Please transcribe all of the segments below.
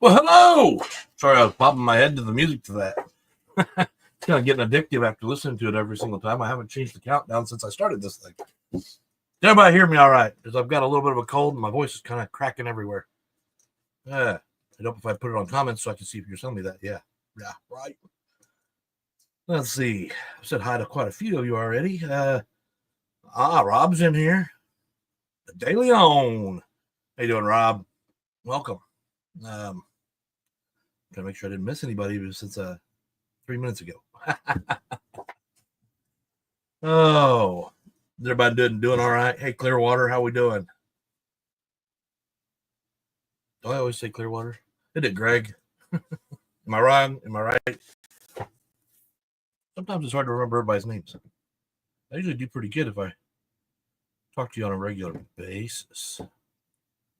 Well, hello. Sorry, I was bobbing my head to the music to that. It's kind of getting addictive after listening to it every single time. I haven't changed the countdown since I started this thing. Did everybody hear me all right? Because I've got a little bit of a cold and my voice is kind of cracking everywhere. I hope if I put it on comments so I can see if you're telling me that. Yeah, right. Let's see. I've said hi to quite a few of you already. Rob's in here. De Leon. How you doing, Rob? Welcome. Gotta make sure I didn't miss anybody since 3 minutes ago. Oh, is everybody doing all right? Hey, Clearwater, how we doing? Do I always say Clearwater? Is it Greg? Am I wrong? Am I right? Sometimes it's hard to remember everybody's names. I usually do pretty good if I talk to you on a regular basis.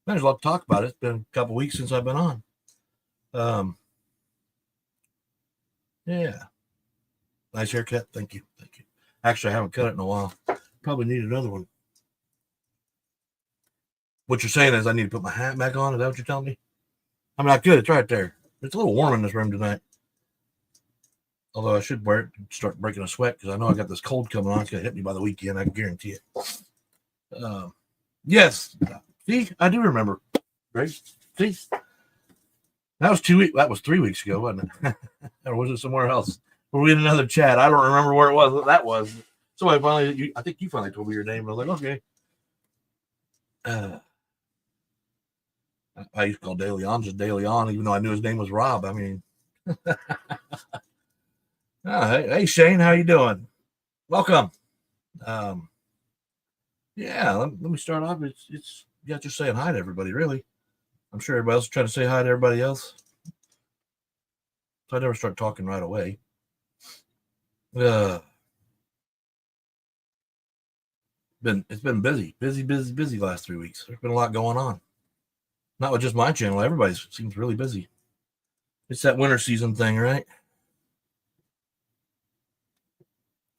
There's a lot to talk about. It's been a couple weeks since I've been on. Yeah. Nice haircut. Thank you. Actually, I haven't cut it in a while. Probably need another one. What you're saying is I need to put my hat back on? Is that what you're telling me? I'm not good. It's right there. It's a little warm in this room tonight. Although I should wear it and start breaking a sweat because I know I got this cold coming on. It's going to hit me by the weekend. I can guarantee it. Yes. See, I do remember. Great. See? That was 2 weeks. That was 3 weeks ago, wasn't it? Or was it somewhere else? Were we in another chat? I don't remember where it was. That was. So I think you finally told me your name. I was like, okay. I used to call De Leon just De Leon, even though I knew his name was Rob. I mean, hey Shane, how you doing? Welcome. Yeah, let me start off. It's yeah, just saying hi to everybody. Really, I'm sure everybody else is trying to say hi to everybody else. So I never start talking right away. It's been busy the last 3 weeks. There's been a lot going on. Not with just my channel. Everybody seems really busy. It's that winter season thing, right?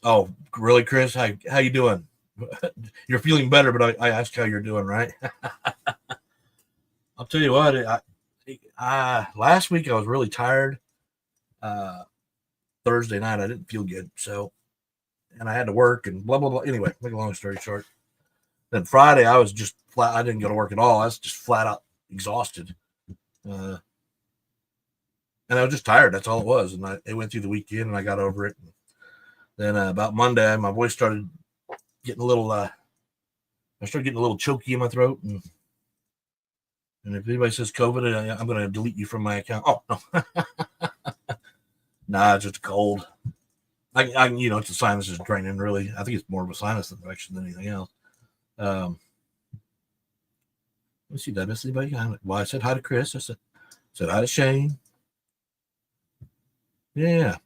Oh, really, Chris? How you doing? You're feeling better, but I asked how you're doing, right? I'll tell you what. Last week I was really tired. Thursday night I didn't feel good, and I had to work and blah blah blah. Anyway, make a long story short. Then Friday I was just flat. I didn't go to work at all. I was just flat out exhausted, and I was just tired. That's all it was. And it went through the weekend, and I got over it. And then about Monday, my voice started getting a little. I started getting a little choky in my throat, and if anybody says COVID, I'm going to delete you from my account. Oh no, nah, it's just a cold. It's a sinuses draining. Really, I think it's more of a sinus infection than anything else. Let me see. Did I miss anybody? Well, I said hi to Chris. I said hi to Shane. Yeah.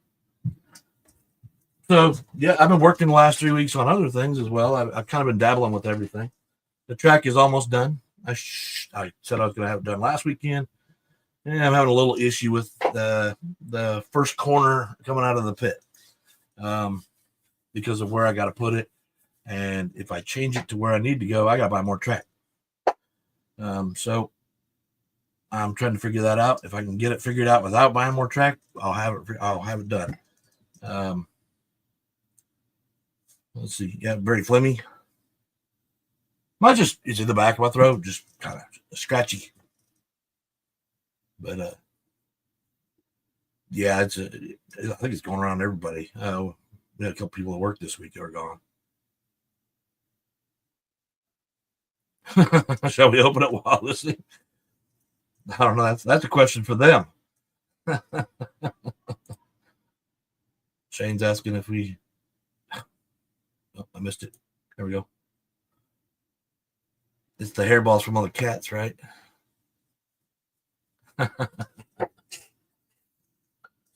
So yeah, I've been working the last 3 weeks on other things as well. I've kind of been dabbling with everything. The track is almost done. I said I was going to have it done last weekend. And I'm having a little issue with the first corner coming out of the pit because of where I got to put it. And if I change it to where I need to go, I got to buy more track. So I'm trying to figure that out. If I can get it figured out without buying more track, I'll have it done. Let's see. Yeah, very phlegmy. It's in the back of my throat, just kind of scratchy. But yeah, I think it's going around everybody. We had a couple people at work this week that are gone. Shall we open it while listening? I don't know. That's a question for them. Shane's asking if we. Oh, I missed it. There we go. It's the hairballs from all the cats, right? So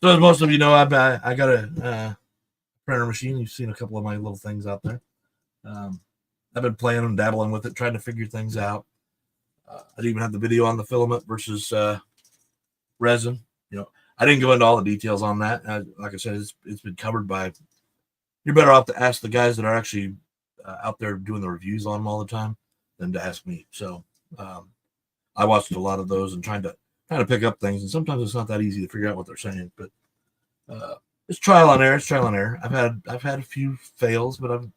as most of you know, I got a printer machine. You've seen a couple of my little things out there. I've been playing and dabbling with it, trying to figure things out. I even have the video on the filament versus resin. I didn't go into all the details on that. Like I said, it's been covered by. You're better off to ask the guys that are actually out there doing the reviews on them all the time than to ask me. So I watched a lot of those and trying to kind of pick up things, and sometimes it's not that easy to figure out what they're saying. But it's trial and error. It's trial and error. I've had a few fails, but I've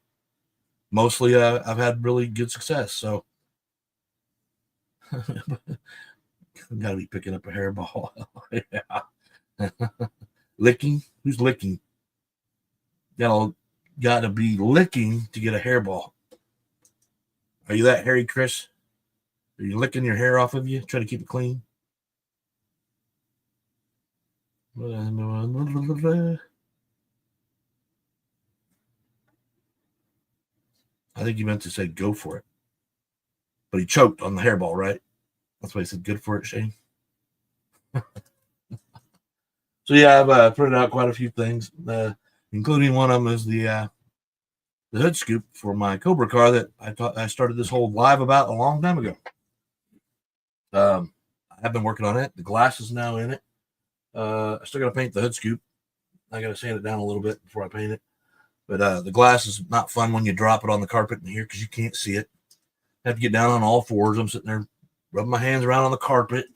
had really good success. So I've got to be picking up a hairball. Yeah. Licking? Who's licking? Got to be licking to get a hairball. Are you that hairy, Chris? Are you licking your hair off of you? Trying to keep it clean? I think you meant to say go for it. But he choked on the hairball, right? That's why he said good for it, Shane. So yeah, I've printed out quite a few things, including one of them is the hood scoop for my Cobra car that I started this whole live about a long time ago. I have been working on it. The glass is now in it. I still got to paint the hood scoop. I got to sand it down a little bit before I paint it. But the glass is not fun when you drop it on the carpet in here because you can't see it. I have to get down on all fours. I'm sitting there rubbing my hands around on the carpet.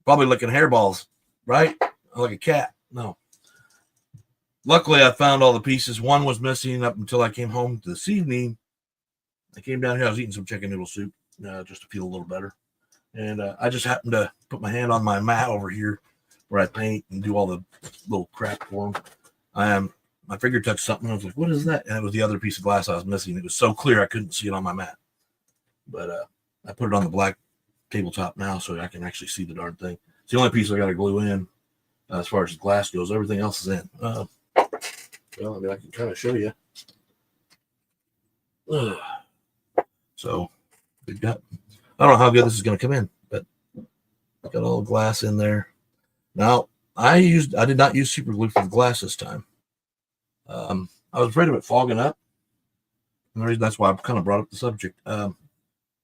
Probably licking hairballs, right? Like a cat. No. Luckily, I found all the pieces. One was missing up until I came home this evening. I came down here. I was eating some chicken noodle soup just to feel a little better. And I just happened to put my hand on my mat over here where I paint and do all the little crap for them. My finger touched something. I was like, what is that? And it was the other piece of glass I was missing. It was so clear I couldn't see it on my mat. But I put it on the black tabletop now so I can actually see the darn thing. It's the only piece I got to glue in as far as the glass goes. Everything else is in. Well, I mean, I can kind of show you. So we've got, I don't know how good this is going to come in, but got all the glass in there. Now, I did not use super glue for the glass this time. I was afraid of it fogging up. And the reason that's why I kind of brought up the subject. Yeah,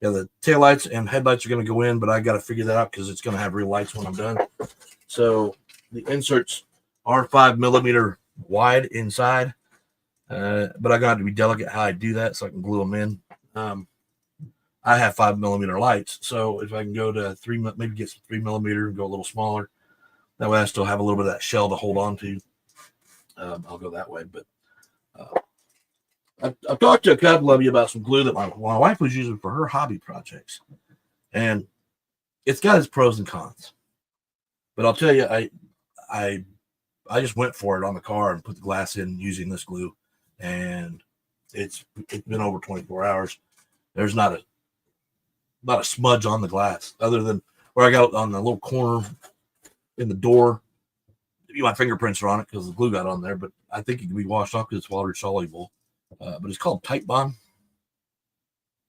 the taillights and headlights are going to go in, but I got to figure that out because it's going to have real lights when I'm done. So the inserts are 5 millimeter wide inside, but I got to be delicate how I do that so I can glue them in. I have 5 millimeter lights, so if I can go to maybe get some 3 millimeter and go a little smaller, that way I still have a little bit of that shell to hold on to. I'll go that way, but I've talked to a couple of you about some glue that my wife was using for her hobby projects, and it's got its pros and cons. But I'll tell you, I just went for it on the car and put the glass in using this glue, and it's been over 24 hours. There's not a smudge on the glass other than where I got on the little corner in the door. My fingerprints are on it because the glue got on there, but I think it can be washed off because it's water soluble. But it's called Tight Bond.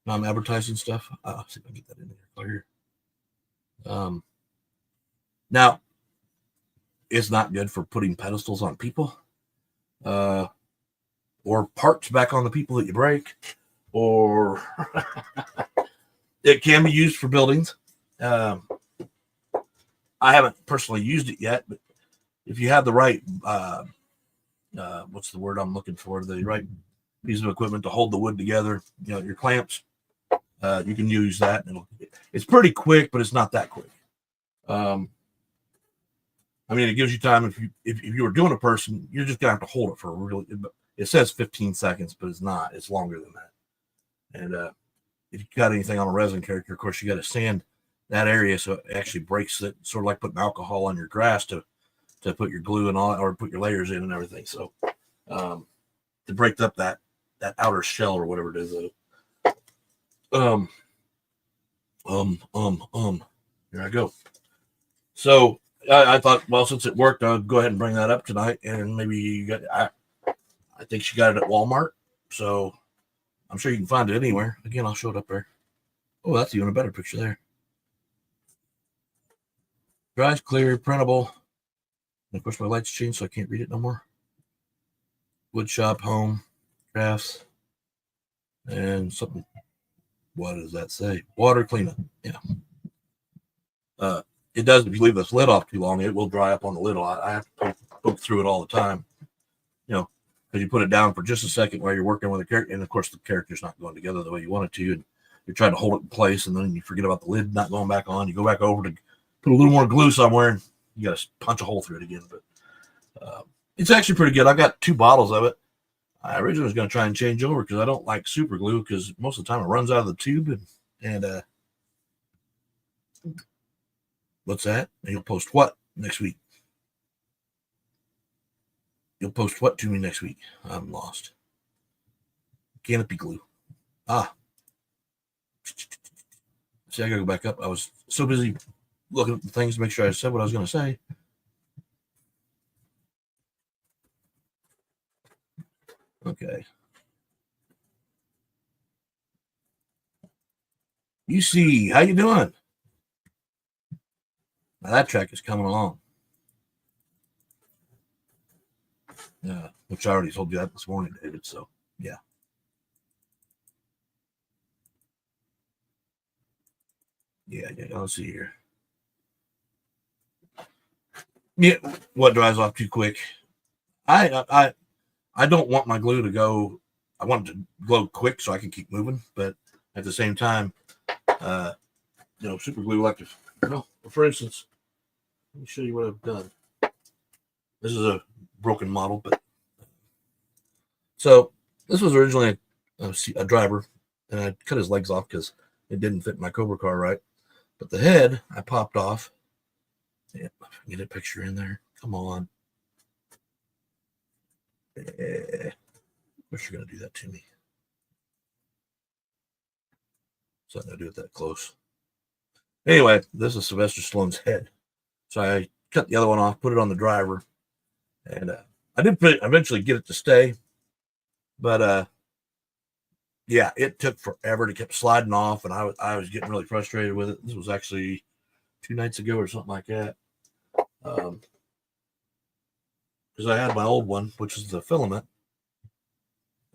Now I'm advertising stuff. I'll see if I can get that in there clear. Now, it's not good for putting pedestals on people or parts back on the people that you break, or it can be used for buildings. I haven't personally used it yet, but if you have the right, what's the word I'm looking for? The right piece of equipment to hold the wood together, your clamps, you can use that. It's pretty quick, but it's not that quick. I mean, it gives you time. If you were doing a person, you're just gonna have to hold it for really. It says 15 seconds, but it's not. It's longer than that. And if you got anything on a resin character, of course, you got to sand that area so it actually breaks it. Sort of like putting alcohol on your grass to put your glue and all, or put your layers in and everything. So to break up that outer shell or whatever it is. Here I go. So I thought, well, since it worked, I'll go ahead and bring that up tonight. And maybe I think she got it at Walmart. So I'm sure you can find it anywhere. Again, I'll show it up there. Oh, that's even a better picture there. Dries, clear, printable. And of course, my lights changed, so I can't read it no more. Wood shop, home, crafts, and something. What does that say? Water cleanup. Yeah. It does. If you leave this lid off too long, it will dry up on the lid. I have to poke through it all the time, because you put it down for just a second while you're working with a character, and of course the character's not going together the way you want it to, and you're trying to hold it in place, and then you forget about the lid not going back on. You go back over to put a little more glue somewhere, and you got to punch a hole through it again. But it's actually pretty good. I got 2 bottles of it. I originally was going to try and change over because I don't like super glue because most of the time it runs out of the tube. And what's that? You'll post what next week? You'll post what to me next week? I'm lost. Canopy glue. See, I gotta go back up. I was so busy looking at the things to make sure I said what I was going to say. Okay. You see, how you doing? Now that track is coming along. Yeah, which I already told you that this morning, David. So, yeah. Yeah, let's see here. Yeah, what dries off too quick? I don't want my glue to go. I want it to glow quick so I can keep moving, but at the same time, super glue like to. Well, for instance, let me show you what I've done. This is a broken model, but so this was originally a driver, and I cut his legs off because it didn't fit my Cobra car right. But the head I popped off. Yeah, get a picture in there. Come on. Wish you're gonna do that to me. So I'm gonna do it that close. Anyway, this is Sylvester Stallone's head. So I cut the other one off, put it on the driver, and I did eventually get it to stay, but yeah, it took forever. It kept sliding off, and I was getting really frustrated with it. This was actually 2 nights ago or something like that. Because I had my old one, which is the filament,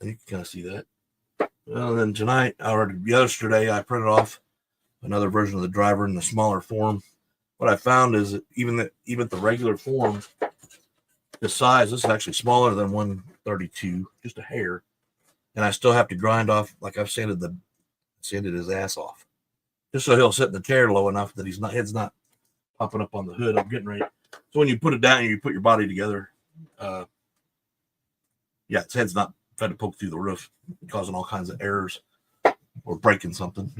and you can kind of see that. Well, then tonight, or yesterday, I printed off another version of the driver in the smaller form. What I found is that even the regular form, the size, this is actually smaller than 132, just a hair, and I still have to grind off, like I've sanded his ass off, just so he'll sit in the chair low enough that head's not popping up on the hood. I'm getting ready. So when you put it down and you put your body together, its head's not trying to poke through the roof, causing all kinds of errors or breaking something.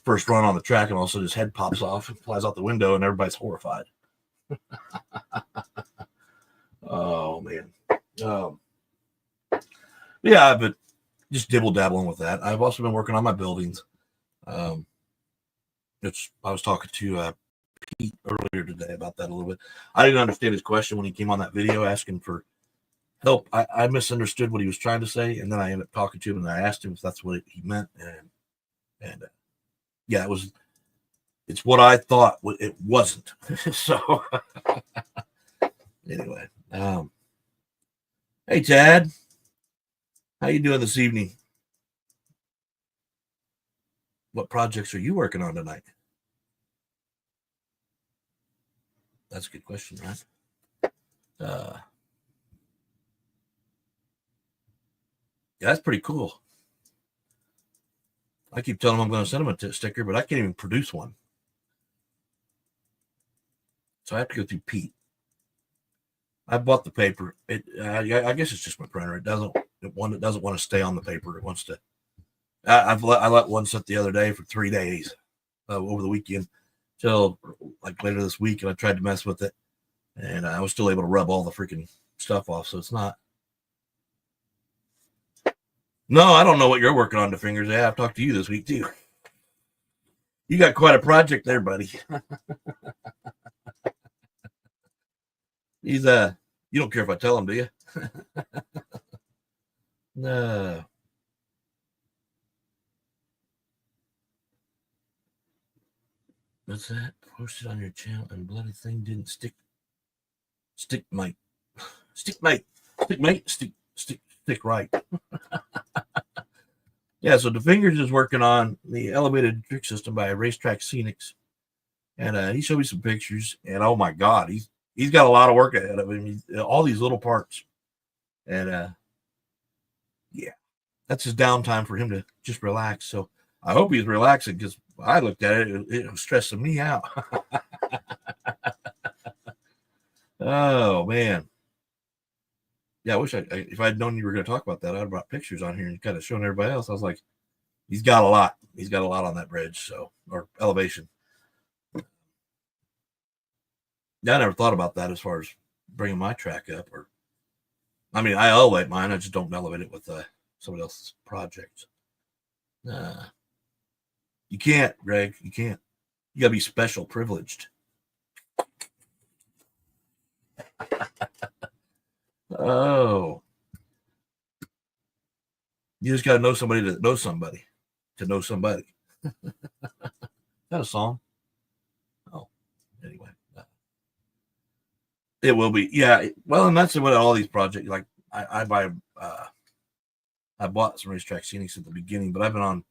First run on the track, and also his head pops off and flies out the window, and everybody's horrified. Oh man. Yeah, but just dibble dabbling with that. I've also been working on my buildings. I was talking to Pete earlier today about that a little bit. I didn't understand his question when he came on that video asking for help. I misunderstood what he was trying to say, and then I ended up talking to him, and I asked him if that's what he meant, and yeah, it's what I thought it wasn't. So anyway, hey Tad, how you doing this evening? What projects are you working on tonight? That's a good question, right? Yeah, that's pretty cool. I keep telling him I'm going to send him a sticker, but I can't even produce one. So I have to go through Pete. I bought the paper. I guess it's just my printer. It doesn't want to stay on the paper. It wants to. I let one sit the other day for 3 days over the weekend till like later this week, and I tried to mess with it, and I was still able to rub all the freaking stuff off. So it's not. No, I don't know what you're working on to fingers. Yeah, I've talked to you this week too. You got quite a project there, buddy. He's you don't care if I tell him, do you? No. What's that? Posted on your channel and bloody thing didn't stick. Stick right. Yeah, so DeFingers is working on the elevated trick system by Racetrack Scenics, and he showed me some pictures, and oh my God, he's got a lot of work ahead of him. All these little parts, and yeah, that's his downtime for him to just relax. So I hope he's relaxing because I looked at it; it was stressing me out. Oh man. Yeah, I wish if I'd known you were going to talk about that, I'd have brought pictures on here and kind of shown everybody else. I was like, he's got a lot. He's got a lot on that bridge, so or elevation. Yeah, I never thought about that as far as bringing my track up. Or, I mean, I elevate mine. I just don't elevate it with somebody else's project. You can't, Greg. You can't. You got to be special privileged. Oh. You just got to know somebody to know somebody to know somebody. Is that a song? Oh, anyway. It will be. Yeah. Well, and that's what all these projects, like I bought some Racetrack Scenics at the beginning, but I've been on,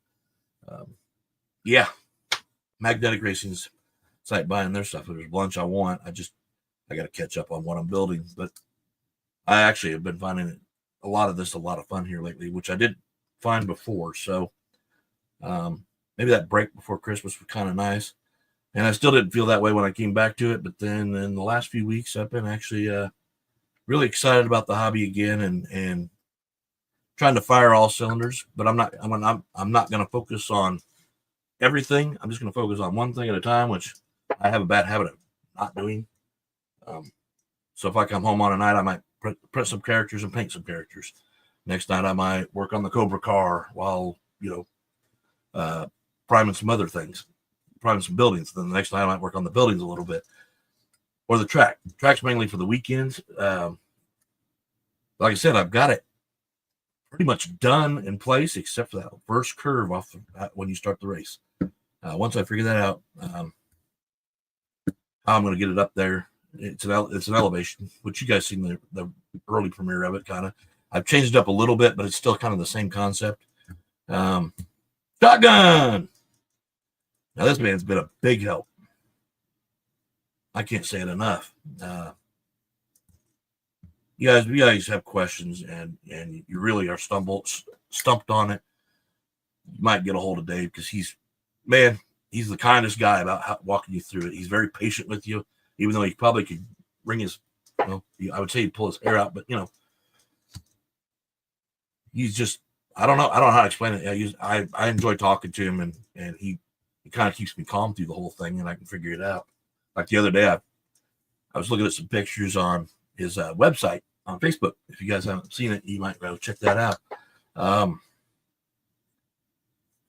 Magnetic Racing's site buying their stuff. There's a bunch I want. I got to catch up on what I'm building, but I actually have been finding a lot of fun here lately, which I did find before. So maybe that break before Christmas was kind of nice, and I still didn't feel that way when I came back to it. But then in the last few weeks, I've been actually really excited about the hobby again, and trying to fire all cylinders. But I'm not going to focus on everything. I'm just going to focus on one thing at a time, which I have a bad habit of not doing. So if I come home on a night, I might print some characters and paint some characters. Next night, I might work on the Cobra car while, priming some other things, priming some buildings. Then the next night, I might work on the buildings a little bit. Or the track. The track's mainly for the weekends. Like I said, I've got it pretty much done in place, except for that first curve off when you start the race. Once I figure that out, how I'm going to get it up there. It's an elevation, which you guys seen the early premiere of it. Kind of, I've changed it up a little bit, but it's still kind of the same concept. Shotgun. Now this man's been a big help. I can't say it enough. You guys have questions, and you really are stumped on it. You might get a hold of Dave because he's the kindest guy about walking you through it. He's very patient with you. Even though he probably could bring his, I would say he'd pull his hair out, but he's just, I don't know how to explain it. I enjoy talking to him, and he kind of keeps me calm through the whole thing, and I can figure it out. Like the other day, I was looking at some pictures on his website on Facebook. If you guys haven't seen it, you might go check that out.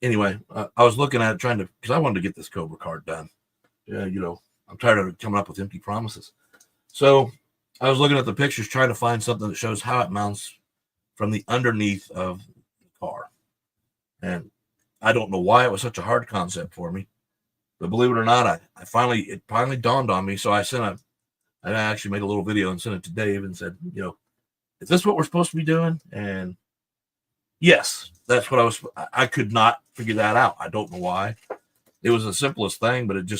Anyway, I was looking at it because I wanted to get this Cobra card done. I'm tired of coming up with empty promises. So I was looking at the pictures, trying to find something that shows how it mounts from the underneath of the car. And I don't know why it was such a hard concept for me, but believe it or not, it finally dawned on me. So I actually made a little video and sent it to Dave and said, is this what we're supposed to be doing? And yes, that's what I could not figure that out. I don't know why. It was the simplest thing, but it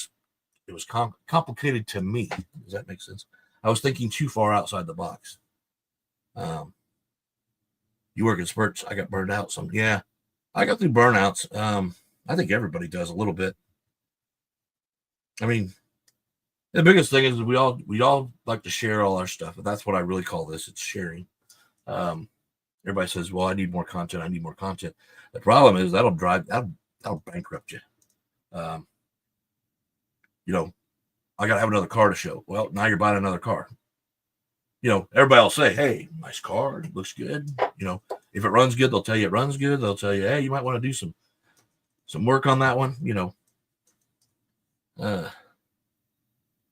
was complicated to me. Does that make sense? I was thinking too far outside the box. You work in spurts. I got burned out some. Yeah, I got through burnouts. I think everybody does a little bit. I mean, the biggest thing is we all like to share all our stuff, and that's what I really call this. It's sharing. Everybody says, "Well, I need more content. I need more content." The problem is that'll bankrupt you. I got to have another car to show. Well, now you're buying another car. Everybody will say, hey, nice car. It looks good. If it runs good, they'll tell you it runs good. They'll tell you, hey, you might want to do some work on that one.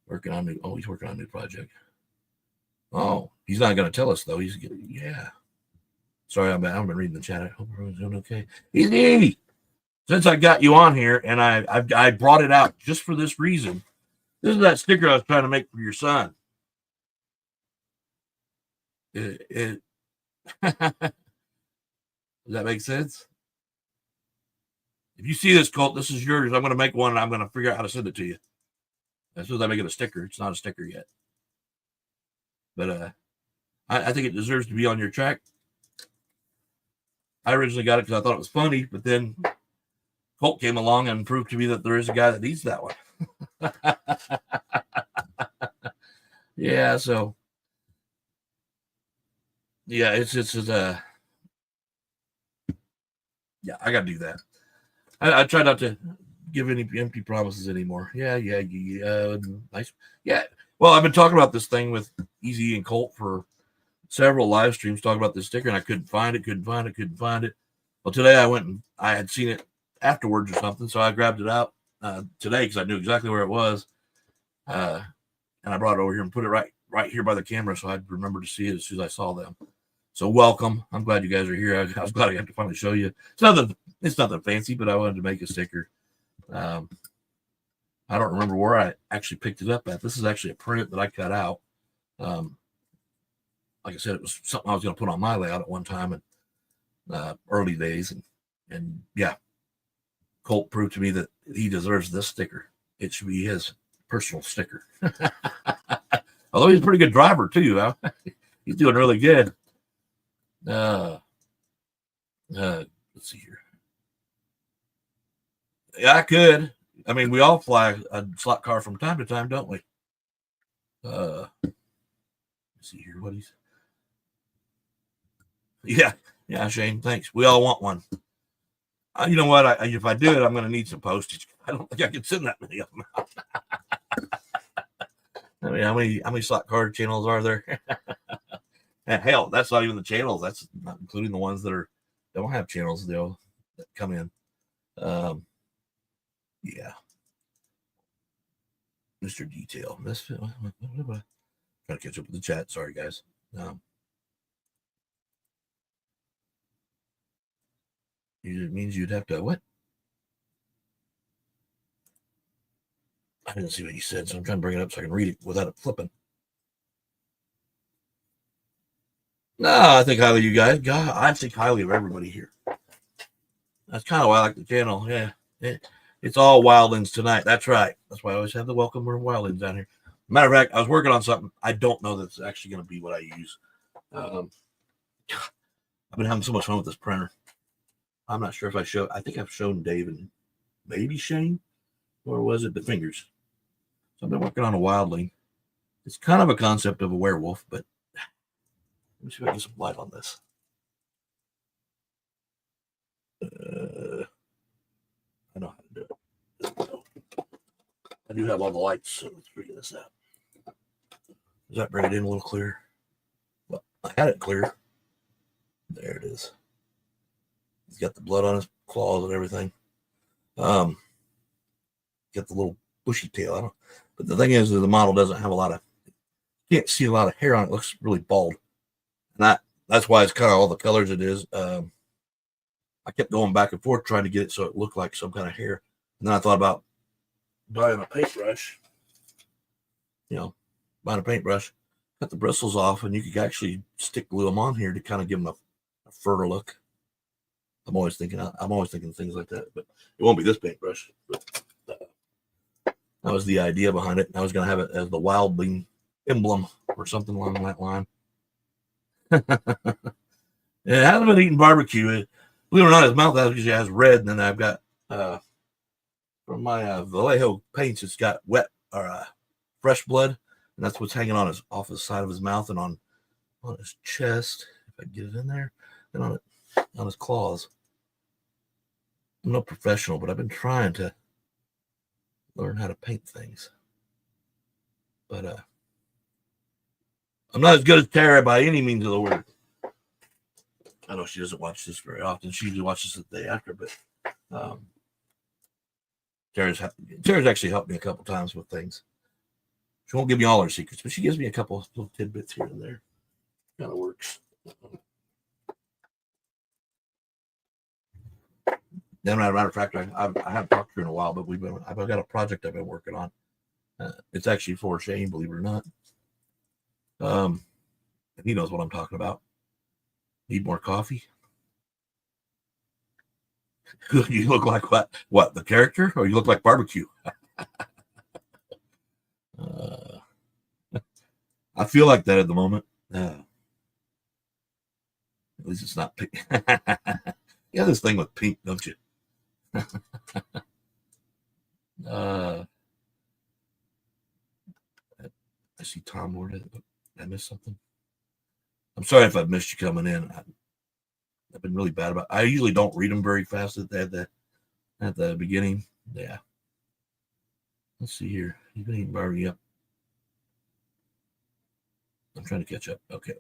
Working on he's working on a new project. Oh, he's not going to tell us though. Yeah. Sorry, I've been reading the chat. I hope everyone's doing okay. Easy. Since I got you on here and I brought it out just for this reason. This is that sticker I was trying to make for your son. Does that make sense? If you see this, Colt, this is yours. I'm going to make one, and I'm going to figure out how to send it to you. As soon as I make it a sticker. It's not a sticker yet. But I think it deserves to be on your track. I originally got it because I thought it was funny, but then Colt came along and proved to me that there is a guy that needs that one. Yeah, so yeah, it's yeah, I gotta do that. I try not to give any empty promises anymore. Yeah, nice. Yeah. Well, I've been talking about this thing with Easy and Colt for several live streams, talking about this sticker, and I couldn't find it. Well, today I went and I had seen it afterwards or something, so I grabbed it out today because I knew exactly where it was, and I brought it over here and put it right here by the camera, so I'd remember to see it as soon as I saw them. So welcome. I'm glad you guys are here. I was glad I got to finally show you. It's nothing fancy, but I wanted to make a sticker. I don't remember where I actually picked it up at. This is actually a print that I cut out. Like I said, it was something I was going to put on my layout at one time in early days, and yeah, Colt proved to me that he deserves this sticker. It should be his personal sticker. Although he's a pretty good driver too. Huh? He's doing really good. Let's see here. Yeah, I could. I mean, we all fly a slot car from time to time, don't we? Let's see here. What he's. Yeah, Shane. Thanks. We all want one. You know what? If I do it, I'm going to need some postage. I don't think I can send that many of them out. I mean, how many slot car channels are there? And hell, that's not even the channels. That's not including the ones that don't have channels that come in. Yeah. Mr. Detail. Trying to catch up with the chat. Sorry, guys. It means you'd have to what? I didn't see what you said, so I'm trying to bring it up so I can read it without it flipping. No, I think highly of you guys. God, I think highly of everybody here. That's kind of why I like the channel. Yeah. It's all Wildlings tonight. That's right. That's why I always have the welcome room Wildlings down here. Matter of fact, I was working on something. I don't know that's actually going to be what I use. I've been having so much fun with this printer. I'm not sure if I think I've shown Dave and maybe Shane, or was it the fingers? So I've been working on a Wildling. It's kind of a concept of a werewolf, but let me see if I can get some light on this. I know how to do it. I do have all the lights, so let's figure this out. Does that bring it in a little clearer? Well, I had it clear. There it is. He's got the blood on his claws and everything. Got the little bushy tail. I don't. But the thing is, the model doesn't have a lot of. You can't see a lot of hair on it. It looks really bald, and that's why it's kind of all the colors it is. I kept going back and forth trying to get it so it looked like some kind of hair, and then I thought about buying a paintbrush. Buying a paintbrush, cut the bristles off, and you could actually stick glue them on here to kind of give them a further look. I'm always thinking things like that, but it won't be this paintbrush. But that was the idea behind it. I was going to have it as the Wildling emblem or something along that line. It hasn't been eating barbecue. Believe it or not, his mouth actually has red, and then I've got from my Vallejo paints, it's got wet or fresh blood, and that's what's hanging on off the side of his mouth and on his chest. If I get it in there, and on his claws. I'm no professional, but I've been trying to learn how to paint things. But I'm not as good as Tara by any means of the word. I know she doesn't watch this very often. She usually watches it the day after, but Tara's actually helped me a couple times with things. She won't give me all her secrets, but she gives me a couple of little tidbits here and there. Kind of works. Then, as a matter of fact, I haven't talked to her in a while, but I've got a project I've been working on. It's actually for Shane, believe it or not. And he knows what I'm talking about. Need more coffee? You look like what? What, the character? Or you look like barbecue? I feel like that at the moment. At least it's not pink. You have this thing with pink, don't you? I see Tom Ward. Did I miss something? I'm sorry if I've missed you coming in. I've been really bad about it. I usually don't read them very fast at the beginning. Yeah. Let's see here. You've been eating Barbie up. I'm trying to catch up. Okay.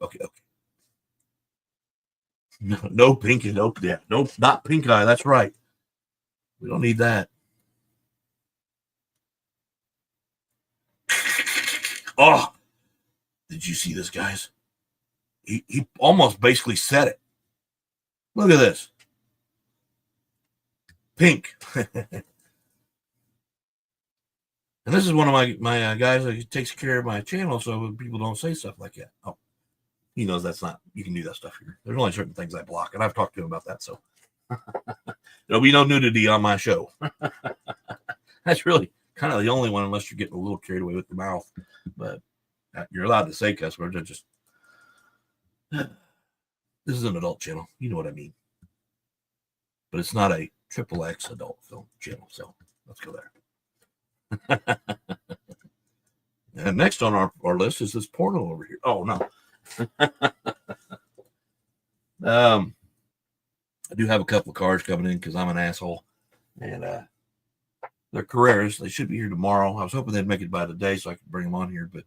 No pink and nope. Yeah, nope, not pink eye. That's right. We don't need that. Oh, did you see this, guys? He almost basically said it. Look at this. Pink. And this is one of my guys that takes care of my channel, so people don't say stuff like that. Oh, he knows that's not. You can do that stuff here. There's only certain things I block, and I've talked to him about that. So there'll be no nudity on my show. That's really kind of the only one, unless you're getting a little carried away with your mouth. But you're allowed to say cuss words. Just this is an adult channel. You know what I mean. But it's not a XXX adult film channel. So let's go there. And next on our list is this porno over here. Oh no. I do have a couple of cars coming in because I'm an asshole, and they're Carreras. They should be here tomorrow. I was hoping they'd make it by today so I could bring them on here, but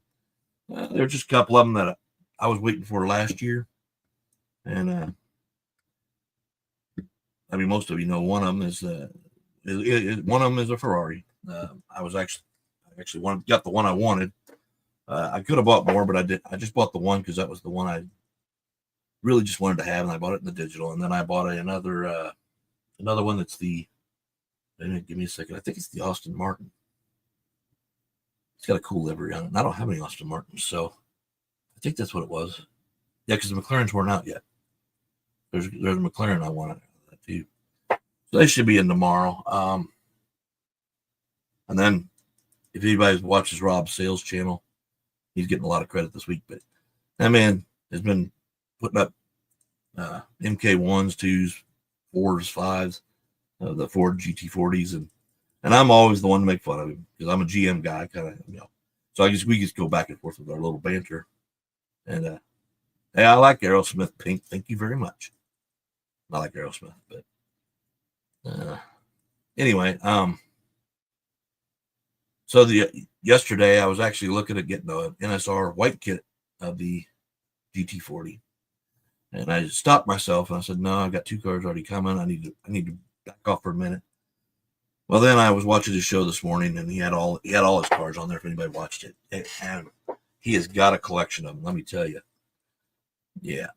there's just a couple of them that I was waiting for last year, and I mean, most of you know one of them is a Ferrari. I got the one I wanted. I could have bought more, but I did. I just bought the one because that was the one I really just wanted to have, and I bought it in the digital. And then I bought another one that's the. Give me a second. I think it's the Aston Martin. It's got a cool livery on it. And I don't have any Aston Martins, so I think that's what it was. Yeah, because the McLarens weren't out yet. There's a McLaren I wanted that too. So they should be in tomorrow. And then if anybody watches Rob's sales channel, he's getting a lot of credit this week. But that man has been putting up MK1s, 2s, 4s, 5s, the Ford GT40s, and I'm always the one to make fun of him because I'm a GM guy, kind of, you know. So we just go back and forth with our little banter. And hey, I like Aerosmith pink. Thank you very much. I like Aerosmith, but anyway, so yesterday I was actually looking at getting the NSR white kit of the GT40, and I stopped myself and I said, "No, I've got 2 cars already coming. I need to back off for a minute." Well, then I was watching his show this morning, and he had all his cars on there. If anybody watched it, and he has got a collection of them. Let me tell you, yeah.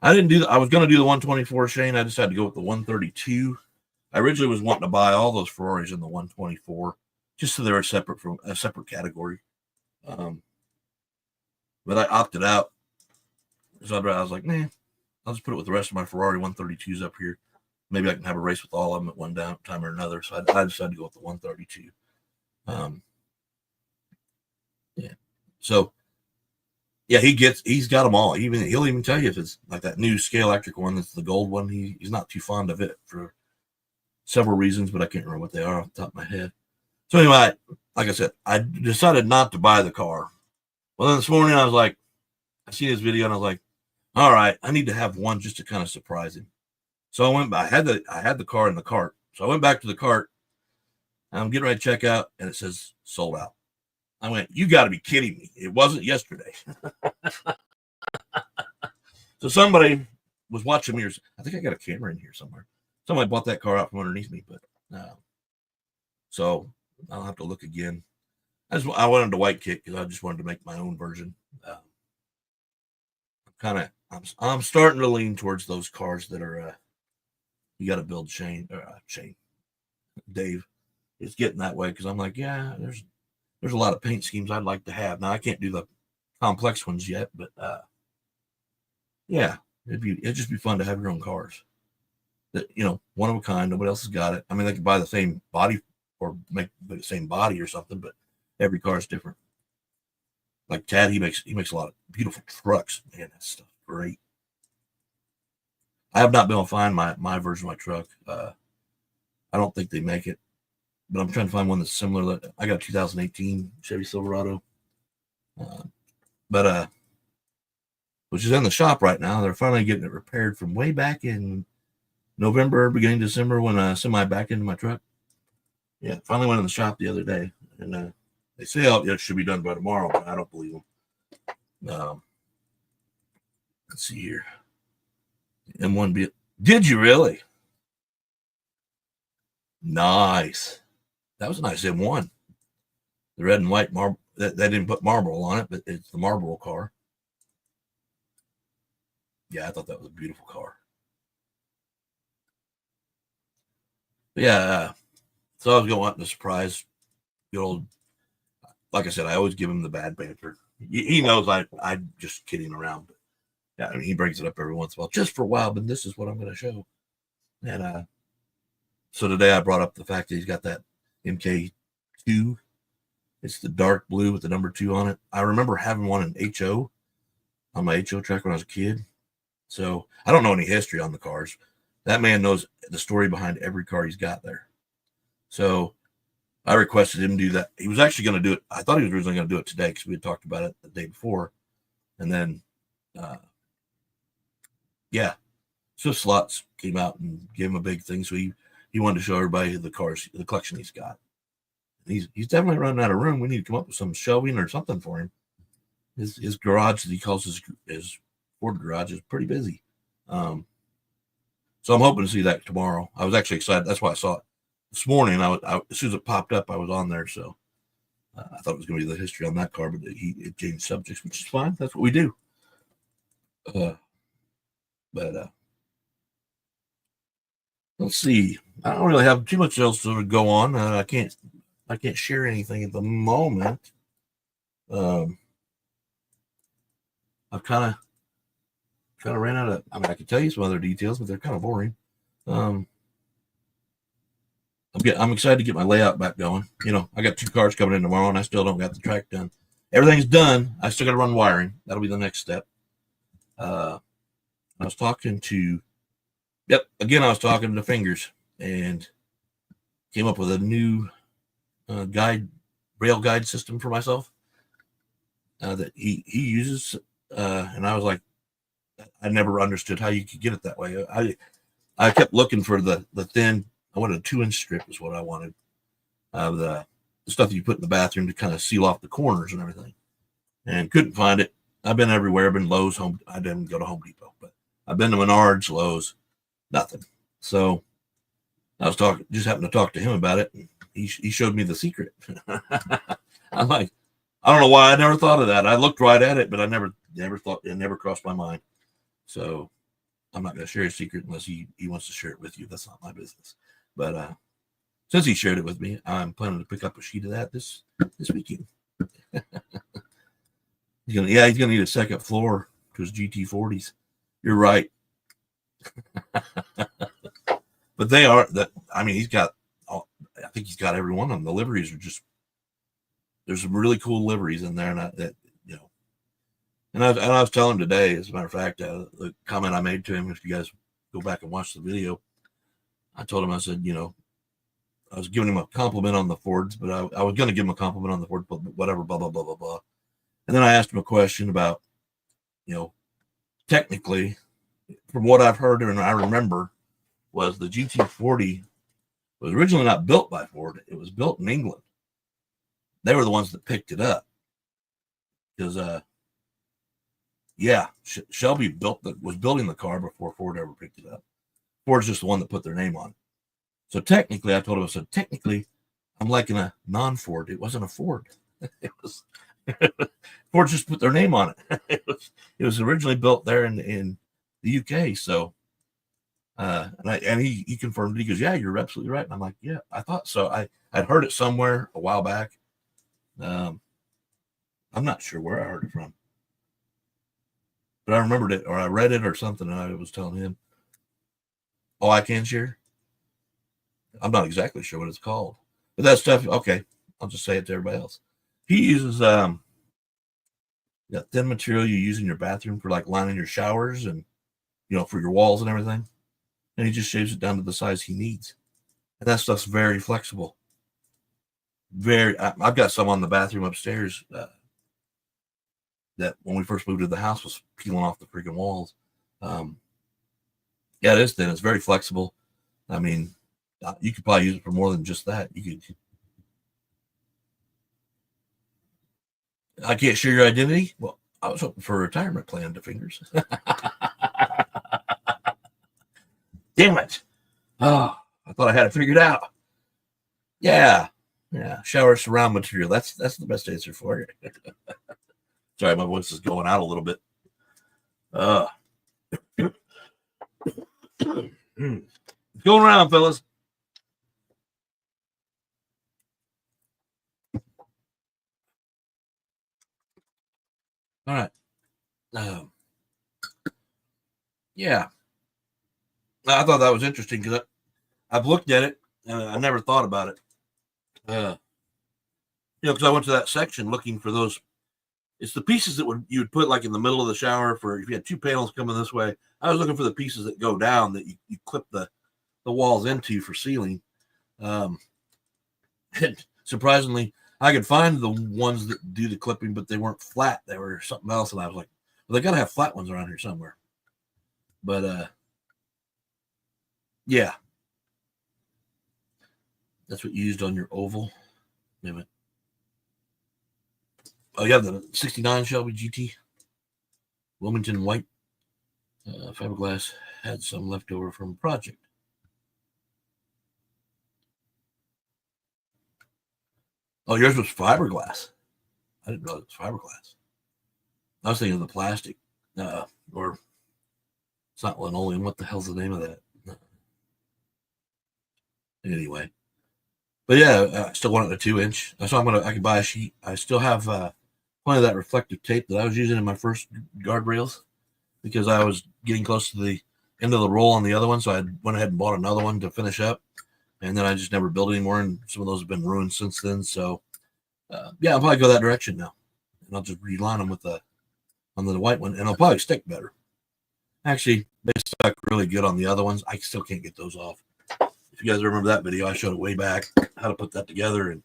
I didn't do. I was going to do the 124 Shane. I decided to go with the 132. I originally was wanting to buy all those Ferraris in the 124, just so they're a separate category. But I opted out. So I was like, nah, I'll just put it with the rest of my Ferrari 132s up here. Maybe I can have a race with all of them at one time or another. So I decided to go with the 132. Yeah. So yeah, he's got them all. He'll even tell you if it's like that new scale electric one, that's the gold one. He's not too fond of it for several reasons, but I can't remember what they are off the top of my head. So anyway, like I said, I decided not to buy the car. Well, then this morning I was like, I seen his video and I was like, all right, I need to have one just to kind of surprise him. So I had the car in the cart. So I went back to the cart. I'm getting ready to check out, and it says sold out. I went, you got to be kidding me. It wasn't yesterday. So somebody was watching me. I think I got a camera in here somewhere. Somebody bought that car out from underneath me, but so I'll have to look again. I wanted the white kit because I just wanted to make my own version. I'm starting to lean towards those cars that are you got to build Dave. It's getting that way because I'm like, yeah, there's a lot of paint schemes I'd like to have. Now I can't do the complex ones yet, but yeah, it'd just be fun to have your own cars. That, you know, one of a kind. Nobody else has got it. I mean, they could buy the same body or make the same body or something, but every car is different. Like Tad, he makes a lot of beautiful trucks. Man, that stuff great. I have not been able to find my version of my truck. I don't think they make it, but I'm trying to find one that's similar. I got a 2018 Chevy Silverado. But which is in the shop right now. They're finally getting it repaired from way back in November, beginning December, when a semi backed into my truck. Yeah, finally went in the shop the other day, and they say it should be done by tomorrow, but I don't believe them. Let's see here. M1B. Did you really? Nice. That was a nice M1. The red and white marble. They didn't put Marlboro on it, but it's the Marlboro car. Yeah, I thought that was a beautiful car. But yeah, so I was going to surprise the old. Like I said, I always give him the bad banter. He knows I'm just kidding around. But yeah, I mean, he brings it up every once in a while, just for a while. But this is what I'm going to show. And so today I brought up the fact that he's got that MK2. It's the dark blue with the number 2 on it. I remember having one in HO on my HO track when I was a kid. So I don't know any history on the cars. That man knows the story behind every car he's got there. So I requested him do that. He was actually going to do it. I thought he was originally going to do it today because we had talked about it the day before. And then, yeah, Swift Slots came out and gave him a big thing. So he wanted to show everybody the cars, the collection he's got. He's definitely running out of room. We need to come up with some shelving or something for him. His garage that he calls his Ford garage is pretty busy. So I'm hoping to see that tomorrow. I was actually excited. That's why I saw it this morning. I as soon as it popped up, I was on there. So I thought it was going to be the history on that car, but it changed subjects, which is fine. That's what we do. But let's see. I don't really have too much else to go on. I can't share anything at the moment. I've kind of ran out of. I mean, I could tell you some other details, but they're kind of boring. I'm excited to get my layout back going. You know, I got 2 cars coming in tomorrow, and I still don't got the track done. Everything's done. I still got to run wiring. That'll be the next step. I was talking to. Yep. Again, I was talking to Fingers and came up with a new rail guide system for myself that he uses. And I was like, I never understood how you could get it that way. I kept looking for the thin. I wanted a 2-inch strip is what I wanted. The stuff that you put in the bathroom to kind of seal off the corners and everything, and couldn't find it. I've been everywhere. I've been Lowe's, Home. I didn't go to Home Depot, but I've been to Menards, Lowe's, nothing. So I was just happened to talk to him about it. And he showed me the secret. I'm like, I don't know why I never thought of that. I looked right at it, but I never thought, it never crossed my mind. So I'm not going to share his secret unless he wants to share it with you. That's not my business. But since he shared it with me, I'm planning to pick up a sheet of that this weekend. He's gonna need a second floor to his GT40s. You're right. But they are that. I mean, I think he's got every one of them. The liveries are just. There's some really cool liveries in there, and that you know. And I was telling him today, as a matter of fact, the comment I made to him. If you guys go back and watch the video, I told him, I said, you know, I was giving him a compliment on the Fords, but I was going to give him a compliment on the Ford, but whatever, blah blah blah blah blah. And then I asked him a question about, you know, technically, from what I've heard and I remember, was the GT40 was originally not built by Ford. It was built in England. They were the ones that picked it up because, Shelby was building the car before Ford ever picked it up. Ford's just the one that put their name on it. So technically, I told him, I said, technically, I'm liking a non-Ford. It wasn't a Ford. It was Ford just put their name on it. It was originally built there in the UK. So, and he confirmed it. He goes, yeah, you're absolutely right. And I'm like, yeah, I thought so. I'd heard it somewhere a while back. I'm not sure where I heard it from, but I remembered it, or I read it or something. And I was telling him, oh, I can share. I'm not exactly sure what it's called, but that stuff. Okay, I'll just say it to everybody else. He uses that thin material you use in your bathroom for like lining your showers and, you know, for your walls and everything. And he just shaves it down to the size he needs. And that stuff's very flexible. I've got some on the bathroom upstairs. that when we first moved to the house was peeling off the freaking walls. Yeah, it is thin. It's very flexible. I mean, you could probably use it for more than just that. You could. I can't share your identity. Well, I was hoping for a retirement plan to fingers. Damn it. Oh, I thought I had it figured out. Yeah. Yeah. Shower surround material. That's the best answer for it. Sorry, my voice is going out a little bit. Going around, fellas. All right. Yeah. I thought that was interesting because I've looked at it and I never thought about it. Because I went to that section looking for those. It's the pieces that you would put like in the middle of the shower for if you had two panels coming this way. I was looking for the pieces that go down that you clip the walls into for ceiling. And surprisingly, I could find the ones that do the clipping, but they weren't flat. They were something else. And I was like, well, they got to have flat ones around here somewhere. But yeah. That's what you used on your oval. Wait a minute. Oh, yeah, the 69 Shelby GT. Wilmington white. Fiberglass had some left over from a project. Oh, yours was fiberglass. I didn't know it was fiberglass. I was thinking of the plastic. Or it's not linoleum. What the hell's the name of that? Anyway. But yeah, I still want it a 2-inch. So I can buy a sheet. I still have plenty of that reflective tape that I was using in my first guardrails because I was getting close to the end of the roll on the other one. So I went ahead and bought another one to finish up. And then I just never built anymore. And some of those have been ruined since then. So yeah, I'll probably go that direction now. And I'll just reline them on the white one. And they'll probably stick better. Actually, they stuck really good on the other ones. I still can't get those off. If you guys remember that video, I showed it way back how to put that together,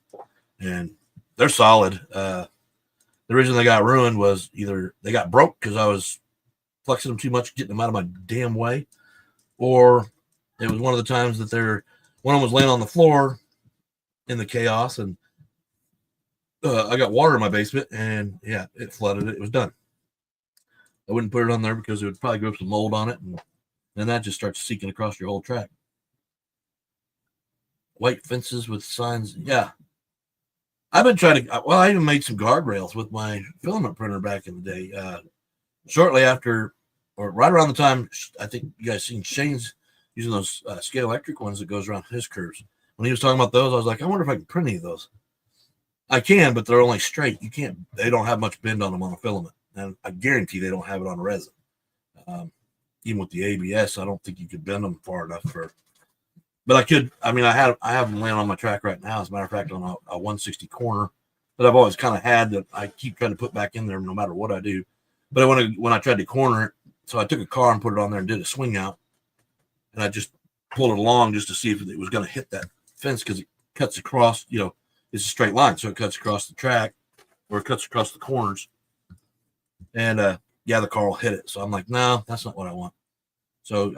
and they're solid. The reason they got ruined was either they got broke because I was flexing them too much, getting them out of my damn way, or it was one of the times that one of them was laying on the floor in the chaos, and I got water in my basement, and yeah, it flooded it. It was done. I wouldn't put it on there because it would probably grow some mold on it, and then that just starts seeking across your whole track. White fences with signs. Yeah. I've been trying to, I even made some guardrails with my filament printer back in the day. Shortly after, or right around the time, I think you guys seen Shane's using those scale electric ones that goes around his curves. When he was talking about those, I was like, I wonder if I can print any of those. I can, but they're only straight. You can't, they don't have much bend on them on a filament. And I guarantee they don't have it on resin. Even with the ABS, I don't think you could bend them far enough for. But I could. I mean, I have them laying on my track right now. As a matter of fact, on a 160 corner that I've always kind of had that I keep trying to put back in there no matter what I do. But when I tried to corner it, so I took a car and put it on there and did a swing out, and I just pulled it along just to see if it was going to hit that fence because it cuts across. It's a straight line, so it cuts across the track or it cuts across the corners. And yeah, the car will hit it. So I'm like, no, that's not what I want. So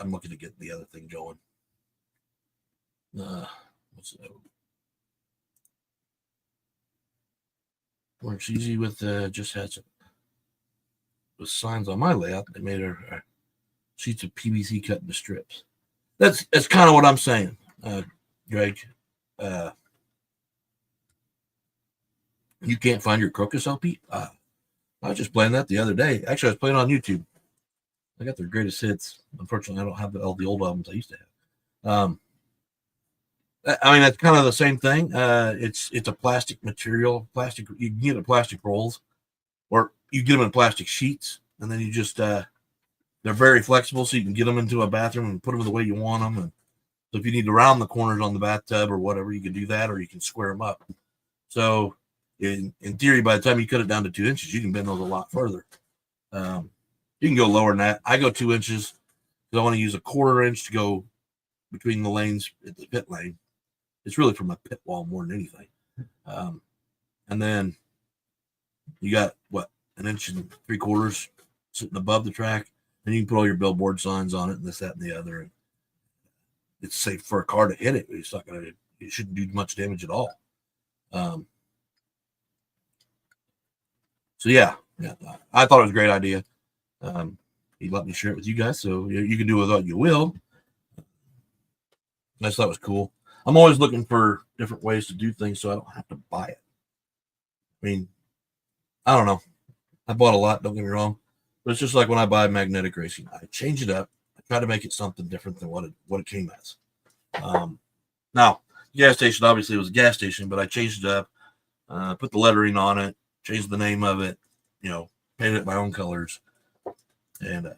I'm looking to get the other thing going. What's that? Works easy with just had some with signs on my layout. They made our sheets of PVC cut into strips. That's kind of what I'm saying, Greg. You can't find your crocus LP. I was just playing that the other day. Actually, I was playing on YouTube. I got their greatest hits. Unfortunately, I don't have all the old albums I used to have. I mean, that's kind of the same thing. It's a plastic material. Plastic. You can get it in plastic rolls, or you get them in plastic sheets, and then you just they're very flexible, so you can get them into a bathroom and put them the way you want them. And so if you need to round the corners on the bathtub or whatever, you can do that, or you can square them up. So in theory, by the time you cut it down to 2 inches, you can bend those a lot further. You can go lower than that. I go 2 inches because I want to use a 1/4 inch to go between the lanes at the pit lane. It's really for my pit wall more than anything. And then You got what, 1.75 inches sitting above the track, and you can put all your billboard signs on it and this, that, and the other. And it's safe for a car to hit it. It's not gonna. It shouldn't do much damage at all. So yeah, I thought it was a great idea. He let me share it with you guys, so you can do with what you will. I just thought it was cool. I'm always looking for different ways to do things so I don't have to buy it. I mean, I don't know. I bought a lot, don't get me wrong. But it's just like when I buy magnetic racing. I change it up. I try to make it something different than what it came as. Now, gas station obviously was a gas station, but I changed it up, put the lettering on it, changed the name of it, painted it my own colors. And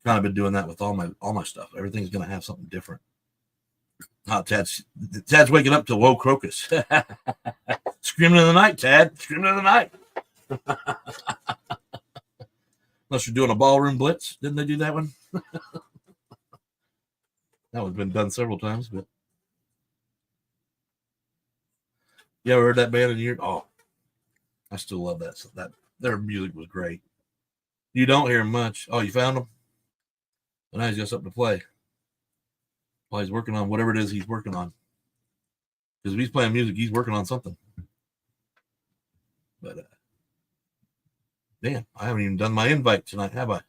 kind of been doing that with all my stuff. Everything's gonna have something different. Tad's waking up to whoa crocus. Screaming in the night, Tad. Screaming in the night. Unless you're doing a ballroom blitz. Didn't they do that one? That one's been done several times, but you ever heard that band in years? Oh, I still love that. So their music was great. You don't hear much. Oh, you found them? Well, now he's got something to play. While he's working on whatever it is he's working on. Because if he's playing music, he's working on something. But, man, I haven't even done my invite tonight, have I? I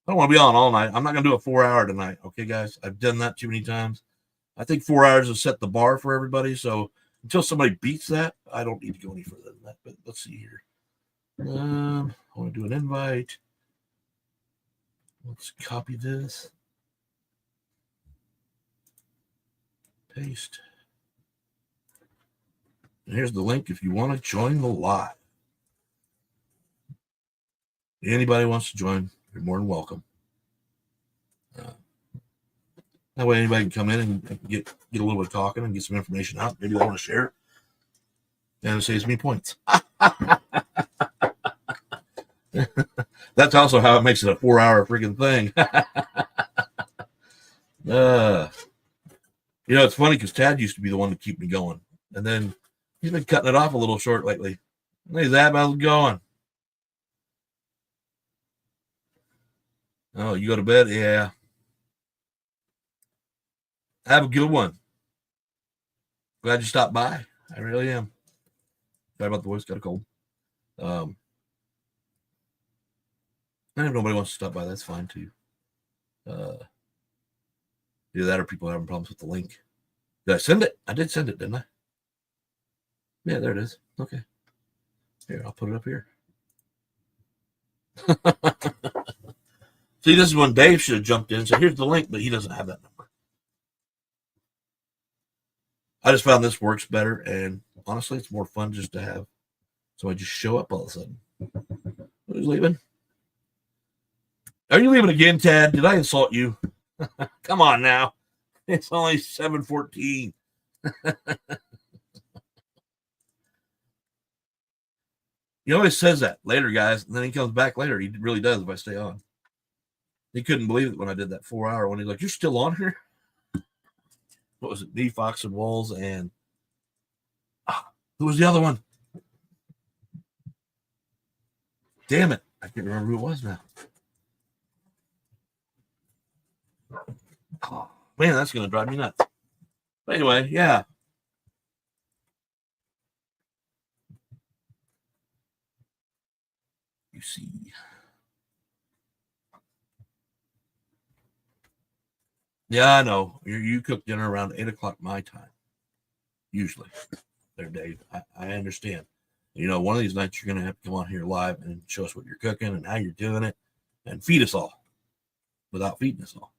don't want to be on all night. I'm not going to do a 4-hour tonight. Okay, guys? I've done that too many times. I think 4 hours has set the bar for everybody. So until somebody beats that, I don't need to go any further than that. But let's see here. I want to do an invite. Let's copy this. Paste. And here's the link if you want to join the live. Anybody wants to join, you're more than welcome. That way anybody can come in and get a little bit of talking and get some information out. Maybe they want to share it. And it saves me points. That's also how it makes it a 4-hour freaking thing. It's funny because Tad used to be the one to keep me going. And then he's been cutting it off a little short lately. Hey, Zab, how's it going? Oh, you go to bed? Yeah. Have a good one. Glad you stopped by. I really am. Sorry about the voice. Got a cold. And if nobody wants to stop by, that's fine too. Either that or people having problems with the link. Did I send it? I did send it, didn't I? Yeah, there it is. Okay. Here, I'll put it up here. See, this is when Dave should have jumped in. So here's the link, but he doesn't have that number. I just found this works better, and honestly, it's more fun just to have somebody just show up all of a sudden. Who's leaving? Are you leaving again, Tad? Did I insult you? Come on now. It's only 7:14. He always says that later, guys, and then he comes back later. He really does if I stay on. He couldn't believe it when I did that 4-hour one. He's like, "You're still on here?" What was it? D, Fox, and Walls, and who was the other one? Damn it. I can't remember who it was now. Oh, man, that's going to drive me nuts. But anyway, yeah. You see. Yeah, I know. You cook dinner around 8 o'clock my time. Usually. There, Dave. I understand. One of these nights you're going to have to come on here live and show us what you're cooking and how you're doing it and feed us all without feeding us all.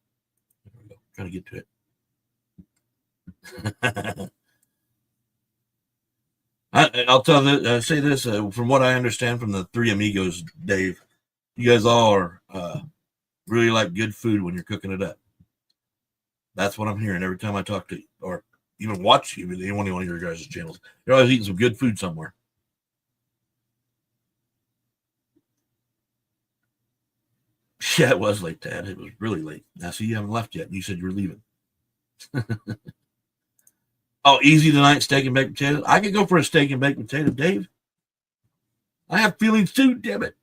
There we go. Trying to get to it. I'll say this from what I understand from the Three Amigos, Dave, you guys all are really like good food when you're cooking it up. That's what I'm hearing every time I talk to you or even watch you with any one of your guys' channels. You're always eating some good food somewhere. Yeah, it was late, Tad. It was really late. Now, see, you haven't left yet. You said you were leaving. Oh, easy tonight, steak and baked potatoes. I could go for a steak and baked potato, Dave. I have feelings too, damn it.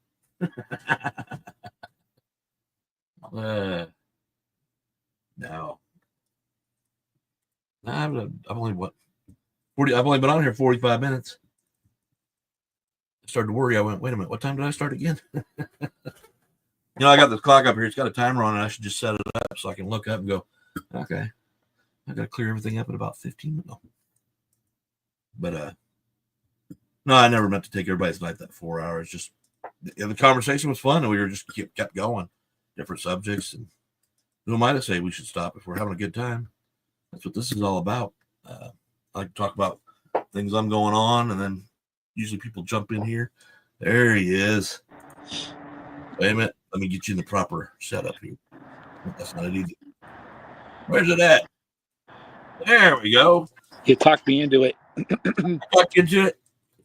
No. I've only I've only been on here 45 minutes. I started to worry. I went, wait a minute, what time did I start again? I got this clock up here. It's got a timer on it. I should just set it up so I can look up and go, okay, I got to clear everything up in about 15 minutes. No. But, no, I never meant to take everybody's night that 4 hours. Just the conversation was fun, and we were just kept going, different subjects. And who am I to say we should stop if we're having a good time? That's what this is all about. I like to talk about things I'm going on, and then usually people jump in here. There he is. Wait a minute. Let me get you in the proper setup here. That's not it either. Where's it at? There we go. You talked me into it. Talk into it.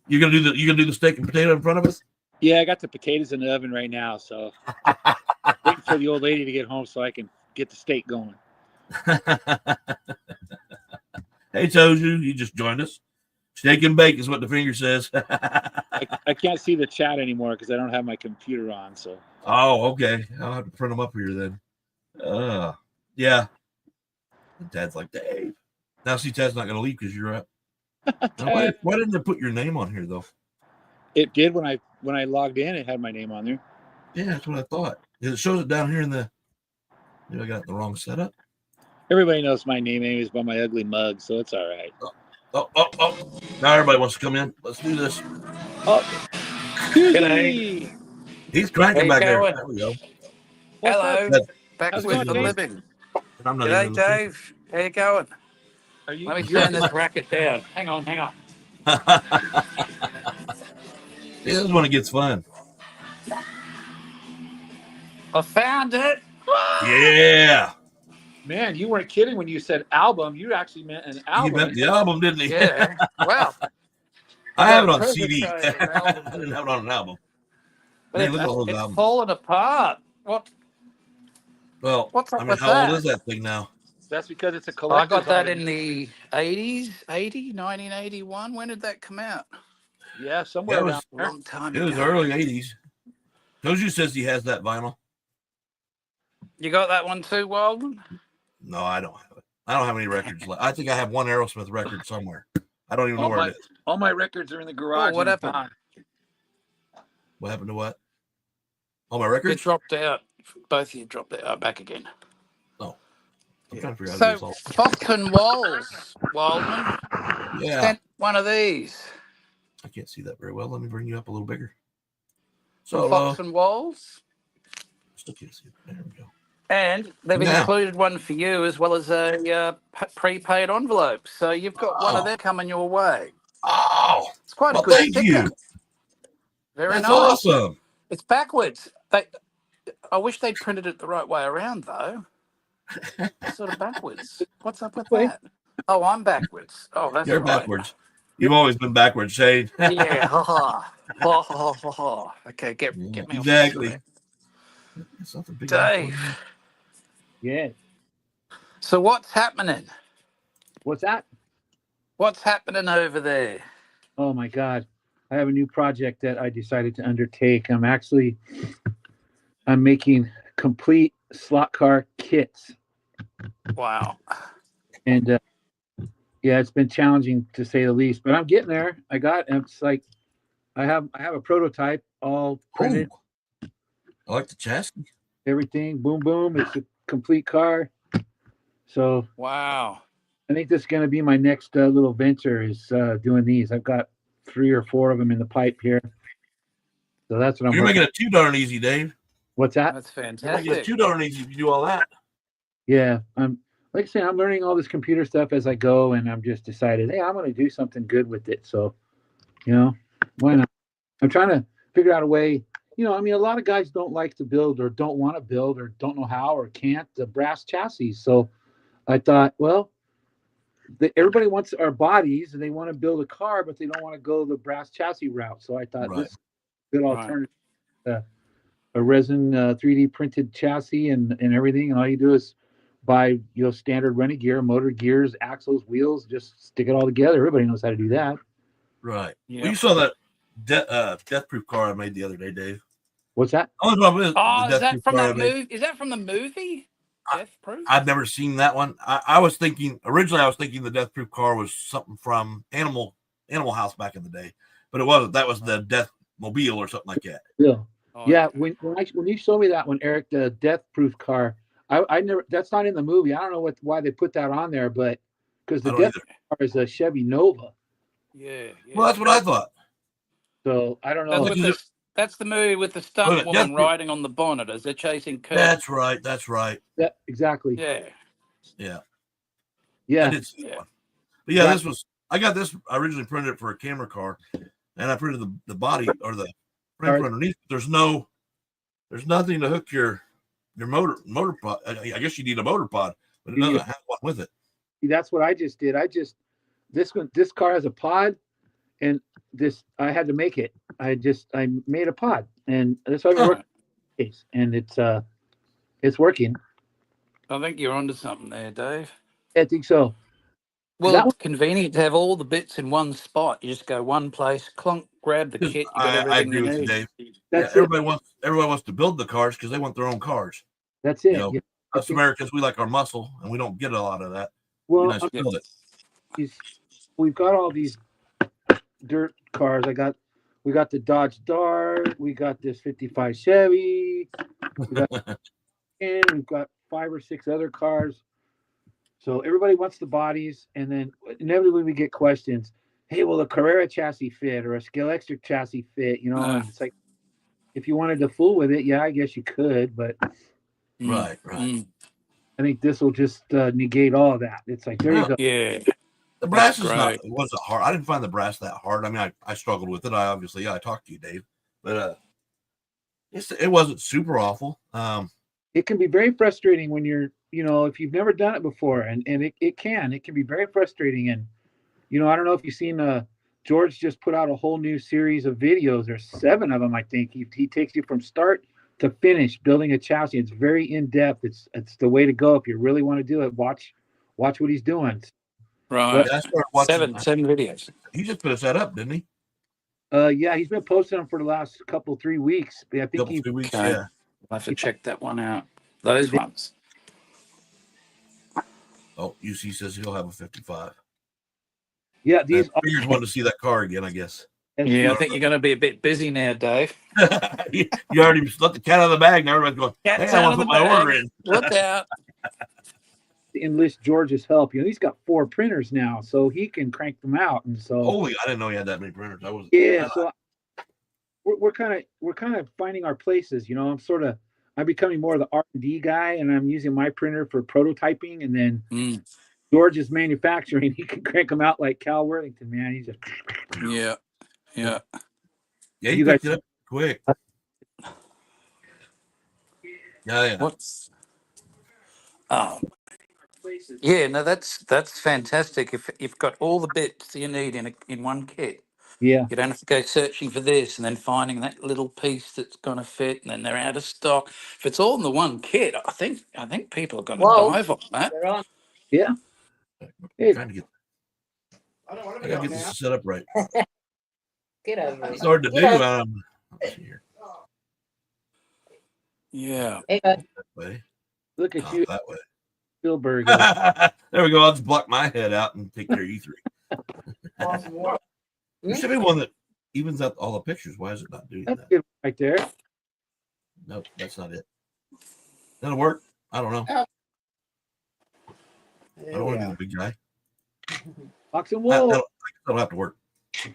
You're gonna do the steak and potato in front of us? Yeah, I got the potatoes in the oven right now, so waiting for the old lady to get home so I can get the steak going. Hey, Tozu, you just joined us. Steak and bake is what the finger says. I can't see the chat anymore because I don't have my computer on. So. Oh, okay. I'll have to print them up here then. Yeah. And Tad's like, Dave. Now, see, Tad's not going to leave because you're up. Why didn't they put your name on here though? It did when I logged in. It had my name on there. Yeah, that's what I thought. It shows it down here in the. Maybe I got the wrong setup. Everybody knows my name anyways by my ugly mug, so it's all right. Oh. Now everybody wants to come in. Let's do this. Oh, G'day. He's cranking back there. Going? There we go. Hello. Back How's with it the going, living. I'm not G'day, even Dave. How you going? Are you? Let me turn this racket down. Hang on. This is when it gets fun. I found it. Yeah. Man, you weren't kidding when you said album. You actually meant an album. He meant the album, didn't he? Yeah. Well, I have it on present CD. show I of album. didn't have it on an album. But Man, look at all those it's albums. fallen apart. Well, What's up with how that? old is that thing now? That's because it's a I collector's got that item. in the 80s, 1981. When did that come out? Yeah, somewhere It was- around A there. long time It ago. was early 80s. Tozu says he has that vinyl. You got that one too, Wildman? No, I don't have it. I don't have any records left. I think I have one Aerosmith record somewhere. I don't even know where it is. All my records are in the garage. What happened? What happened to what? All my It records? dropped out. Both of you dropped out. Back again. Oh. I'm trying to figure out So, how to do this Fox and Walls, Wildman, all. Yeah. sent one of these. I can't see that very well. Let me bring you up a little bigger. From So, Fox and Walls. still can't see it. There we go. And they've Now. included one for you as well as a prepaid envelope. So you've got one of Oh. them coming your way. Oh, It's quite well, a good thank sticker. you. Very That's nice. awesome. It's backwards. I wish they'd printed it the right way around, though. It's sort of backwards. What's up with Wait. that? Oh, I'm backwards. Oh, that's You're right. backwards. You've always been backwards, Shane. Yeah. Okay, get me off Exactly. this. Something big. Dave. Yeah. So what's happening? What's that? What's happening over there? Oh my God. I have a new project that I decided to undertake. I'm making complete slot car kits. Wow. And yeah, it's been challenging to say the least, but I'm getting there. It's like I have a prototype all printed, I like the chassis. everything, boom, boom. It's a complete car. So Wow. I think this is going to be my next little venture is doing these. I've got 3 or 4 of them in the pipe here. So that's what I'm You're working. making it too darn easy, Dave. What's that? That's You're making it fantastic. too darn easy if you do all that. Yeah, I'm like I say, I'm learning all this computer stuff as I go, and I'm just decided, hey, I'm going to do something good with it. So, why not? I'm trying to figure out a way. A lot of guys don't like to build or don't want to build or don't know how or can't the brass chassis. So I thought, well, everybody wants our bodies and they want to build a car, but they don't want to go the brass chassis route. So I thought Right. this is a good alternative. A resin 3D printed chassis and everything. And all you do is buy standard running gear, motor gears, axles, wheels, just stick it all together. Everybody knows how to do that. Right. Yeah. Well, you saw that death proof car I made the other day, Dave. What's that? Only problem is Oh, the is death that proof from car I that made. movie? Is that from the movie? Death Proof? I've never seen that one. I was thinking originally. I was thinking the death proof car was something from Animal House back in the day, but it wasn't. That was the Death Mobile or something like that. Yeah. Oh, Yeah. okay. When you showed me that one, Eric, the death proof car, I never. That's not in the movie. I don't know why they put that on there, but because I the don't death either. car is a Chevy Nova, Yeah. Well, that's what I thought. so I don't That's know. Which with is that's the movie with the Look stunt at woman Death Proof. riding on the bonnet as they're chasing Kurt. That's right. That's right. Yeah, exactly. Yeah. Yeah. I Yeah. did see Yeah. one. But yeah, Right. this was. I got this. I originally printed it for a camera car, and I printed the body or the frame for underneath. There's nothing to hook your motor pod. I guess you need a motor pod, but it doesn't have one with it. That's what I just did. This car has a pod, and I had to make it. I made a pod, and that's why I worked. And it's working. I think you're onto something there, Dave. I think so. Well, That it's convenient to have all the bits in one spot. You just go one place, clunk, grab the kit. You got I everything agree you with you, need. Dave. That's everybody wants to build the cars because they want their own cars. That's it. You know, us Americans, we like our muscle, and we don't get a lot of that. Well, nice to build it. We've got all these dirt cars. We got the Dodge Dart. We got this '55 Chevy. We've got 5 or 6 other cars. So everybody wants the bodies, and then inevitably we get questions. Hey, will a Carrera chassis fit or a Scalextric chassis fit? And it's like, if you wanted to fool with it, yeah, I guess you could, but right. I think this will just negate all of that. It's like, there you go. Yeah. The brass it wasn't hard. I didn't find the brass that hard. I mean, I struggled with it. I talked to you, Dave, but it wasn't super awful. It can be very frustrating when you're, if you've never done it before, and it can be very frustrating. And, I don't know if you've seen, George just put out a whole new series of videos. There's 7 of them, I think. He takes you from start to finish building a chassis. It's very in depth. It's the way to go if you really want to do it. Watch what he's doing. Right. I started watching 7 videos. He just put us that up, didn't he? Yeah, he's been posting them for the last 3 weeks. I think 3 weeks. Okay. Yeah. I'll have to check that one out. Those ones. Oh, UC says he'll have a 55. Yeah, these figures want to see that car again, I guess. Yeah, I think you're going to be a bit busy now, Dave. you already let the cat out of the bag. Now everybody's going, hey, I want to put my order in. Look out. Enlist George's help. He's got 4 printers now, so he can crank them out. And so, holy, I didn't know he had that many printers. So we're kind of finding our places. I'm becoming more of the R&D guy, and I'm using my printer for prototyping, and then George is manufacturing. He can crank them out like Cal Worthington, man. He's just yeah. You picked it up quick. Yeah. What's yeah, no, that's fantastic. If you've got all the bits you need in one kit, yeah. you don't have to go searching for this and then finding that little piece that's going to fit, and then they're out of stock. If it's all in the one kit, I think people are going to dive on that. Yeah. I'm trying to get. I gotta get this set up right. Get over it. It's hard to do. Let's see here. Yeah. That way. Look at you, that way. Spielberg. There we go. I'll just block my head out and take care of you 3. There should be one that evens out all the pictures. Why is it not doing That's that? good right there. Nope, that's not it. That'll work. I don't know. I don't want to be the big guy. Box and wool. That'll have to work. I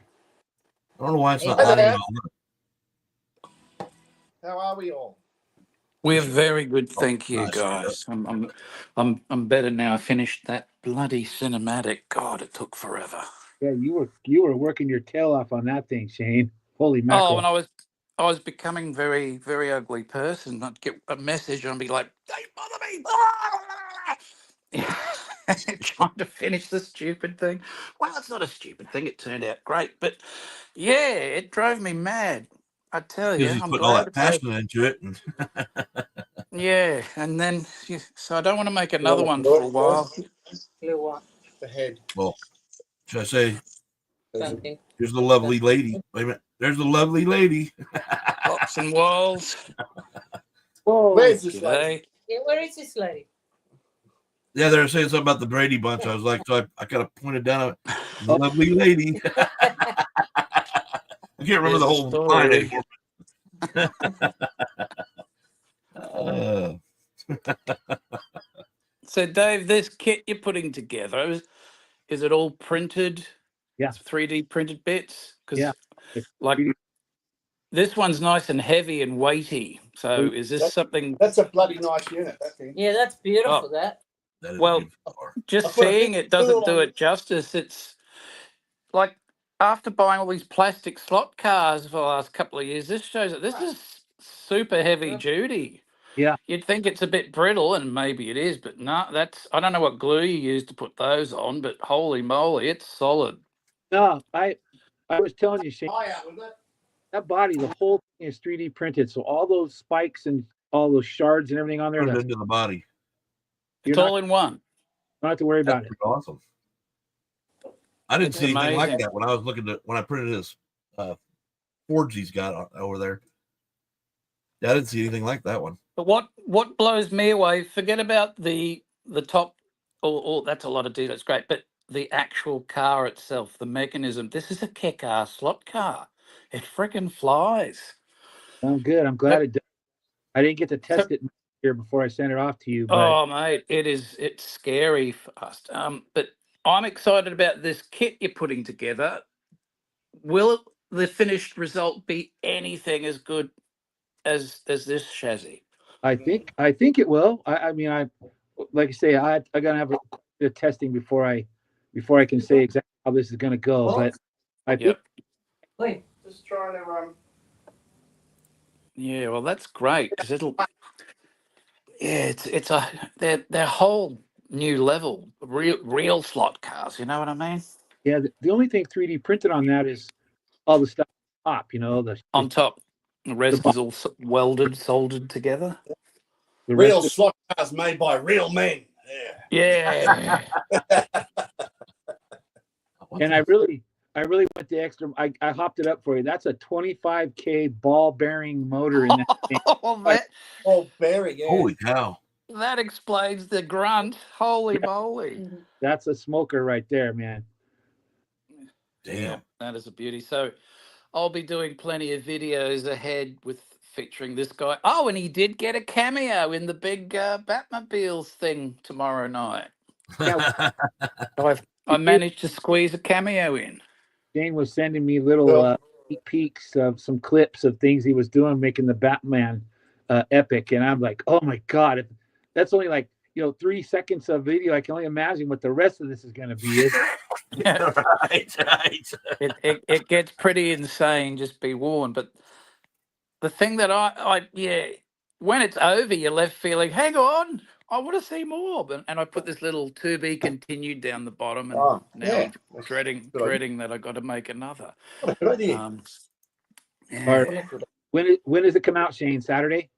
don't know why it's not. How are we all? We're very good, thank you, nice. guys. I'm better now. I finished that bloody cinematic. God, it took forever. Yeah, you were working your tail off on that thing, Shane. Holy mackerel! Oh, and I was becoming very, very ugly person. I'd get a message and I'd be like, "Don't bother me!" Trying to finish the stupid thing. Well, it's not a stupid thing. It turned out great, but yeah, it drove me mad. I tell you, Because he's I'm putting all glad. that passion into it. And Yeah, and then so I don't want to make another one for a while. The head. well, should I say, Something. here's the lovely lady. Wait a minute. There's a lovely lady. Pops and walls. Whoa. Where's this lady? G'day. Yeah, where is this lady? Yeah, they were saying something about the Brady Bunch. I was like, so I kind of pointed down at the lovely lady. I can't remember Here's the the whole story. line anymore. So, Dave, this kit you're putting together, is it all printed? Yeah. 3D printed bits? Because, Yeah. It's like, 3D. this one's nice and heavy and weighty. So, is this something? That's a bloody nice unit, that thing. Yeah, that's beautiful. Oh. That. That is Well, beautiful car. just I put a seeing big it doesn't tool do on it justice. It's like after buying all these plastic slot cars for the last couple of years, this shows that this is super heavy duty. Yeah. You'd think it's a bit brittle, and maybe it is, but no, I don't know what glue you use to put those on, but holy moly, it's solid. No, I was telling you, Shane, high out with it. that body, the whole thing is 3D printed. So all those spikes and all those shards and everything on there, Turned that into the body. you're It's not, all in one. don't have to worry That's about it. pretty awesome. I didn't It's see anything like amazing. that when I was looking at when I printed his Fords he's got over there. Yeah, I didn't see anything like that one. But what blows me away, forget about the top, or that's a lot of detail, it's great, but the actual car itself, the mechanism, this is a kick-ass slot car. It freaking flies. I'm good. I'm glad it does. I didn't get to test it here before I sent it off to you, but Oh, mate, it's scary fast. But I'm excited about this kit you're putting together. Will the finished result be anything as good as this chassis? I think it will. I mean, like I say, I gotta have a bit of testing before I can say exactly how this is gonna go. But I think Yep. Wait, just trying to Yeah, well, that's great because it's a they're whole new level, real slot cars. You know what I mean? yeah, the only thing 3D printed on that is all the stuff up, On top, the rest bo- is all welded, soldered together. the real rest of, slot cars made by real men. Yeah. Yeah. and I really went the extra. I hopped it up for you. That's a 25K ball bearing motor in that thing. Oh, Oh, bearing, yeah. Holy cow! that explains the grunt. Holy moly! That's a smoker right there, man. Damn. Yeah, that is a beauty. So I'll be doing plenty of videos ahead with featuring this guy. Oh, and he did get a cameo in the big Batmobiles thing tomorrow night. Yeah, I managed to squeeze a cameo in. Shane was sending me little Well- sneak peeks of some clips of things he was doing, making the Batman epic, and I'm like, oh my god, that's only like 3 seconds of video. I can only imagine what the rest of this is going to be. right. It gets pretty insane, just be warned. But the thing that when it's over, you're left feeling, hang on, I want to see more. And I put this little to be continued down the bottom, and Oh, now yeah. I'm dreading that I got to make another. What a good idea. Yeah. When does it come out, Shane? Saturday?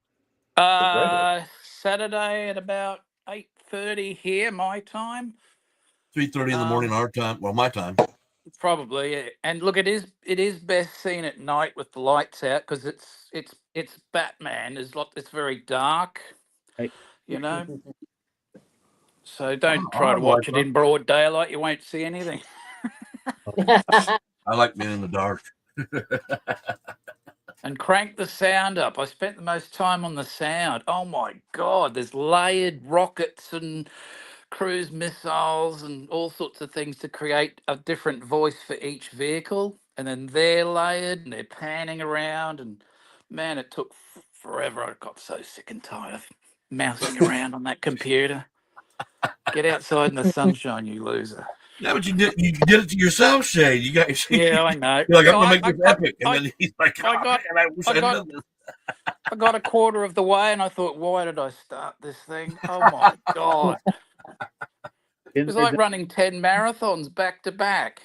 Saturday at about 8:30 here, my time. 3:30 in the morning our time. Well, my time. Probably, yeah. And look, it is best seen at night with the lights out because it's Batman. It's very dark, Right. So don't Oh, try to I watch like it in broad daylight. You won't see anything. I like being in the dark. And crank the sound up. I spent the most time on the sound. Oh my God, there's layered rockets and cruise missiles and all sorts of things to create a different voice for each vehicle. And then they're layered and they're panning around. And man, it took forever. I got so sick and tired of mousing around on that computer. Get outside in the sunshine, you loser. Yeah, but you did it to yourself, Shane. You got Yeah, I know. You're like, I'm So gonna make this epic, and I- then he's like, oh, I got- man, I wish I I'd got- done this. I got a quarter of the way and I thought, why did I start this thing? Oh my God. It was like running 10 marathons back to back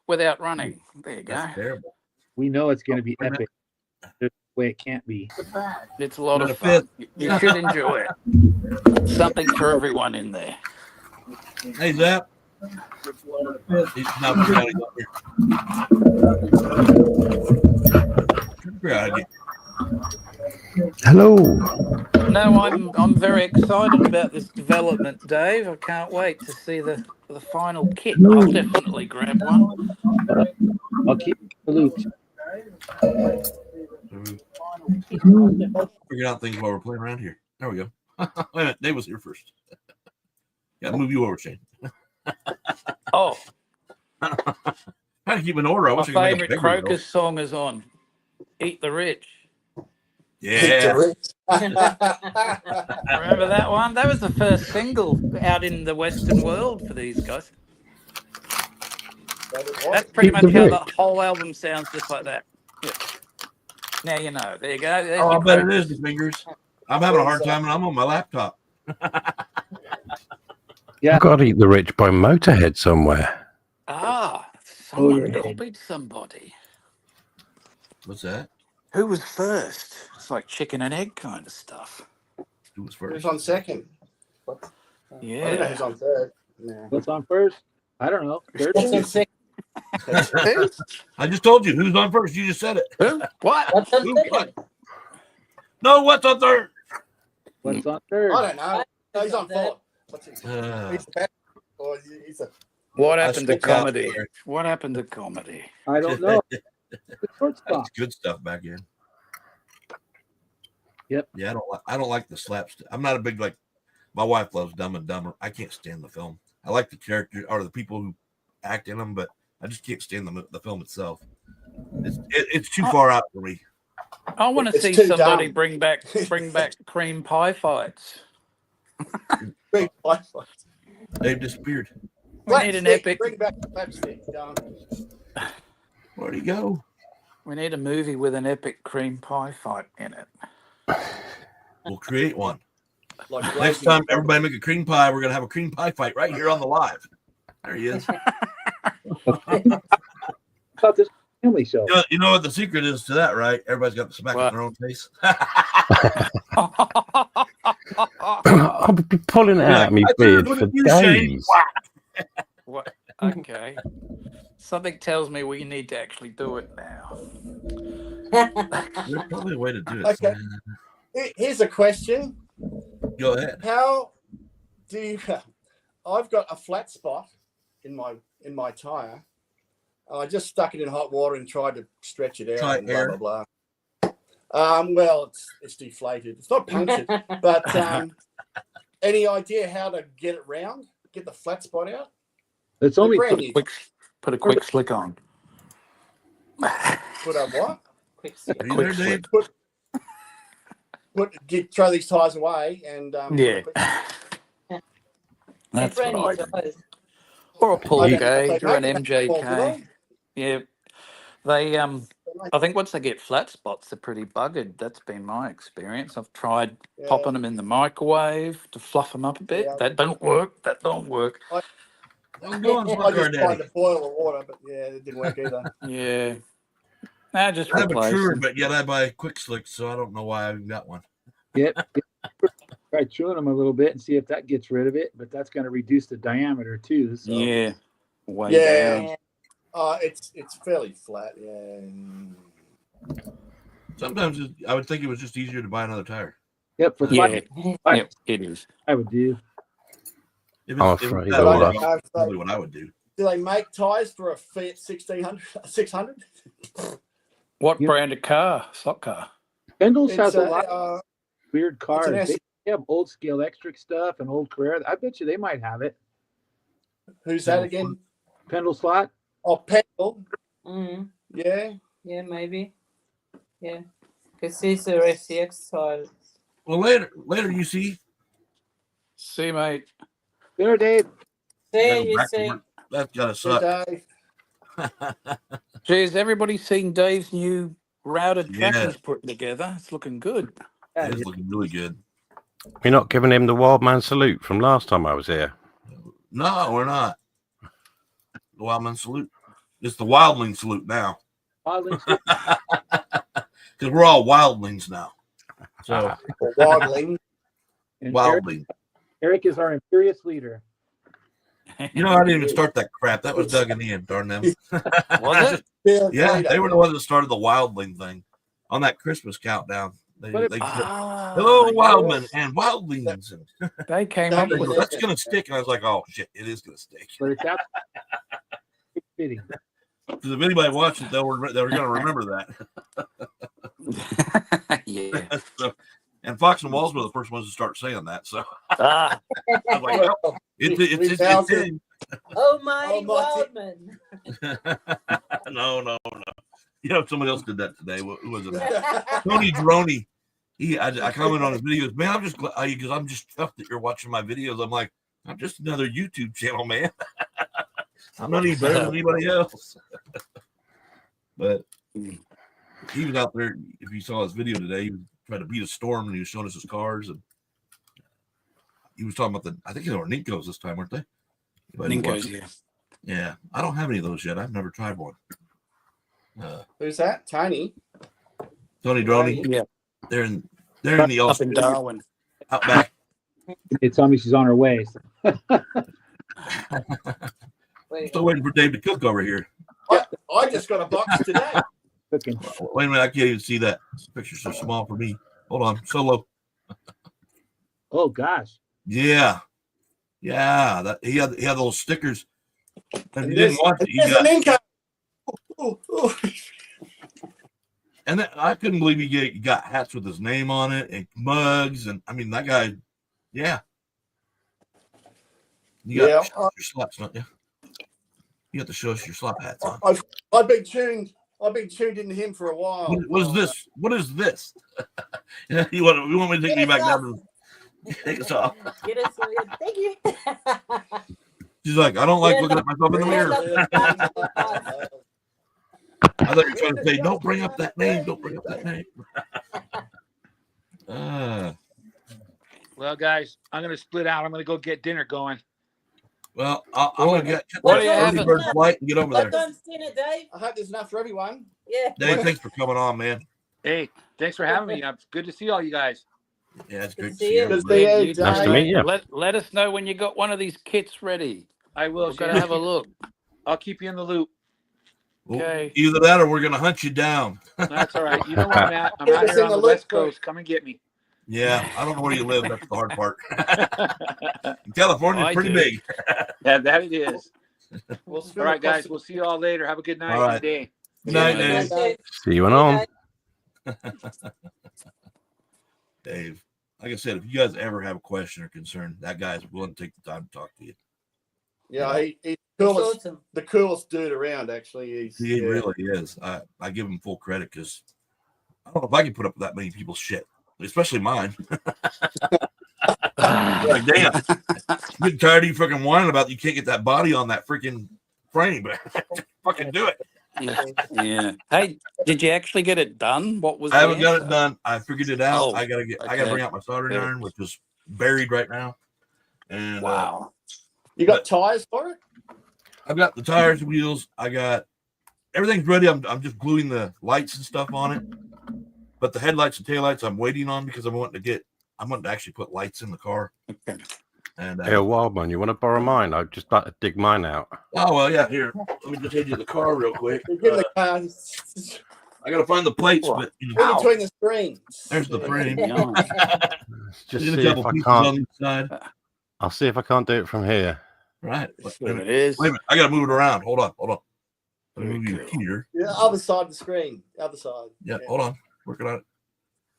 without running. There you go. That's terrible. We know it's going to be epic. There's no way it can't be. It's a lot Not of a fun. You should enjoy it. Something for everyone in there. Hey, Zap. He's not Hello. No, I'm very excited about this development, Dave. I can't wait to see the final kit. I'll definitely grab one. I'll keep the loot. Figuring out things while we're playing around here. There we go. Wait a minute, Dave was here first. Gotta move you over, Shane. Oh, Trying to keep an order. I my wish I could make a favourite bigger Crocus song is on. Eat the Rich. Yeah. Remember that one? That was the first single out in the Western world for these guys. That's pretty Eat much the how Rich. the whole album sounds, just like that. Yeah. Now you know. There you go. There's Oh, I your bet it Crocus. is the fingers. I'm having a hard time and I'm on my laptop. Yeah. I've got to Eat the Rich by Motorhead somewhere. Ah, someone Motorhead. copied somebody. What's that? Who was first? It's like chicken and egg kind of stuff. Who was first? Who's on second? I don't know Yeah. who's on third. No. What's on first? I don't know. Third. What's on second? Who? I just told you who's on first. You just said it. Who? What? What's on Who? second? What? No, what's on third? What's on third? I don't know. No, he's on fourth. What's his? Uh, He's the or he's a. What I happened to stick out comedy? there. What happened to comedy? I don't know. The shortstop. That's good stuff back in. Yep. Yeah, I don't like the slapstick. I'm not a big like. My wife loves Dumb and Dumber. I can't stand the film. I like the character or the people who act in them, but I just can't stand the film itself. It's too far out for me. I want to It's see too somebody dumb. bring back cream pie fights. Big fight. They've disappeared. We need an epic. Bring back the slapstick. Where'd he go? We need a movie with an epic cream pie fight in it. We'll create one. Like Next Blazing time, Saddles. everybody make a cream pie. We're gonna have a cream pie fight right here on the live. There he is. I thought this was a family show. You know what the secret is to that, right? Everybody's got the smack What? in their own face. I'll be pulling it out of my I beard threw it for with you, Shane. days. What? Okay. Something tells me we need to actually do it now. There's probably a way to do it. Okay. Here's a question. Go ahead. How do you? I've got a flat spot in my tire. I just stuck it in hot water and tried to stretch it out. Try and air. blah blah blah. Well, it's deflated. It's not punctured, but any idea how to get it round? Get the flat spot out? It's only brand new. Put a quick slick on. Put a what? Quick Are you quick there, Dave? Throw these tires away and Yeah. quick- That's brand what new I do. tires. Or a pull I don't know if gauge they or an make that small, do MJK. Yeah. They they? I think once they get flat spots, they're pretty buggered. That's been my experience. I've tried Yeah. popping them in the microwave to fluff them up a bit. Yeah. That don't work. That don't work. I'm going I for just Daddy. tried to boil the water, but yeah, it didn't work either. Yeah. Nah, just I have a replace truer, them. but yet I buy quick slicks, so I don't know why I haven't got one. Yep. Try chewing them a little bit and see if that gets rid of it, but that's going to reduce the diameter too. So. Yeah. Way Yeah. down. It's fairly flat. Yeah. Sometimes I would think it was just easier to buy another tire. Yep. For Yeah. flat, Yep, it is. I would do. If I'm if afraid that But I way, don't that's know if probably what I would do. do they make tires for a Fiat 1600, 600? What Yep. brand of car? Stock car. Pendles It's has a a, lot of weird cars. S- They have old scale extra stuff and old Carrera. I bet you they might have it. who's that again? Pendle slot. Oh, Pendle. Mm, Yeah. yeah, maybe. Yeah. Because these are FCX tires. Well, later, you see. See, mate. There, Dave. There Gotta go you back to see. work. That's gotta Good suck. day. Gee, has everybody seen Dave's new routed track Yeah. he's putting together? It's looking good. Yeah, It is looking really good. You're not giving him the wild man salute from last time I was here. No, we're not. The Wildman salute. It's the Wildling salute now. Wildlings. Because we're all Wildlings now. So Wildling. And Eric, Wildling. Eric is our imperious leader. You know, I didn't even start that crap. That was Doug and Ian, darn them. Was it? Yeah, they were the ones that started the Wildling thing on that Christmas countdown. They said, hello, Wildmen and Wildlings. And They came That up was with it. that's going to stick. And I was like, oh, shit, it is going to stick. But it's absolutely fitting. Because if anybody watched it, they're going to remember that. Yeah. So, and Fox and Walls were the first ones to start saying that. So Ah, I was like, well, it's in. Almighty Almighty. Wildman. No. You know, somebody else did that today. Who was it? Tony Droney. I commented on his videos. Man, I'm just glad because I'm just chuffed that you're watching my videos. I'm like, I'm just another YouTube channel, man. I'm not any better than anybody else. But he was out there. If you saw his video today, he was trying to beat a storm and he was showing us his cars. And he was talking about I think they were Ninkos this time, weren't they? Ninkos, yeah. Yeah. I don't have any of those yet. I've never tried one. Who's that? Tony. Tony Droney. Yeah. They're in the Up in Darwin. out back. They tell me she's on her way. So. Wait, Still waiting for Dave to cook over here. I just got a box today. Cooking. Wait a minute, I can't even see that. This picture's so small for me. Hold on, solo. Oh gosh. Yeah. That he had those stickers. And he There's- didn't want it. He there's got, an income. Ooh. and then, I couldn't believe he got hats with his name on it and mugs. And I mean, that guy, yeah. You got to show us your slaps, don't you? You have to show us your slap hats on. I've been tuned into him for a while. What is this? What is this? Yeah, you want me to take you back down to take us off? get us. Thank you. She's like, I don't like looking at myself in the mirror. I thought you were trying to say, don't bring up that name. Don't bring up that name. Well, guys, I'm gonna split out. I'm gonna go get dinner going. Well, I'm going to get What that do you early have? bird flight and get over What there. time's dinner, Dave? I hope there's enough for everyone. Yeah. Dave, thanks for coming on, man. Hey, thanks for having me. It's good to see all you guys. Yeah, it's Good great to to see see you. you. Good to see you, You Dave. Nice to meet you. Let us know when you got one of these kits ready. I will. We're gonna have a look. I'll keep you in the loop. Well, Okay. either that or we're going to hunt you down. That's all right. You know where I'm at. I'm Keep out us here in on the the loop, West Coast. Come and get me. Yeah, I don't know where you live. That's the hard part. California's I pretty do. big. Yeah, that it is. We'll All right, guys. We'll see you all later. Have a good night All right. and day. Good night, Yeah. Dave. Dave. See you on. Dave, like I said, if you guys ever have a question or concern, that guy's willing to take the time to talk to you. Yeah, he's It's coolest, awesome. the coolest dude around. Actually, He really is. I give him full credit because I don't know if I can put up with that many people's shit, especially mine. Like, damn, I'm getting tired of you fucking whining about you can't get that body on that freaking frame. Fucking do it. Yeah. Hey, did you actually get it done? What was I haven't the got answer? it done. I figured it out. Oh, I gotta okay. bring out my soldering Yeah. iron, which is buried right now. And Wow. You got tires for it? I've got the tires, wheels. I got everything's ready. I'm just gluing the lights and stuff on it. But the headlights and taillights I'm waiting on because I'm wanting to actually put lights in the car. Okay. And Hey, Wildman, you want to borrow mine? I'd just like to dig mine out. oh well, yeah. Here, let me just hand you the car real quick. Give him the car. I gotta find the plates, but In between the screens. there's the frame. Yeah. Just There's see a if couple I pieces can't. on each side. I'll see if I can't do it from here. Right. Wait a There minute. it is. Wait a minute. I gotta move it around. Hold on. Let me Very move you cool. here. Yeah, other side of the screen. Other side. Yeah, hold on. Working on it.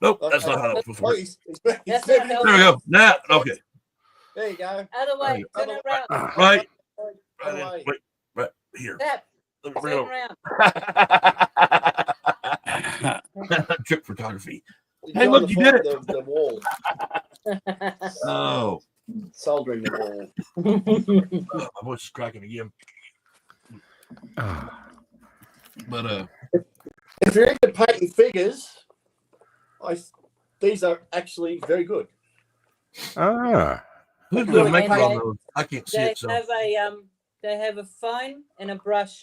Nope, that's not how that's supposed to Oh, work. That's not how- There we go. Now, okay. There you go. Other way. Turn it around. Right. Other Right, way. wait, right here. Tap. Let me bring Turn it around. over. Trick photography. You're Hey, trying look, to you find did The wall. Oh, Soldering the wall. my voice is cracking again. But If you're into painting figures, these are actually very good. who's gonna make Okay. all those? I can't see They it. So have they have a fine and a brush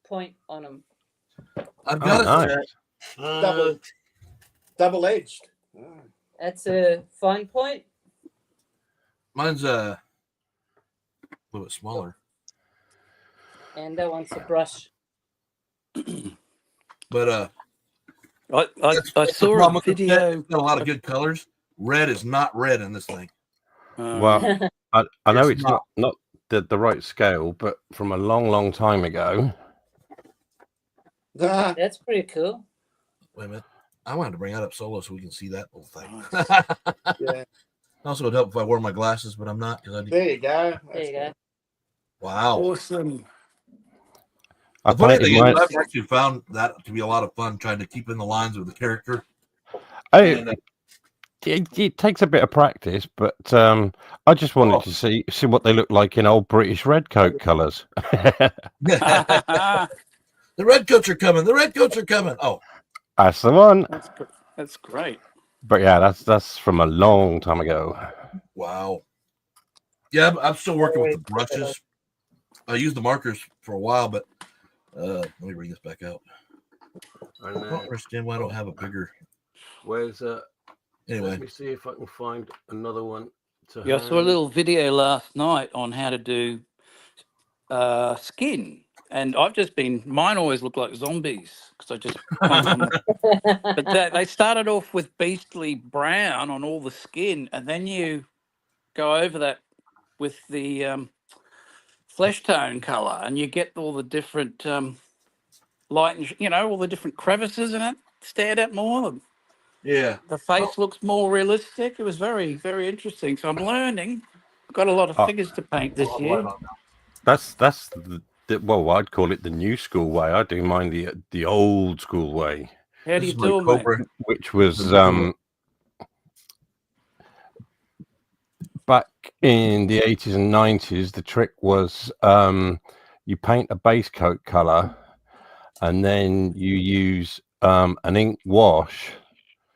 point on them. I've got Oh, it. nice. Double edged. That's a fine point. Mine's a little bit smaller. And that one's a brush. But I that's the saw problem a with the set. video. It's got a lot of good colors. Red is not red in this thing. Well, I know It's it's not the right scale, but from a long time ago. That's pretty cool. Wait a minute. I wanted to bring that up solo so we can see that little thing. Yeah. Also, it'd help if I wore my glasses, but I'm not. There you go. There you go. Wow. Awesome. I The funny painted thing is, mine. I've actually found that to be a lot of fun trying to keep in the lines with the character. It takes a bit of practice, but I just wanted to see what they look like in old British redcoat colours. The redcoats are coming. The redcoats are coming. Oh, That's the one. That's great. But yeah, that's from a long time ago. wow. Yeah, I'm still working with the brushes. I used the markers for a while, but let me bring this back out. I don't understand why I don't have a bigger. Where's Anyway, let me see if I can find another one. Yeah, I saw a little video last night on how to do skin, and I've just been. Mine always look like zombies because I just paint on the. But they started off with beastly brown on all the skin, and then you go over that with the flesh tone color, and you get all the different light and all the different crevices in it stand out more. yeah. The face looks more realistic. It was very, very interesting. So I'm learning. I've got a lot of figures to paint this year. That's well, I'd call it the new school way. I do mine the old school way. How do you do it, mate? Which was back in the 80s and 90s. The trick was you paint a base coat color, and then you use an ink wash.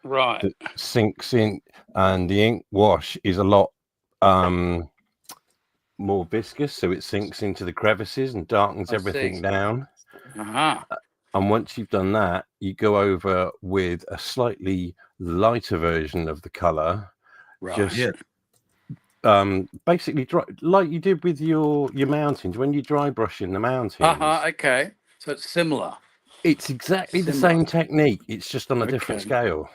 Right. That sinks in, and the ink wash is a lot more viscous, so it sinks into the crevices and darkens everything down. And once you've done that, you go over with a slightly lighter version of the color, just basically dry, like you did with your mountains when you dry brush in the mountains. Okay, so it's similar. It's exactly the same technique. It's just on a different scale.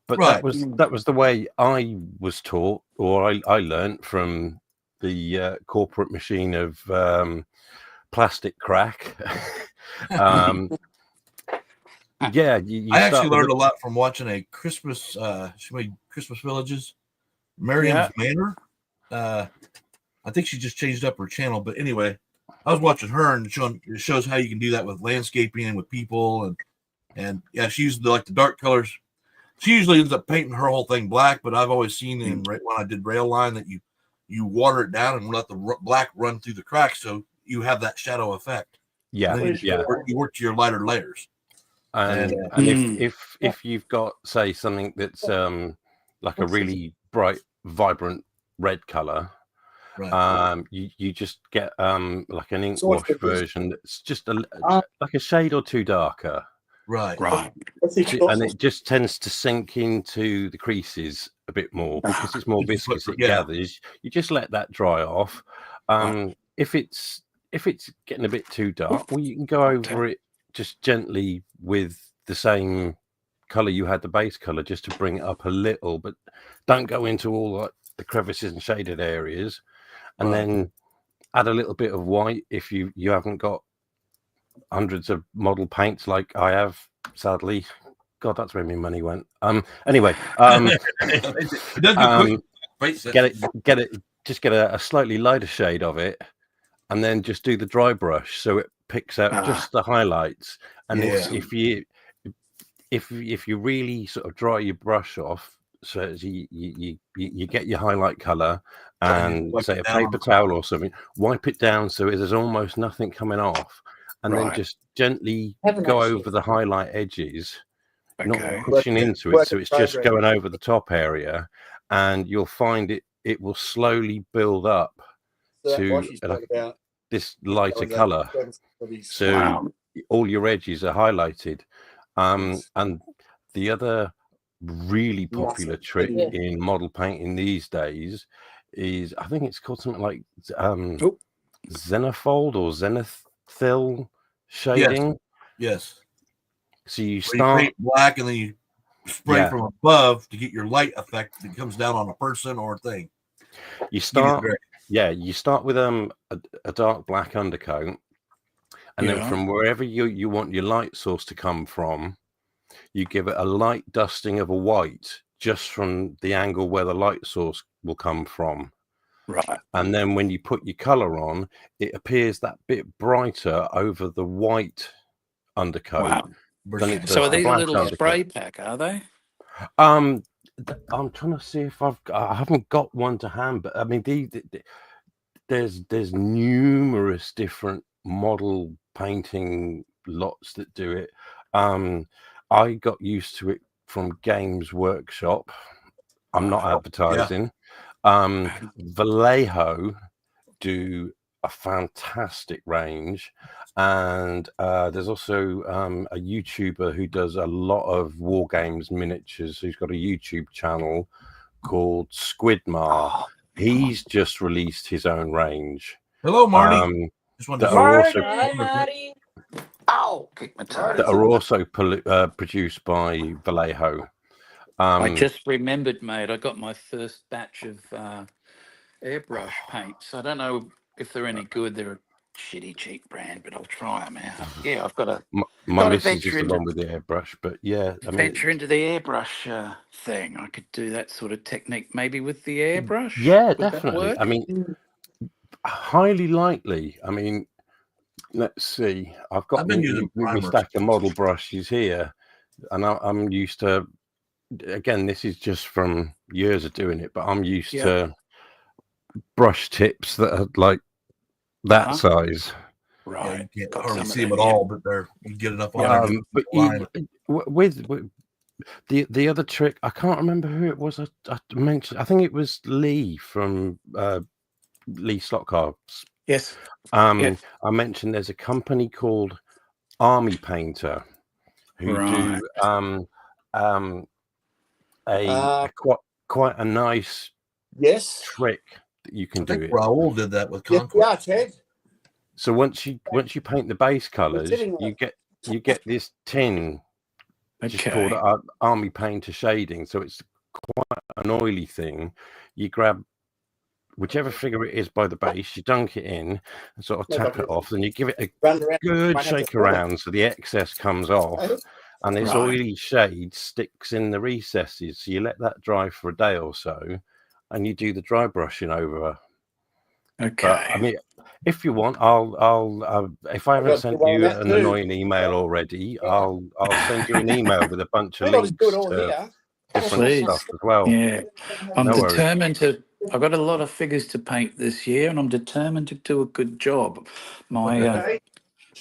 But that was the way I was taught, or I learned from the corporate machine of plastic crack. Yeah, I actually learned a lot from watching a Christmas. She made Christmas villages, Miriam's Manor. I think she just changed up her channel, but anyway, I was watching her and it shows how you can do that with landscaping and with people, and yeah, she used the dark colors. She usually ends up painting her whole thing black, but I've always seen when I did rail line that you water it down and let the black run through the cracks, so you have that shadow effect. Yeah, you work to your lighter layers. And if you've got, say, something that's like a really bright, vibrant red color, you just get like an ink wash version that's just like a shade or two darker. Right. And it just tends to sink into the creases a bit more because it's more viscous. It gathers. You just let that dry off. If it's getting a bit too dark, well, you can go over it just gently with the same color you had the base color, just to bring it up a little, but don't go into all the crevices and shaded areas. And then add a little bit of white if you haven't got hundreds of model paints like I have, sadly. God, that's where my money went. Anyway, get it, just get a slightly lighter shade of it, and then just do the dry brush so it picks out just the highlights. And if you really sort of dry your brush off, so you get your highlight color and say a paper towel or something, wipe it down so there's almost nothing coming off, and then just gently go over the highlight edges, not pushing into it, so it's just going over the top area, and you'll find it will slowly build up to this lighter color, so all your edges are highlighted. And the other really popular trick in model painting these days is, I think it's called something like Xenofold or Zenith fill shading. Yes. So you Where you start, create black and then you spray Yeah. from above to get your light effect that comes down on a person or a thing. you Give you the start, gray. you start with a dark black undercoat, and then Yeah. from wherever you want your light source to come from, you give it a light dusting of a white just from the angle where the light source will come from. Right. And then when you put your color on, it appears that bit brighter over the white undercoat Wow. than it Versus does So are the these a black little undercoat. spray pack, are they? I'm trying to see if I haven't got one to hand, but I mean, there's numerous different model painting lots that do it. I got used to it from Games Workshop. I'm not advertising. Vallejo do a fantastic range, and there's also a YouTuber who does a lot of war games miniatures, who's got a YouTube channel called Squidmar. Oh, He's just released his own range. Hello, Marty. Just wanted that to are also Hi, Marty. oh, kick my toe. that are also produced by Vallejo. I just remembered, mate, I got my first batch of airbrush paints. I don't know if they're any good. They're a shitty, cheap brand, but I'll try them out. Yeah, I've got to my got to missus is venture the into one with the airbrush, but yeah, I mean, venture into the airbrush thing. I could do that sort of technique maybe with the airbrush. yeah, Would that definitely. work? I mean, highly likely. I mean, let's see. I've got I've been using me primers. stack of model brushes here, and I'm used to. Again, this is just from years of doing it, but I'm used to brush tips that are like that size. Yeah, Right. you can't Got hardly some of see them that, at yeah. all, but you get enough on there. But with the other trick, I can't remember who it was. I mentioned. I think it was Lee from Lee Slotcards. Yes. I mentioned there's a company called Army Painter who Right. do quite a nice Yes. trick that you can I do think it. Raoul did that with Yes, Conquest. yeah, Ted. So once you paint the base colors, sitting you there. get this tin just called Okay. Army Painter shading. So it's quite an oily thing. You grab whichever figure it is by the base, you dunk it in and sort of tap it off, then you give it a Run around. good Might have to shake swallow. around so the excess comes off, and this Right. oily shade sticks in the recesses. So you let that dry for a day or so, and you do the dry brushing over. Okay. But I mean, if you want, I'll if I haven't sent you an annoying email already, I'll send you an email with a bunch of Maybe I'll just links do it all to here. different Please. stuff as well. Yeah. I'm No worries. determined to. I've got a lot of figures to paint this year, and I'm determined to do a good job. My Okay.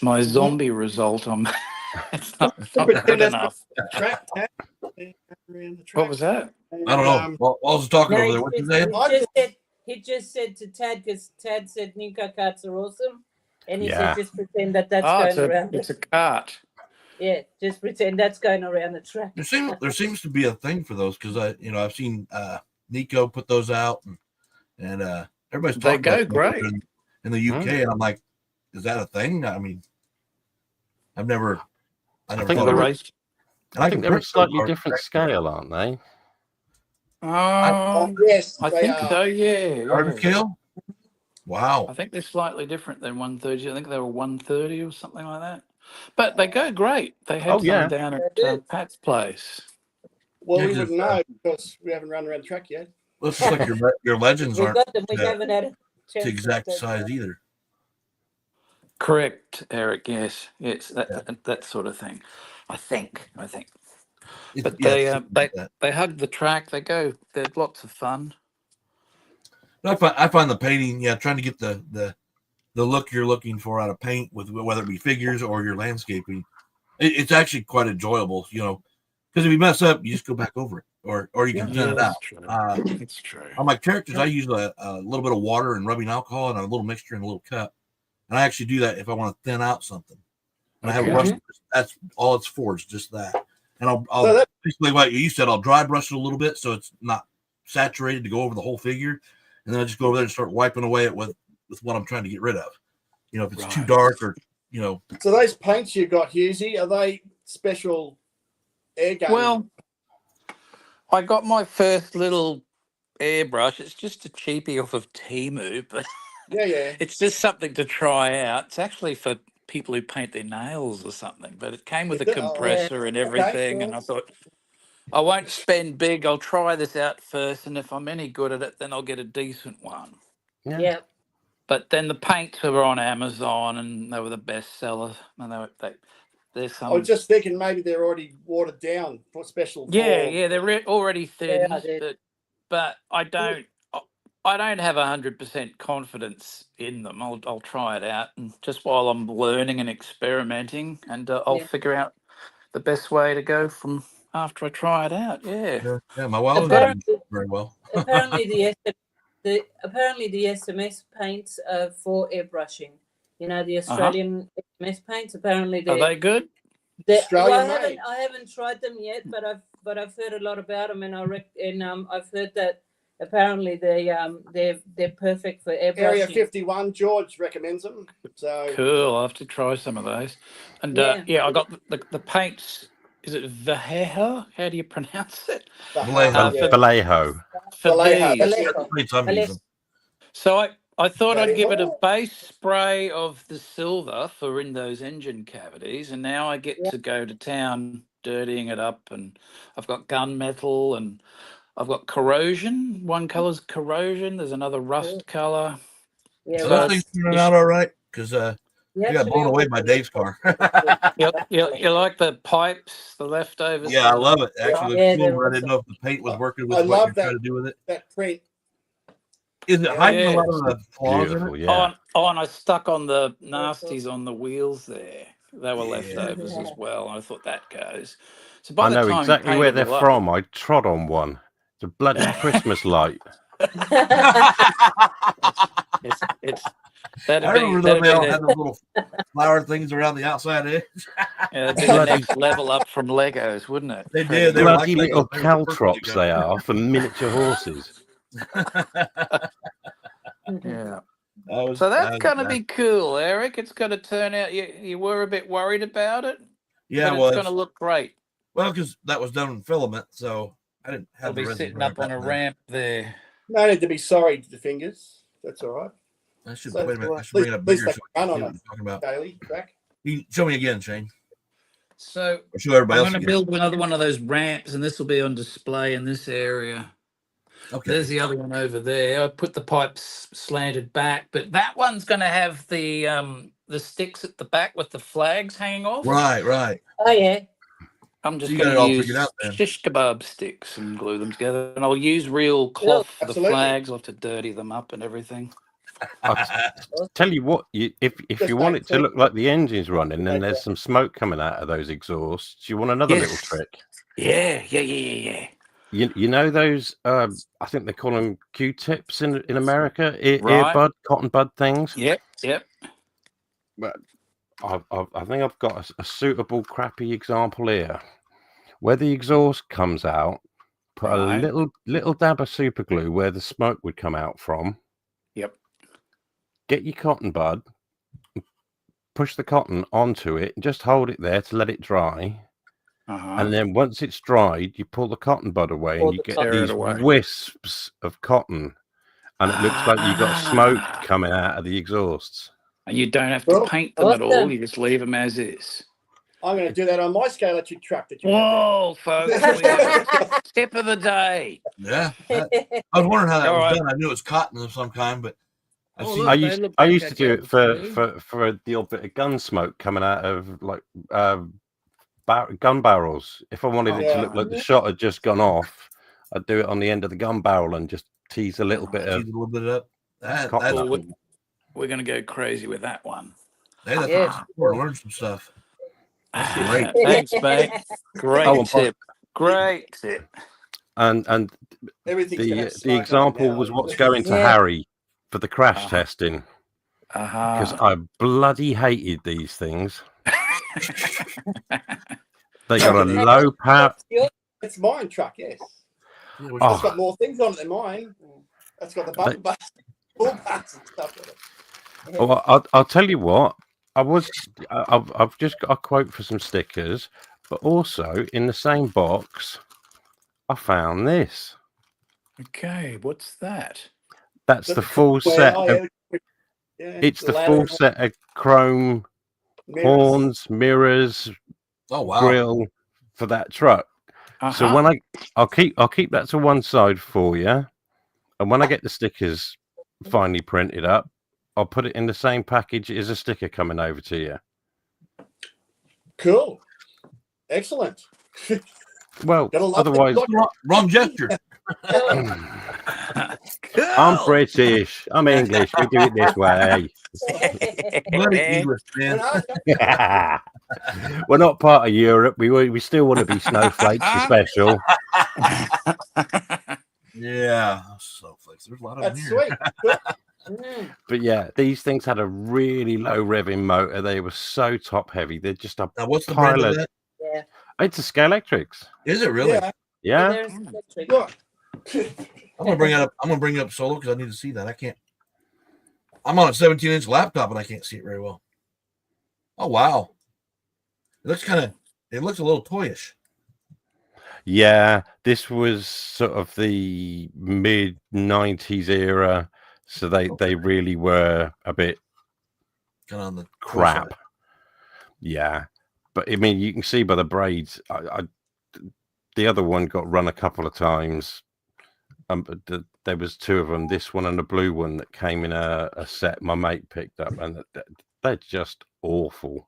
my zombie result, it's not Pretend good that's enough. the track, Ted. Around the track. What was that? I don't know. Well, I was talking No, over there. What you saying? he just said to Tad, because Tad said Ninka carts are awesome, and he Yeah. said just pretend that's Oh, going around. it's a cart. Yeah, just pretend that's going around the track. There seems to be a thing for those because I've seen Nico put those out and everybody's They talking go about great. in the UK, and I'm like, is that a thing? I mean, I never I think thought they're of a, it. I think they're a slightly different scale, aren't they? Yes, I they think are. so. Yeah. Larger scale? Wow. I think they're slightly different than 130. I think they were 130 or something like that. But they go great. They had some yeah. down at They did. Pat's place. Well, Yeah, we 'cause, wouldn't know because we haven't run around the track yet. Well, it's just like your legends We aren't got them. We haven't had a chance to exact to size either. Correct, Eric. Yes, that sort of thing. I think. But they hug the track. They're lots of fun. I find the painting, trying to get the look you're looking for out of paint, with whether it be figures or your landscaping, it's actually quite enjoyable. Because if you mess up, you just go back over it, or you can thin it out. It's true. On my characters, I use a little bit of water and rubbing alcohol and a little mixture in a little cup, and I actually do that if I want to thin out something. And I have a brush. That's all it's for. It's just that. And I'll basically what you said. I'll dry brush it a little bit so it's not saturated to go over the whole figure, and then I just go over there and start wiping away it with what I'm trying to get rid of. If it's too dark or you know. So those paints you got, Husey, are they special air gun? Well, I got my first little airbrush. It's just a cheapie off of Temu, but yeah. it's just something to try out. It's actually for people who paint their nails or something, but it came with a Is it? Oh, Yeah. compressor and okay, everything. And cool. I thought, I won't spend big. I'll try this out first. And if I'm any good at it, then I'll get a decent one. Yeah. Yeah. But then the paints were on Amazon and they were the best seller. And there's I was some. just thinking maybe they're already watered down for special Yeah, for. yeah, they're already Yeah, thinned, they- but I don't have 100% confidence in them. I'll try it out, and just while I'm learning and experimenting, and I'll Yeah. figure out the best way to go from after I try it out. Yeah, Yeah, my Wildlings got didn't do very well. Apparently the SMS paints are for airbrushing. You know, the Australian SMS paints. Apparently Are they good? Australian well, made. I haven't tried them yet, but I've heard a lot about them, and I've heard that apparently they're perfect for airbrushing. Area 51, George recommends them. So Cool. I'll have to try some of those. And Yeah. yeah, I got the paints. Is it Vallejo? How do you pronounce it? Vallejo. For Vallejo. Vallejo, these. that's it. Vallejo. Plates I'm using. So I thought I'd give it a Vallejo. base spray of the silver for in those engine cavities, and now I get Yeah. to go to town dirtying it up, and I've got gunmetal, and I've got corrosion. One colour's corrosion. There's another rust colour. Yeah, So So those things turning out all right because I got blown away by Dave's car. you like the pipes, the leftovers? Yeah, I from the- love it. Actually, Yeah, it's cool, they're but I didn't know if the paint was working with I what love you're that. trying to do with it. That print. Is it Yeah. hiding a Yeah. lot of the flaws Beautiful, in it? yeah. And I stuck on the nasties on the wheels there. They were Yeah. leftovers as well. I thought that goes. So by I the know time you exactly paint where it they're all up- from. I trod on one. It's a bloody Christmas light. It's that'd I be remember that'd they be all the, had those little flower things around the outside edge. that'd be the Bloody- next level up from Legos, wouldn't it? They Pretty did. They were much. like Bloody little Legos. They were the first ones you caltrops got. they are for miniature horses. Yeah. That So that's was going to bad. be cool, Eric. It's going to turn out. You were a bit worried about it, Yeah, but it it's was. going to look great. Well, because that was done in filament, so I didn't I'll have the be resin sitting up on a back then. ramp there. No need to be sorry to the fingers. That's all right. I should So wait a minute. I at should bring it up least bigger they so I can can see run what on you're talking about. Daily track. Show me again, Shane. So Or show everybody I'm else going to again. build another one of those ramps, and this will be on display in this area. Okay. There's the other one over there. I put the pipes slanted back, but that one's going to have the sticks at the back with the flags hanging off. Right. Oh yeah. I'm just You got going it to all use figured out then. shish kebab sticks and glue them together, and I'll use real cloth for the absolutely. flags. I'll have to dirty them up and everything. Tell you what, if Just you want don't it to look think- like the engine's running and Like there's that. some smoke coming out of those exhausts, you want another little Yes. trick. Yeah. You know those I think they call them Q-tips in America, Right. earbud, cotton bud things. Yep. But I think I've got a suitable crappy example here. Where the exhaust comes out, put Right. a little dab of super glue where the smoke would come out from. Yep. Get your cotton bud, push the cotton onto it, just hold it there to let it dry. Uh-huh. And then once it's dried, you pull the cotton bud away Pull and you the get cotton these bud away. wisps of cotton. And it looks like you've got smoke coming out of the exhausts. And you don't have to Well, paint them at all. awesome. You just leave them as is. I'm going to do that on my scale electric truck that you have Whoa, folks. We have a tip of the day. Yeah. I was wondering how that All was right. done. I knew it was cotton of some kind, but I've Oh, seen look, I they used look I like used they to do go it for through. the odd bit of gun smoke coming out of like gun barrels. If I wanted it to look like the shot had just gone off, I'd do it on the end of the gun barrel and just tease a little bit of tease a little bit up. That's cotton Well, up. we're going to go crazy with that one. Hey, that's Yeah. we're learning some stuff. That's great. Thanks, mate. Great Oh, tip. Great tip. and Everything's gonna have the smoke on it example now. was what's going to Yeah. Harry for the crash Uh-huh. testing, because Uh-huh. I bloody hated these things. They got a low power. It's mine truck, yes. Yeah, which Oh. It's got more things on it than mine. That's got the button bars, all parts and stuff on it. Well, I'll tell you what. I've just got a quote for some stickers, but also in the same box, I found this. Okay, what's that? That's Is the it full well, set. It's the ladder full set of chrome mirrors. horns, mirrors, Oh wow. grill for that truck. So Uh-huh. when I'll keep that to one side for you, and when I get the stickers finally printed up, I'll put it in the same package as a sticker coming over to you. Cool. Excellent. Well, Gotta love otherwise, Wrong gesture. I'm British. I'm English. We do it this way. Bloody English, man. We're not part of Europe. We still want to be snowflakes and special. Yeah, snowflakes. There's a lot of them That's here. sweet. But yeah, these things had a really low revving motor. They were so top heavy. They're just a Now, what's the brand pile of of. that? Yeah. It's a Scalextrics. Is it really? Yeah. Yeah. There's electric. Look. I'm gonna bring it up. I'm gonna bring it up solo because I need to see that. I can't. I'm on a 17-inch laptop and I can't see it very well. Oh wow! It looks kind of. It looks a little toyish. Yeah, this was sort of the mid 90s era, so they really were a bit Kind of on the toy crap. side. Yeah, but I mean, you can see by the braids. The other one got run a couple of times. But there was two of them. This one and the blue one that came in a set my mate picked up, and they're just awful.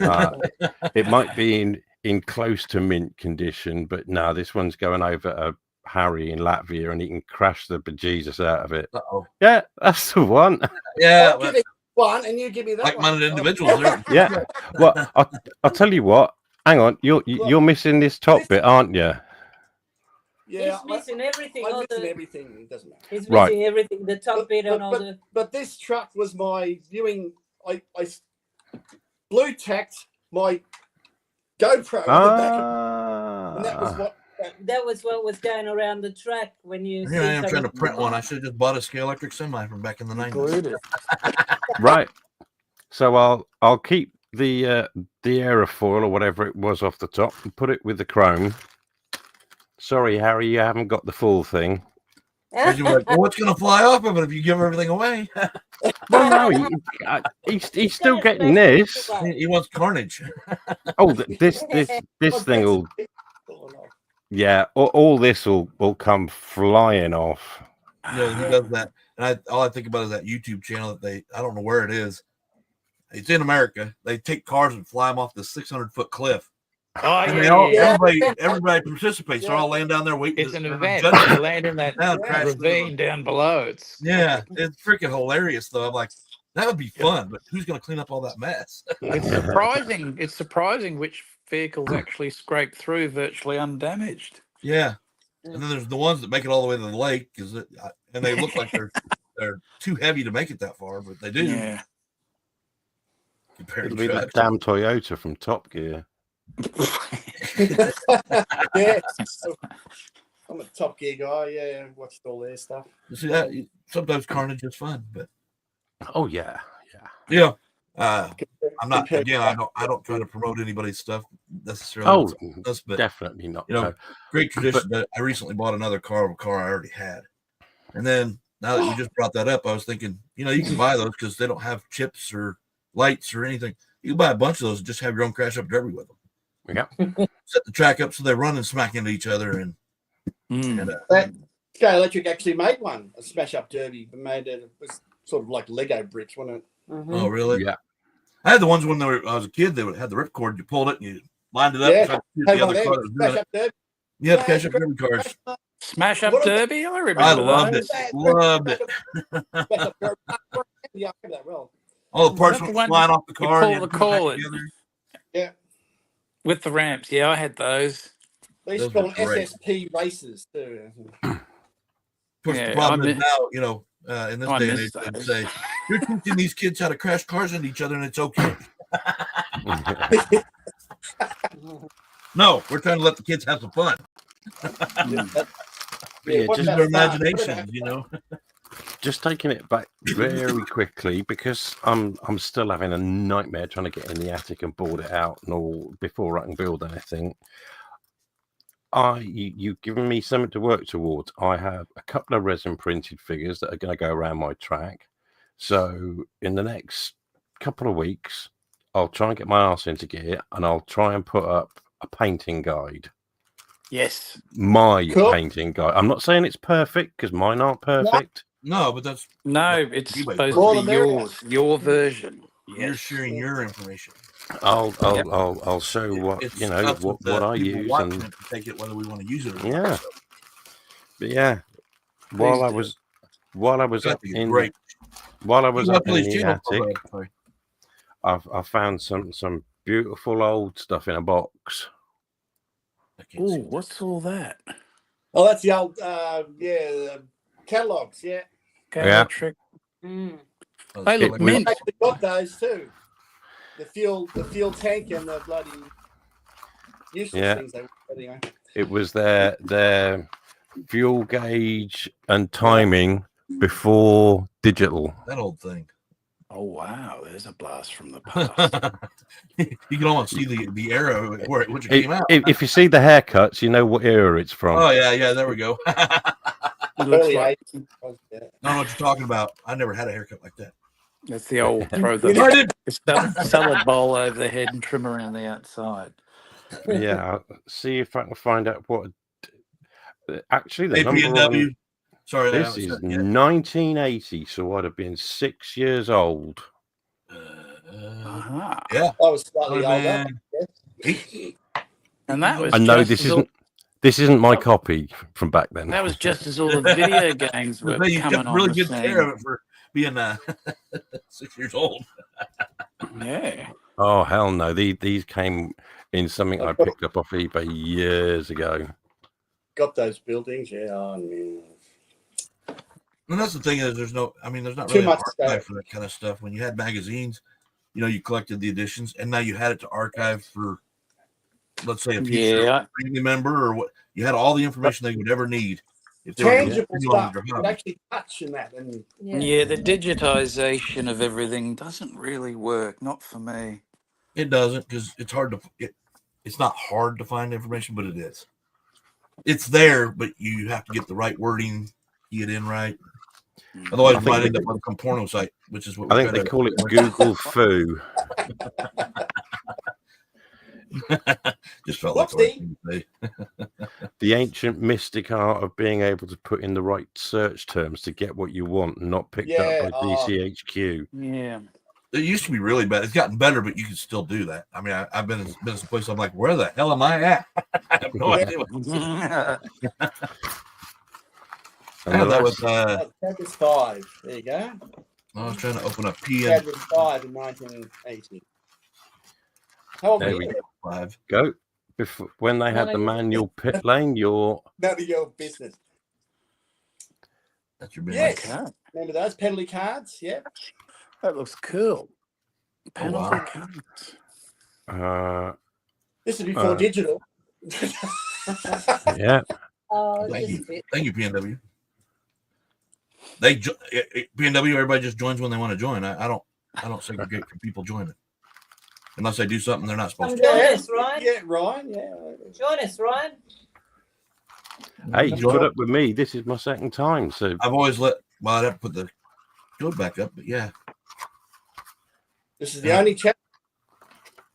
It might be in close to mint condition, but no, this one's going over to Harry in Latvia, and he can crash the bejesus out of it. Uh-oh. Yeah, that's the one. Yeah, I'll give you one and you give me that like-minded one. individuals. There. Yeah. Well, I'll tell you what. Hang on, you're missing this top bit, aren't you? Yeah, He's missing everything. I'm all missing the, everything. It doesn't matter. he's Right. missing everything. The top bit and all the. But this truck was my viewing. I blue tacked my GoPro on the back, and that was what. That was what was going around the track when you. Here I am see trying to something- print one. I should have just bought a Scalextric semi from back in the 90s. Glued it. Right. So I'll keep the aerofoil or whatever it was off the top and put it with the chrome. Sorry, Harry, you haven't got the full thing. Because you were like, well, what's going to fly off of it if you give everything away? Well, no, he's still getting this. He wants carnage. Oh, this thing will. Yeah, all this will come flying off. Yeah, he does that. And all I think about is that YouTube channel that I don't know where it is. It's in America. They take cars and fly them off the 600-foot cliff. Oh, And yeah. everybody participates. They're all laying down there waiting. It's an to event. judge You it. land in that Now crash into ravine down below. It's it's freaking hilarious, though. I'm like, that would be fun, but who's going to clean up all that mess? It's surprising. It's surprising which vehicles actually scrape through virtually undamaged. Yeah. And then there's the ones that make it all the way to the lake, and they look like they're too heavy to make it that far, but they do. Yeah. Compared It'll to be that trucks. damn Toyota from Top Gear. Yeah, I'm a Top Gear guy. Yeah, watched all their stuff. You see that? Sometimes carnage is fun, but Oh yeah. yeah. I'm not. Again, I don't try to promote anybody's stuff necessarily. Oh, but definitely not. you know, No. great tradition. That I recently bought another car, a car I already had, and then now that you just brought that up, I was thinking, you can buy those because they don't have chips or lights or anything. You can buy a bunch of those and just have your own crash up derby with them. Yeah. Set the track up so they run and smack into each other, and Sky Electric actually made one, a smash up derby, but it was sort of like Lego bricks, wasn't it? Mhm. oh really? Yeah. I had the ones when I was a kid. They had the ripcord. You pulled it and you lined it up. Yeah. and tried to shoot Hey, the one other of car them, that was doing smash it. up derby. Yeah, the cash up derby cards. Smash Up What a- Derby. I remember I loved those. it. Loved it. Smash up derby. Yeah, I remember that well. All the parts That's went the one flying off the you car. and pull you had the to put it back cord. together. Yeah, With the ramps. Yeah, I had those. they used to Those call were them great. SSP races too. Of course, Yeah, the problem I is now, in this I day and age, missed they'd those. say, you're teaching these kids how to crash cars into each other and it's okay. No, we're trying to let the kids have some fun. Yeah, what just about Their stars? imaginations, just taking it back very quickly because I'm still having a nightmare trying to get in the attic and board it out and all before I can build anything. You've given me something to work towards. I have a couple of resin printed figures that are going to go around my track. So in the next couple of weeks, I'll try and get my arse into gear and I'll try and put up a painting guide. Yes. My painting guide. I'm not saying it's perfect because mine aren't perfect. No, but that's It's eBay supposed More to be America. your version. you're Yes. sharing your information. I'll show what It's what I people use watching and it to take it whether we want to use it or yeah. not. So, But yeah, while I was I up think it's great. while I was You up watch in these the channels, attic, sorry. I found some beautiful old stuff in a box. I can't Oh, see. what's all that? Oh, that's the old, catalogs. Yeah, Yeah. Trick. Mm. Oh, They so look like- mint. I actually got those too. The fuel tank and the bloody useless things. They were, anyway. It was their fuel gauge and timing before digital. that old thing. Oh wow, there's a blast from the past. You can almost see the arrow where which it came out. If you see the haircuts, you know what era it's from. Oh yeah, there we go. I It looks Early like 80s. Yeah. don't know what you're talking about. I never had a haircut like that. that's the old throw You the salad bowl over the head and trim around the outside. Yeah, I'll see if I can find out what. Actually, the Hey, number PNW. on Sorry, this is 1980, so I'd have been 6 years old. Uh-huh. Yeah. I was slightly Oh, older. man. And that was I know just this isn't my copy from back then. that was just as all the video games were You coming took on really the good scene. care of it for being 6 years old. Yeah. Oh hell no! These came in something I picked up off eBay years ago. Got those buildings. Yeah. Oh, man. And that's the thing is, there's not Too really an much archive stuff. for that kind of stuff. When you had magazines, you collected the editions, and now you had it to archive for, let's say, a future family member or what. You had all the information they would ever need. If they were to Tangible continue on stuff. with You their could hobby. actually touch in that. And Yeah, the digitization of everything doesn't really work. Not for me. It doesn't, because it's hard to. It's not hard to find information, but it is. It's there, but you have to get the right wording, get it in right. Otherwise, you might end up on some porno site, which is what I think they call it Google Foo. Just felt like the right thing to say. The ancient mystic art of being able to put in the right search terms to get what you want, not picked up by DCHQ. Yeah. It used to be really bad. It's gotten better, but you can still do that. I mean, I've been in some place. I'm like, where the hell am I at? I have no idea. That was. Cadmus 5. There you go. I was trying to open up P and Cadmus 5 in 1980. How old There were we you? 5. Go. Before, when they had the manual pit lane, None of your business. That's your business. Yes. Okay. Remember those penalty cards? Yeah. That looks cool. Penalty wow. cards. This is before digital. Yeah. Oh, Thank just you. a bit. Thank you, PNW. PNW. Everybody just joins when they want to join. I don't segregate for people joining, unless they do something they're not supposed to. Join us, Ryan. Yeah, Ryan. Yeah. Join us, Ryan. Hey, you put up with me. This is my second time, so I've always I'd have to put the code back up, but yeah. This is the only channel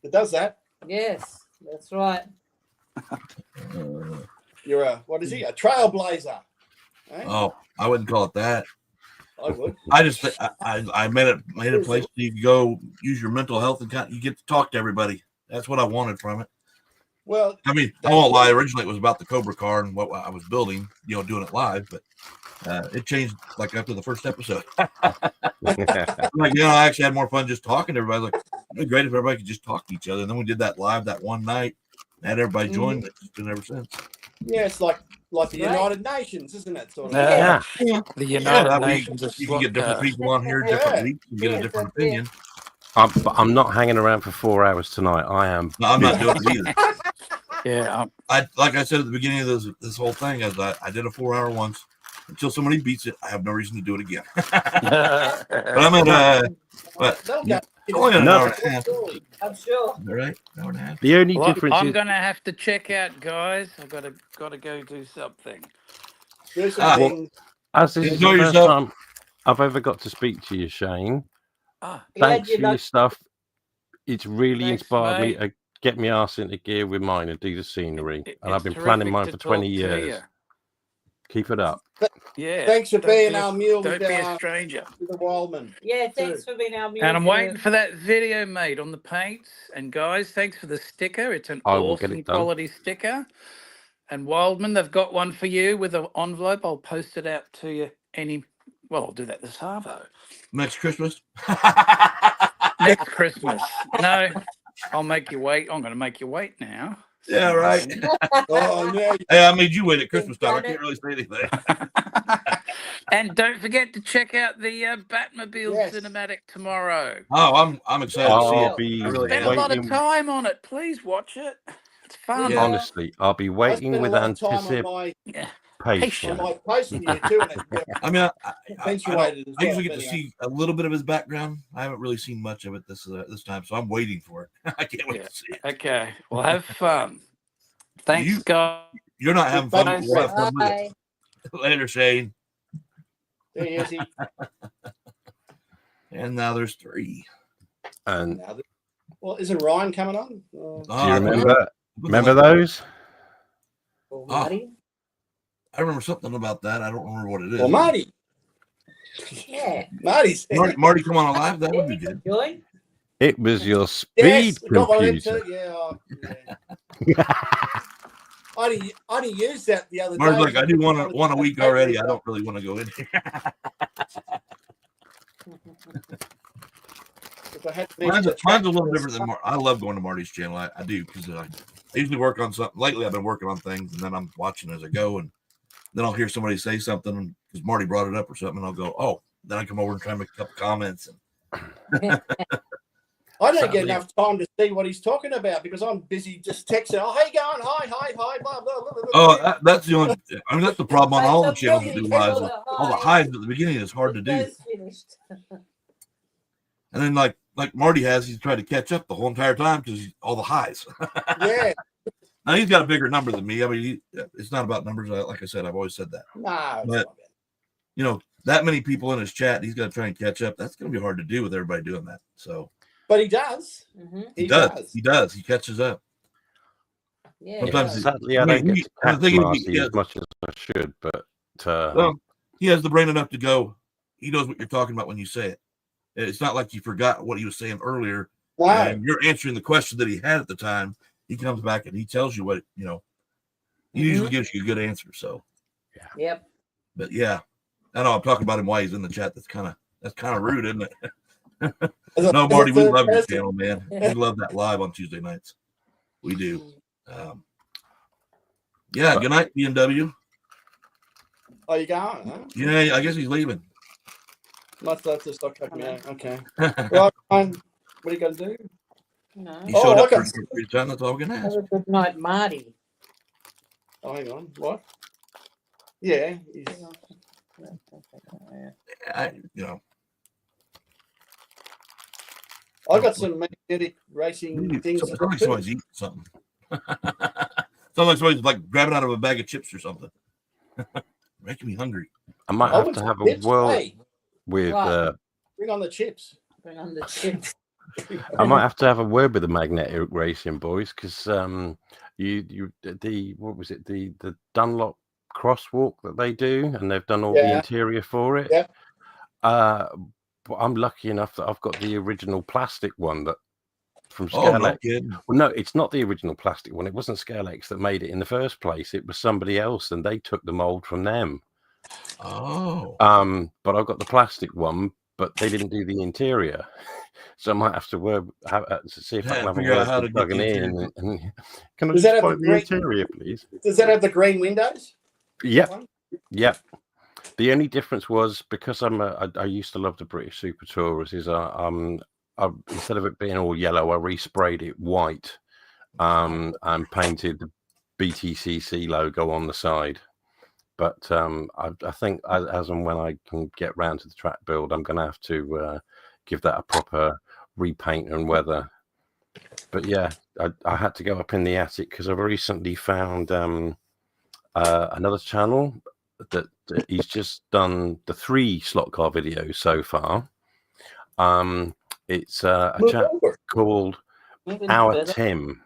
that does that. Yes, that's right. You're what is he? A trailblazer. Eh? Oh, I wouldn't call it that. I would. I just I made a place so you can go use your mental health and you get to talk to everybody. That's what I wanted from it. Well, I mean, I won't lie. Originally, it was about the Cobra car and what I was building, doing it live, but it changed like after the first episode. I actually had more fun just talking to everybody. Like, it'd be great if everybody could just talk to each other. And then we did that live that one night. Had everybody join. It's been ever since. Yeah, it's like the United Nations, isn't it? Sort of. Yeah. The United Way Nations of you can get different Slotcast. people on here, different weeks, and get a different opinion. I'm not hanging around for 4 hours tonight. I am. No, I'm not doing it either. Yeah. Like I said at the beginning of this whole thing, I did a 4 hour once. until somebody beats it, I have no reason to do it again. But I'm at what? They'll go. Only an hour and a half. I'm sure. Is that right? Hour and a half. The only Well, difference I'm is going to have to check out, guys. I've got to go do something. Do some Ah, well, things. as this is Enjoy the first yourself. time I've ever got to speak to you, Shane. Ah, Glad Thanks you for your like- stuff. It's really Thanks, inspired me mate. to get my ass into gear with mine and do the scenery. And I've It's been planning terrific mine to for 20 talk to years. you. Keep it up. Yeah. Thanks for don't being be a- our mule Don't with be a the stranger. Wildman. Yeah, thanks for being our mule. And I'm for- waiting for that video, mate, on the paints. And guys, thanks for the sticker. It's an I will get awesome it done. quality sticker. And Wildman, they've got one for you with an envelope. I'll post it out to you well, I'll do that this Harvo. Next Christmas. Next Christmas. No, I'll make you wait. I'm going to make you wait now. Yeah, right. Oh, yeah. Hey, I made you wait at Christmas time. I can't really say anything. And don't forget to check out the Batmobile Yes. cinematic tomorrow. Oh, I'm excited to see I'll it. be I really Spend am. a lot of waiting. time on it. Please watch it. It's fun. Yeah. Honestly, I'll be I waiting spent a with lot of time on Yeah. anticipation. my posting here too, and it I mean, I accentuated as I well. usually get to Anyhow. see a little bit of his background. I haven't really seen much of it this time, so I'm waiting for it. I can't wait Yeah. to see it. Okay. Well, have fun. Thanks, You- guys. You're not having fun. Bye. But we'll have fun with Bye. it. Later, Shane. There he is. And now there's 3. And Well, isn't Ryan coming on? do you Oh, I remember those? Or Ah. Marty. I remember something about that. I don't remember what it is. Well, Marty. Yeah. Marty's. Marty, come on alive. That would be good. Joy. It was your speed Yes, got one of them computer. too. Yeah. I only used that the other day. Marty's like, I do one a week already. I don't really want to go in here. Mine's a little different than I love going to Marty's channel. I do because I usually work on something. Lately, I've been working on things, and then I'm watching as I go, and then I'll hear somebody say something because Marty brought it up or something, and I'll go, "Oh!" Then I come over and try to make a couple comments. And I don't get enough time to see what he's talking about because I'm busy just texting. Oh, hey, going, hi, blah, blah, blah, blah. oh, that's the only. I mean, that's the problem on all the channels that do All lives. the All the hides at the beginning is hard to do, Those finished. and then like Marty has, he's tried to catch up the whole entire time because all the highs. Yeah. Now he's got a bigger number than me. I mean, it's not about numbers. Like I said, I've always said that. No. But you know, that many people in his chat, he's got to try and catch up. That's going to be hard to do with everybody doing that. So, but he does. Mm-hmm. he does. He does. He catches up. Yeah. Sometimes it does. Sadly, I don't get to the catch thing is, Marty as much as I should, but well, he has the brain enough to go. He knows what you're talking about when you say it. It's not like you forgot what he was saying earlier. Wow. And you're answering the question that he had at the time. He comes back and he tells you what, you know, he usually gives you a good answer. So, Yep. but yeah, I know I'm talking about him while he's in the chat. That's kind of rude, isn't it? No, Marty, we love your channel, man. We love that live on Tuesday nights. We do. Yeah, good night, BMW. Oh, you going? Huh? Yeah, I guess he's leaving. Must have to stop checking me out. Okay. Right, what are you going to do? No. He showed Oh, up for okay. a short period of time. That's all we're gonna ask. Have a good night, Marty. Oh, hang on. What? Yeah. I got some magnetic racing things. Sounds like somebody's eating something. Sounds like somebody's like grabbing out of a bag of chips or something. Making me hungry. I might have to have a word with. Right. Bring on the chips. Bring on the chips. I might have to have a word with the magnetic racing boys because what was it the Dunlop crosswalk that they do, and they've done all the interior for it. Yeah. But I'm lucky enough that I've got the original plastic one that from Oh, Scale no X. kidding. Well, no, it's not the original plastic one. It wasn't Scale X that made it in the first place. It was somebody else, and they took the mold from them. Oh. But I've got the plastic one, but they didn't do the interior. So I might have to see if I can have a figure out word how to with get plugging the in. And can I Does just that have buy a the great- interior, please? Does that have the green windows? Yep. Yep. The only difference was because I used to love the British Super Tourers. Is I instead of it being all yellow, I resprayed it white, and painted the BTCC logo on the side. But I think as and when I can get round to the track build, I'm going to have to give that a proper repaint and weather. But yeah, I had to go up in the attic because I've recently found another channel that he's just done the 3 slot car videos so far. It's a chap called Our Tim,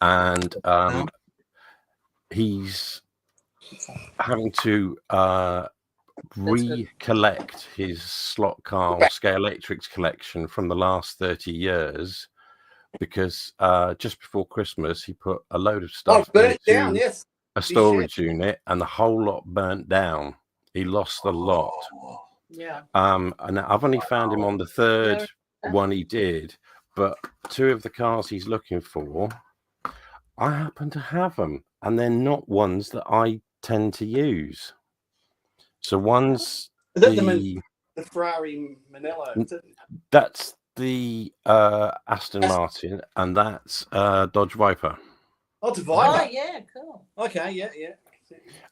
and he's having to recollect his slot car Scalextrics collection from the last 30 years because just before Christmas he put a load of stuff burnt into down, yes. a storage unit and the whole lot burnt down. He lost the lot. Yeah. And I've only found him on the 3rd one he did, but 2 of the cars he's looking for, I happen to have them, and they're not ones that I tend to use. So one's Is that the Ferrari Manello? That's the Aston Martin, and that's Dodge Viper. Oh, it's a Viper. Oh, yeah, cool. Okay, yeah.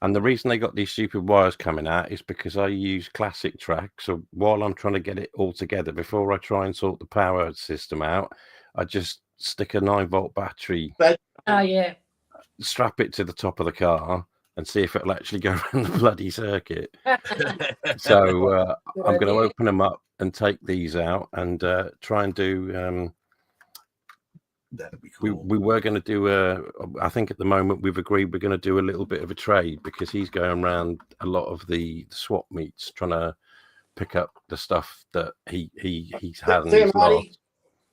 And the reason they got these stupid wires coming out is because I use classic track. So while I'm trying to get it all together, before I try and sort the power system out, I just stick a 9-volt battery. Oh, yeah. Strap it to the top of the car and see if it'll actually go around the bloody circuit. So I'm going to open them up and take these out and try and do. That'd be cool. We were going to do I think at the moment we've agreed we're going to do a little bit of a trade because he's going around a lot of the swap meets trying to pick up the stuff that he's had.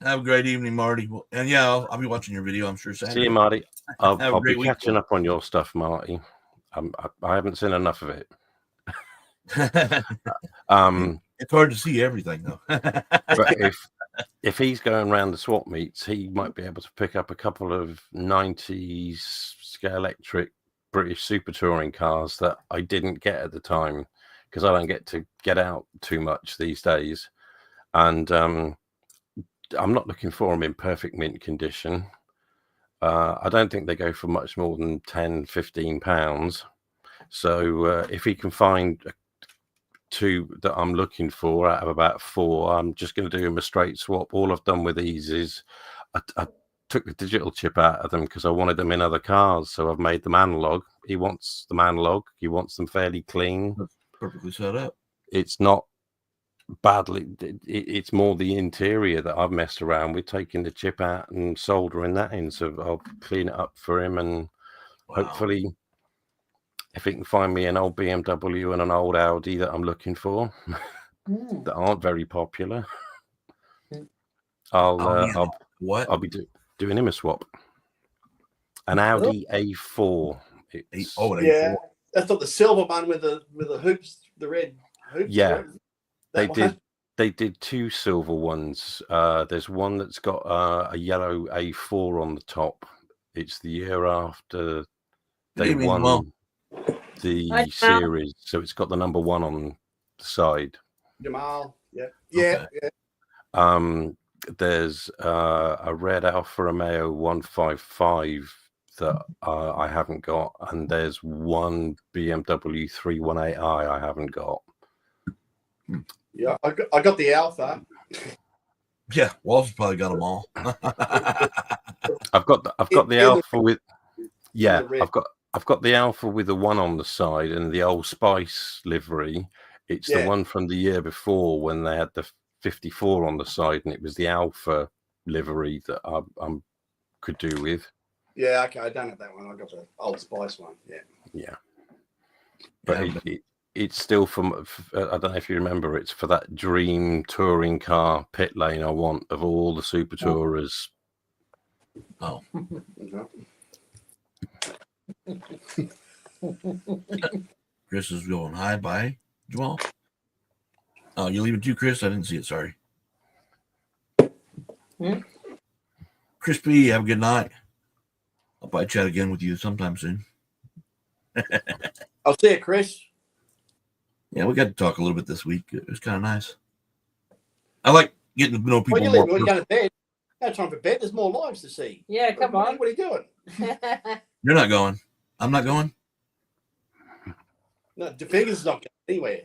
Have a great evening, Marty. And yeah, I'll be watching your video, I'm sure. See you, Marty. I'll be catching up on your stuff, Marty. I haven't seen enough of it. It's hard to see everything, though. But if he's going around the swap meets, he might be able to pick up a couple of 90s Scalextric British Super Touring cars that I didn't get at the time because I don't get to get out too much these days. And I'm not looking for them in perfect mint condition. I don't think they go for much more than £10-15. So if he can find 2 that I'm looking for out of about 4, I'm just going to do them a straight swap. All I've done with these is I took the digital chip out of them because I wanted them in other cars. So I've made them analog. He wants them analog. He wants them fairly clean. That's perfectly set up. It's not badly. It's more the interior that I've messed around with, taking the chip out and soldering that in. So I'll clean it up for him and hopefully, if he can find me an old BMW and an old Audi that I'm looking for that aren't very popular, I'll be doing him a swap. An Audi A4. Yeah, that's not the silver one with the hoops, the red hoops. Yeah, they did 2 silver ones. There's one that's got a yellow A4 on the top. It's the year after they won the series, so it's got the number 1 on the side. Jamal, yeah. There's a red Alfa Romeo 155 that I haven't got, and there's one BMW 318i I haven't got. Yeah, I got the Alpha. Yeah, Walter's probably got them all. I've got the Alpha with I've got the Alpha with the 1 on the side and the old Spice livery. It's the one from the year before when they had the 54 on the side, and it was the Alpha livery that I could do with. Yeah, okay, I don't have that one. I got the old Spice one. Yeah. But it's still from. I don't know if you remember. It's for that dream touring car pit lane I want of all the Super Tourers. Oh. Chris is going hi, bye, Jamal. Oh, you leaving too, Chris? I didn't see it. Sorry. Chris P, have a good night. I'll probably chat again with you sometime soon. I'll see you, Chris. Yeah, we got to talk a little bit this week. It was kind of nice. I like getting to know people When more. You're going to bed. No time for bed. There's more lives to see. Yeah, come on. What are you doing? You're not going. I'm not going. No, the fingers not going anywhere.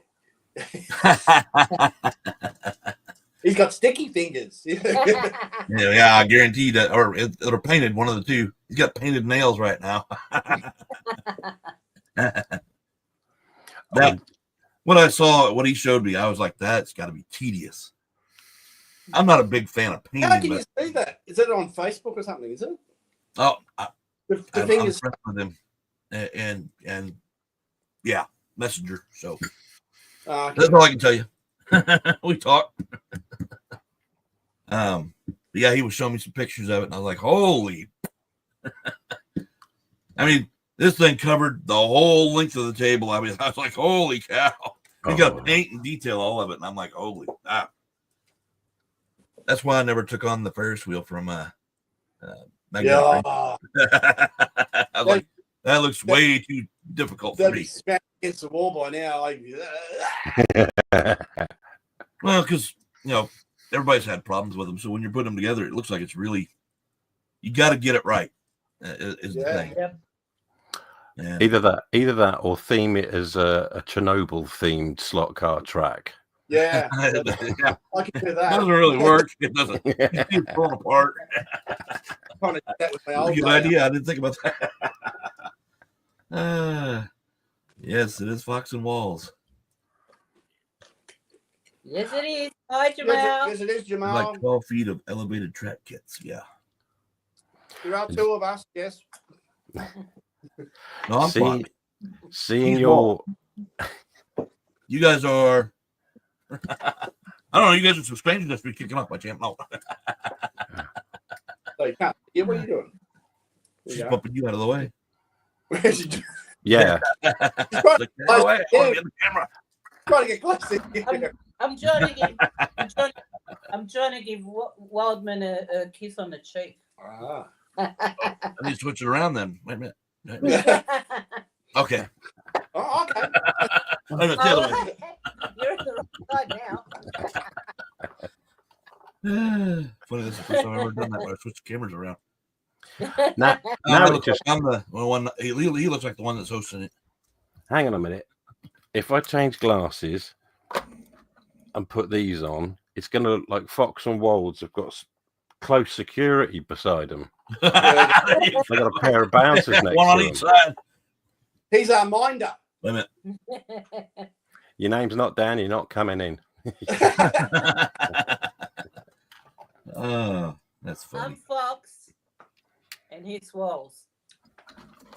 He's got sticky fingers. Yeah, I guarantee that, or they're painted, one of the two. He's got painted nails right now. That, when I saw what he showed me, I was like, that's got to be tedious. I'm not a big fan of painting. How can you see that? Is it on Facebook or something? Is it? Oh, The I'm fingers. friends with him, and yeah, Messenger. So that's all I can tell you. We talked. Yeah, he was showing me some pictures of it, and I was like, holy. I mean, this thing covered the whole length of the table. I mean, I was like, holy cow. He got paint and detail all of it, and I'm like, holy cow. That's why I never took on the Ferris wheel from Magnetic. Yeah. I was like, that looks way too difficult for me. Smacked against the wall by now. Well, because, you know, everybody's had problems with them. So when you're putting them together, it looks like it's really, you got to get it right. Is the thing. Yep. And Either that or theme it as a Chernobyl themed slot car track. Yeah. yeah, I can do it that. doesn't really work. It doesn't. It's falling apart. Trying to do that with my That's a old good layout. idea. I didn't think about that. Yes, it is Fox and Walls. Yes, it is. Hi, Jamal. Yes, it is, Jamal. Like 12 feet of elevated track kits. Yeah. There are two of us, yes. No, I'm fine. Seeing your. You guys are. I don't know. You guys are some strangers that's been kicking up. I can't know. So you can't. Yeah, what are you doing? There She's you go. bumping you out of the way. Yeah. Like, get away. I wanna get the camera. Trying to get close to you. I'm trying to give Wildman a kiss on the cheek. Ah. I need to switch it around then. Wait a minute. Wait a minute. Okay. Oh, okay. Wait a minute, the other way. You're in the right side now. Funny, this is the first time I've ever done that when I switched the cameras around. Now I'm the one. He looks like the one that's hosting it. hang on a minute. If I change glasses and put these on, it's going to look like Fox and Wolds have got close security beside them. They've got a pair of bouncers next One on to each them. side. He's our minder. Wait a minute. Your name's not Dan. You're not coming in. Oh, that's I'm funny. Fox, and he's Walls.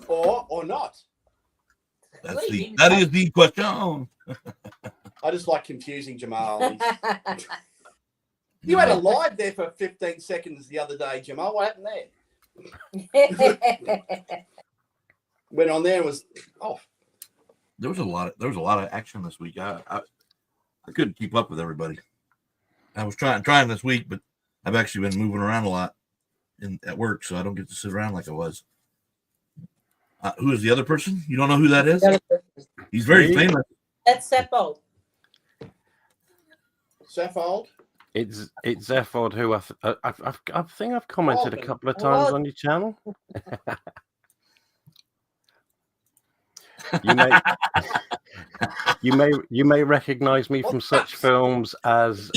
Or not. That is the question. I just like confusing Jamal. You had a live there for 15 seconds the other day, Jamal. What happened there? Went on there and was off. There was a lot of action this week. I couldn't keep up with everybody. I was trying this week, but I've actually been moving around a lot at work, so I don't get to sit around like I was. Who is the other person? You don't know who that is? He's very famous. That's Seppo. Saffold. It's Zephod, who I think I've commented a couple of times on your channel. You may recognize me from such films as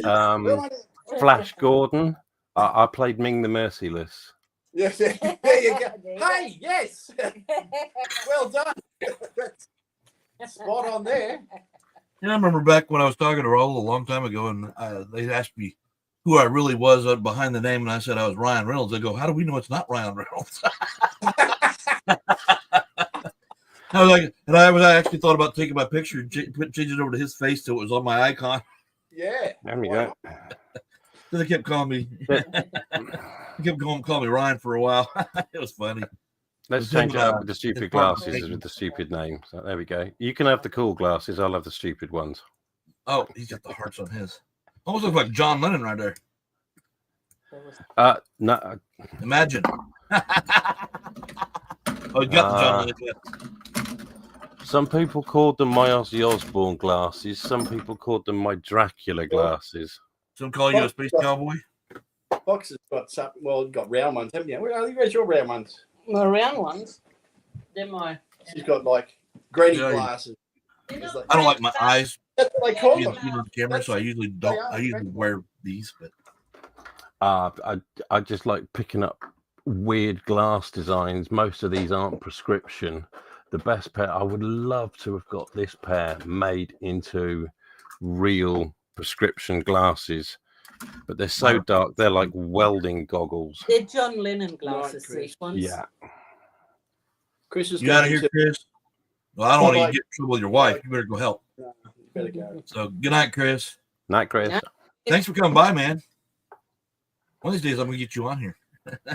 Flash Gordon. I played Ming the Merciless. Yes, there you go. Hey, yes. Well done. Spot on there. Yeah, I remember back when I was talking to Raul a long time ago, and they asked me who I really was behind the name, and I said I was Ryan Reynolds. They go, "How do we know it's not Ryan Reynolds?" I was like, and I actually thought about taking my picture and change it over to his face so it was on my icon. Yeah. There we go. So they kept calling me. Calling me Ryan for a while. It was funny. Let's change it up with the stupid glasses with the stupid name. So there we go. You can have the cool glasses. I'll have the stupid ones. Oh, he's got the hearts on his. Almost looks like John Lennon right there. No. Imagine. Oh, he got the John Lennon. Some people called them my Ozzy Osbourne glasses. Some people called them my Dracula glasses. Some call you a space cowboy. Fox has got some. Well, you've got round ones, haven't you? Where's your round ones? The round ones. They're my. She's got like granny Yeah, glasses. I don't like my eyes That's what they call being them. seen on camera, so I usually don't. I usually wear these, but I just like picking up weird glass designs. Most of these aren't prescription. The best pair, I would love to have got this pair made into real prescription glasses, but they're so dark. They're like welding goggles. They're John Lennon glasses, Right, these ones. Yeah. Chris is you out of here, going to. Chris. Well, I don't want to Bye-bye. get in trouble with your wife. You better go help. No, you better go. So good night, Chris. Night, Chris. Yeah. Thanks for coming by, man. One of these days I'm gonna get you on here.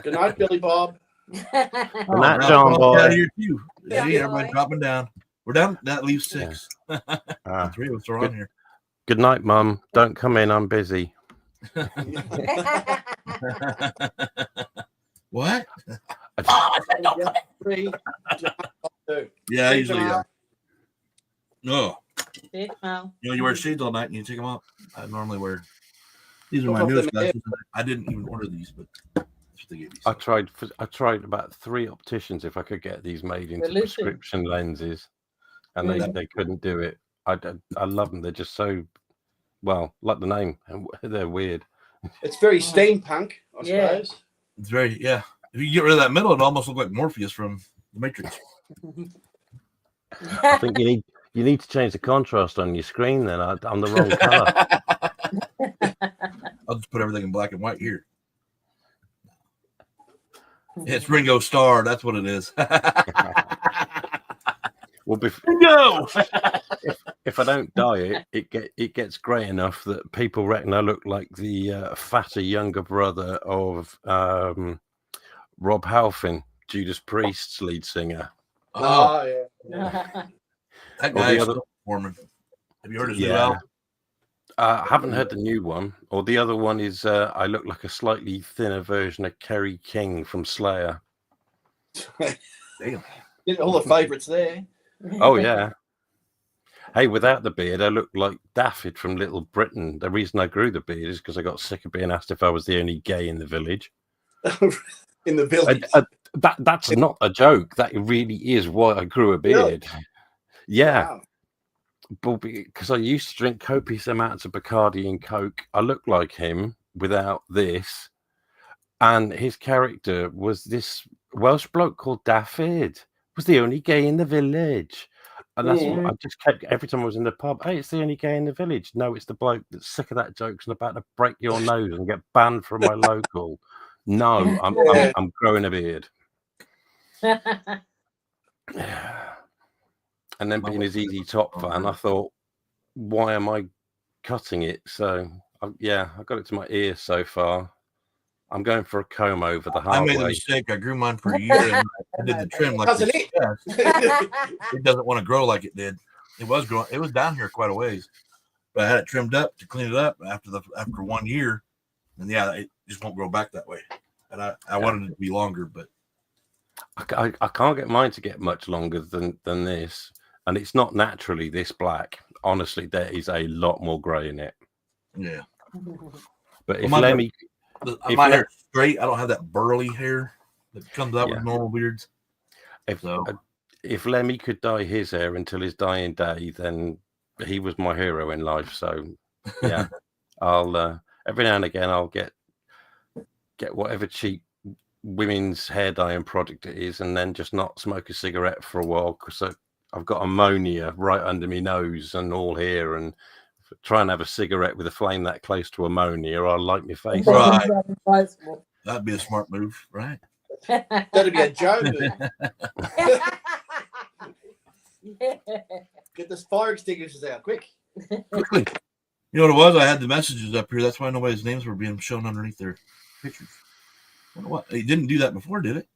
Good night, Billy Bob. Good night, now John I'm boy. out of here too. Yeah, See, everybody boy. dropping down. We're down. That leaves 6. Ah, Three of us are on here. good night, Mum. Don't come in. I'm busy. What? Three, two. Yeah, I usually. No, See, Mal. you wear shades all night and you take them off. I normally wear. These are Look my up newest them here. glasses. I didn't even order these, but that's what they gave me. I tried about 3 opticians if I could get these made into Listen. prescription lenses, and they couldn't do it. I love them. They're just so, well, like the name, and they're weird. It's very steampunk, I Yeah. suppose. It's very If you get rid of that middle, it almost looks like Morpheus from the Matrix. I think you need to change the contrast on your screen. Then I'm the wrong color. I'll just put everything in black and white here. It's Ringo Starr. That's what it is. Well, No. if I don't dye it gets grey enough that people reckon I look like the fatter younger brother of Rob Halfin, Judas Priest's lead singer. Oh, Yeah. that Or guy the is other- still performing. Have you heard his new Yeah. album? I haven't heard the new one. Or the other one is I look like a slightly thinner version of Kerry King from Slayer. Damn. Get all the favourites there. Oh yeah. Hey, without the beard, I look like Daffyd from Little Britain. The reason I grew the beard is because I got sick of being asked if I was the only gay in the village. In the village. That's not a joke. That really is why I grew a beard. Yeah, Wow. but because I used to drink copious amounts of Bacardi and Coke, I look like him without this. And his character was this Welsh bloke called Daffyd. Was the only gay in the village. And that's what I just kept every time I was in the pub. Hey, it's the only gay in the village. No, it's the bloke that's sick of that jokes and about to break your nose and get banned from my local. No, I'm growing a beard. And then being a ZZ Top fan, I thought, why am I cutting it? So I got it to my ear so far. I'm going for a comb over the I hard made the way. mistake. I grew mine for a year and I did the trim like Doesn't this. it? Yeah. It doesn't want to grow like it did. It was growing. It was down here quite a ways, but I had it trimmed up to clean it up after 1 year, and it just won't grow back that way. And I wanted it to be longer, but I can't get mine to get much longer than this, and it's not naturally this black. Honestly, there is a lot more grey in it. yeah. But if Well, Lemmy, My hair's straight. I don't have that burly hair that comes out with normal beards. if Lemmy could dye his hair until his dying day, then he was my hero in life. So yeah, I'll every now and again I'll get whatever cheap women's hair dyeing product it is, and then just not smoke a cigarette for a while because I've got ammonia right under my nose and all here, and try and have a cigarette with a flame that close to ammonia, I'll light my face. Right. That'd be a smart move, right? That'd be a Joe move. Get this fire extinguishers out quick. Quickly. You know what it was? I had the messages up here. That's why nobody's names were being shown underneath their pictures. Wonder what? He didn't do that before, did it?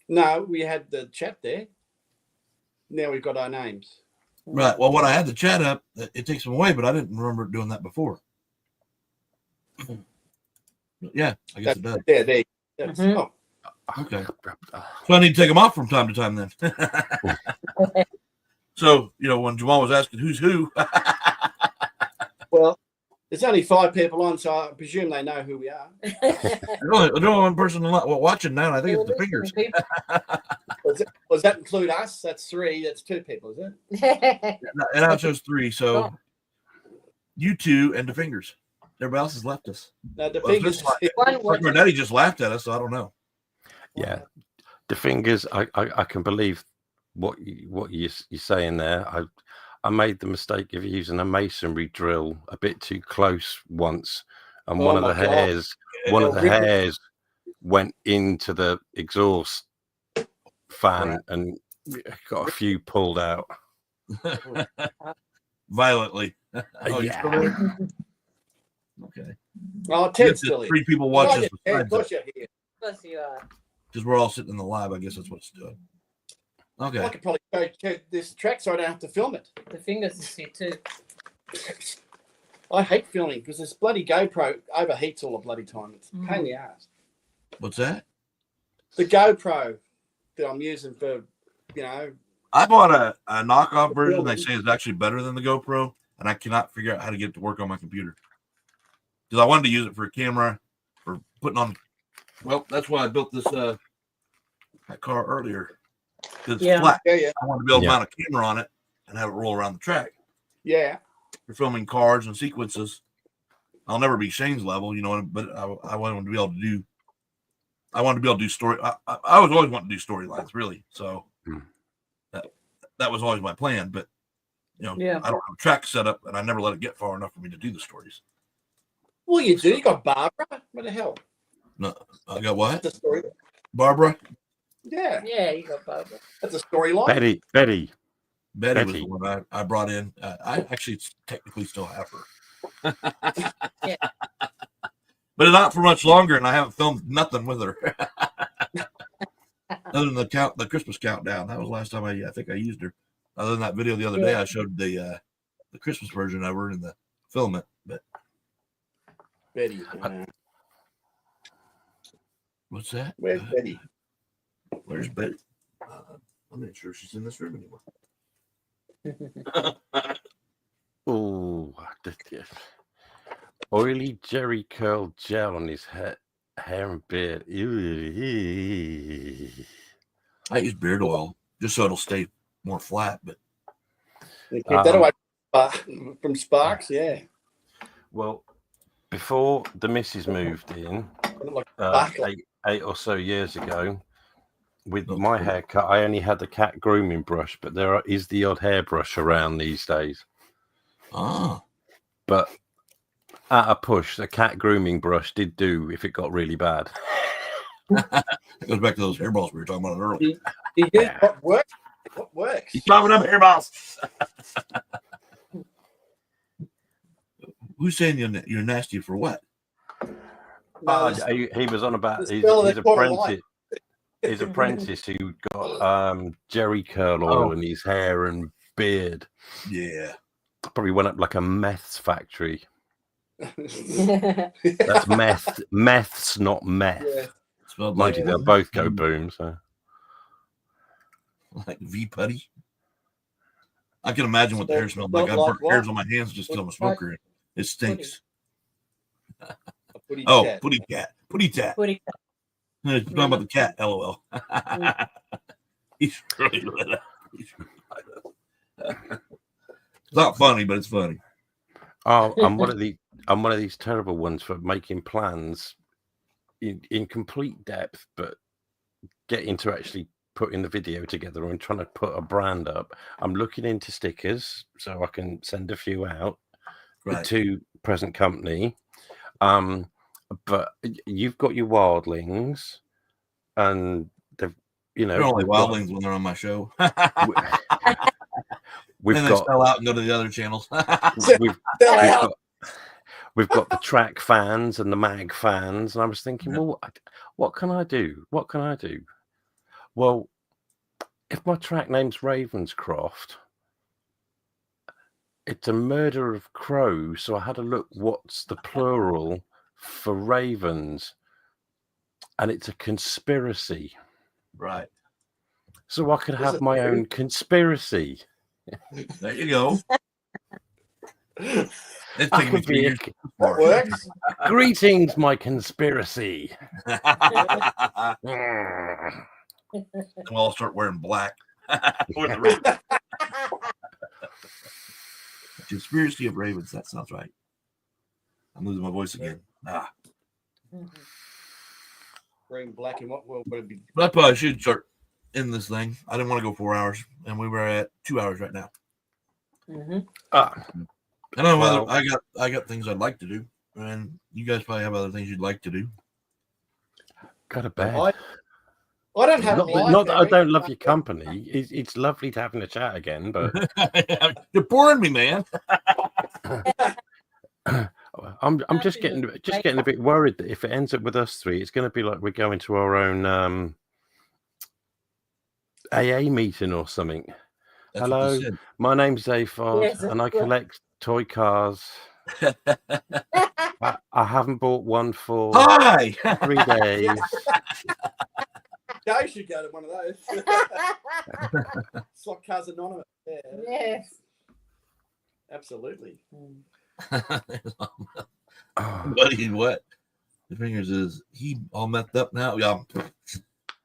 No, we had the chat there. Now we've got our names. Right. Well, when I had the chat up, it takes them away, but I didn't remember doing that before. Yeah, I guess it does. There. Oh, Okay. So I need to take them off from time to time then. So, when Jamal was asking who's who. well, There's only 5 people on, so I presume they know who we are. There's only one person watching now. And I think it's the fingers. Was that include us? That's 3. That's 2 people, is it? And now it shows 3. So you 2 and the fingers. Everybody else has left us. No, the fingers. My daddy just laughed at us, so I don't know. Yeah, the fingers. I can believe what you're saying there. I made the mistake of using a masonry drill a bit too close once, and one of the hairs went into the exhaust fan and got a few pulled out violently. Yeah. Okay. Oh, Ted's still 3 people watching. Of course you're here. Of course you are. Because we're all sitting in the live. I guess that's what it's doing. Okay. I could probably go this track so I don't have to film it. The fingers is here too. I hate filming because this bloody GoPro overheats all the bloody time. It's a pain in the ass. What's that? The GoPro that I'm using for, I bought a knockoff version. They say it's actually better than the GoPro, and I cannot figure out how to get it to work on my computer. Because I wanted to use it for a camera, for putting on. Well, that's why I built this that car earlier. Because it's flat. Yeah. I wanted to be able to mount a camera on it and have it roll around the track. Yeah. For filming cars and sequences. I'll never be Shane's level, but I wanted to be able to do. I wanted to be able to do story. I was always wanting to do storylines, really. So that was always my plan. But I don't have a track set up, and I never let it get far enough for me to do the stories. Well, you do. You got Barbara. What the hell? No, I got what? That's the story. Barbara. Yeah. Yeah, you got Barbara. That's a storyline. Betty was the one I brought in. I actually technically still have her. Yeah. But not for much longer, and I haven't filmed nothing with her. Other than the Christmas countdown. That was the last time I think I used her. Other than that video the other day, I showed the Christmas version of her in the filament. But Betty. What's that? Where's Betty? Where's Betty? I'm not sure she's in this room anymore. Oh, oily Jerry curl gel on his hair and beard. I use beard oil just so it'll stay more flat. But Keep that away from sparks. Yeah. Well, before the missus moved in, eight or so years ago, with my haircut, I only had the cat grooming brush, but there is the odd hairbrush around these days. But at a push, the cat grooming brush did do if it got really bad. It goes back to those hairballs we were talking about earlier. What works? What works? He's chopping up hairballs. Who's saying you're nasty for what? He was on about his apprentice. His apprentice who got Jerry curl oil in his hair and beard. Yeah. Probably went up like a meths factory. That's meth. Meths, not meth. Yeah. Mind you, they'll both go boom. So, like V putty. I can imagine what the hair smelled like. I've burnt hairs on my hands just till I'm a smoker. It stinks. Putty cat. It's talking about the cat. LOL. He's really lit up. It's not funny, but it's funny. Oh, I'm one of these terrible ones for making plans in complete depth, but getting to actually putting the video together and trying to put a brand up. I'm looking into stickers so I can send a few out to present company. But you've got your Wildlings, and they've they're only Wildlings when they're on my show. We've and they got sell out and go to the other channels. we've got the track fans and the mag fans, and I was thinking, well, what can I do? What can I do? Well, if my track name's Ravenscroft, it's a murder of crows. So I had a look. What's the plural for ravens? And it's a conspiracy. Right. So I could have my own conspiracy. There you go. It's I taking me could 3 be years. That works. Greetings, my conspiracy. And we'll all start wearing black. Or the red. Conspiracy of Ravens. That sounds right. I'm losing my voice again. Green, black, and what would it be? But I probably should start in this thing. I didn't want to go 4 hours, and we were at 2 hours right now. I know Well, I got things I'd like to do, and you guys probably have other things you'd like to do. got a bed. I don't have Not, a life. not that I Eric. don't love your company. It's lovely to having a chat again, but You're boring me, man. I'm just getting a bit worried that if it ends up with us three, it's going to be like we're going to our own AA meeting or something. That's Hello, what they said. my name's Zaphod, Yes, and I that's what- collect toy cars. I haven't bought one for Hi. 3 days. Joe should go to one of those. Slot Cars Anonymous. Yeah, Yes. absolutely. Buddy, what? The fingers is he all messed up now? Yeah.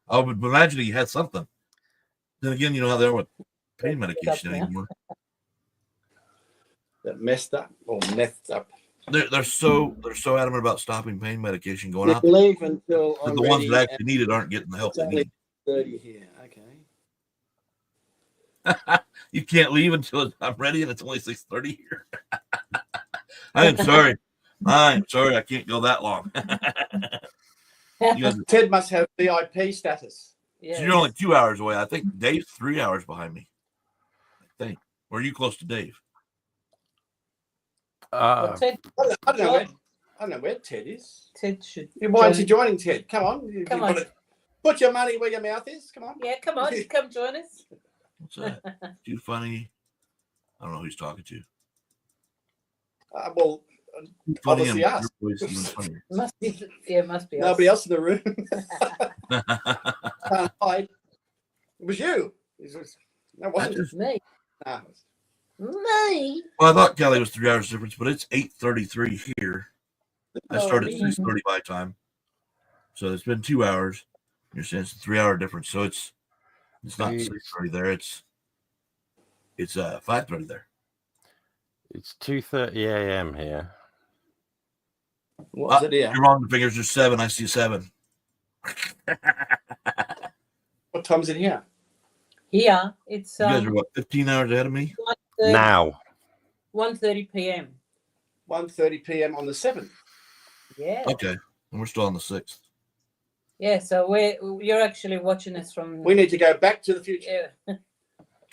I would imagine he had something. Then again, you know how they're with pain medication anymore. That messed up or messed up. They're so adamant about stopping pain medication going out. Leave until But the ones that actually need it aren't getting the help they need. 30 here. Okay. You can't leave until I'm ready, and it's only 6:30 here. I'm sorry. I can't go that long. You guys, Ted must have VIP status. so you're only 2 hours away. I think Dave's 3 hours behind me. I think. Or are you close to Dave? Well, Ted, I don't know where Ted is. Ted should. Why aren't you join. joining Ted? Come on. Come on. Put your money where your mouth is. Come on. Yeah, come on, come join us. What's that? Too funny. I don't know who he's talking to. Well, Funny obviously and us. your voice even funnier. Must be, yeah, must be. Nobody us. else in the room. Can't hide. It was you. That wasn't Just- Me. no. Me. Well, I thought Kelly was 3 hours difference, but it's 8:33 here. I started at 6:30 by time, so it's been 2 hours. You're saying it's a 3 hour difference, so it's not 6:30 there. It's 5:30 there. It's 2:30 a.m. here. What's it here? You're wrong. The fingers are 7. I see 7. What time is it here? Here, it's You guys are what, 15 hours ahead of me? Now. 1:30 p.m. 1:30 p.m. on the 7th. Yeah. Okay, and we're still on the 6th. Yeah. So you're actually watching us from. We need to go back to the future. Yeah.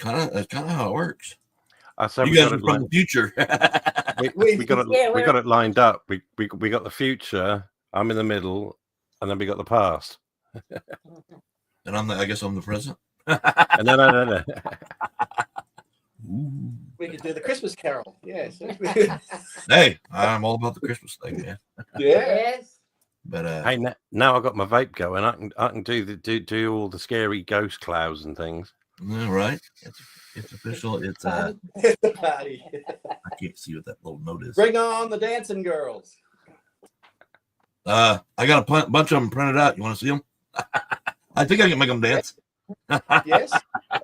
That's kind of how it works. So You we guys got are it from the future. we got it. Yeah, we got it lined up. We got the future. I'm in the middle, and then we got the past. And I guess I'm the present. And no. Ooh. We could do the Christmas Carol. Yes. Hey, I'm all about the Christmas thing, man. Yeah. Yes. But Hey, now I got my vape going. I can do all the scary ghost clouds and things. all right, it's official. It's It's a party. I can't see what that little note is. Bring on the dancing girls. I got a bunch of them printed out. You want to see them? I think I can make them dance. Yes. I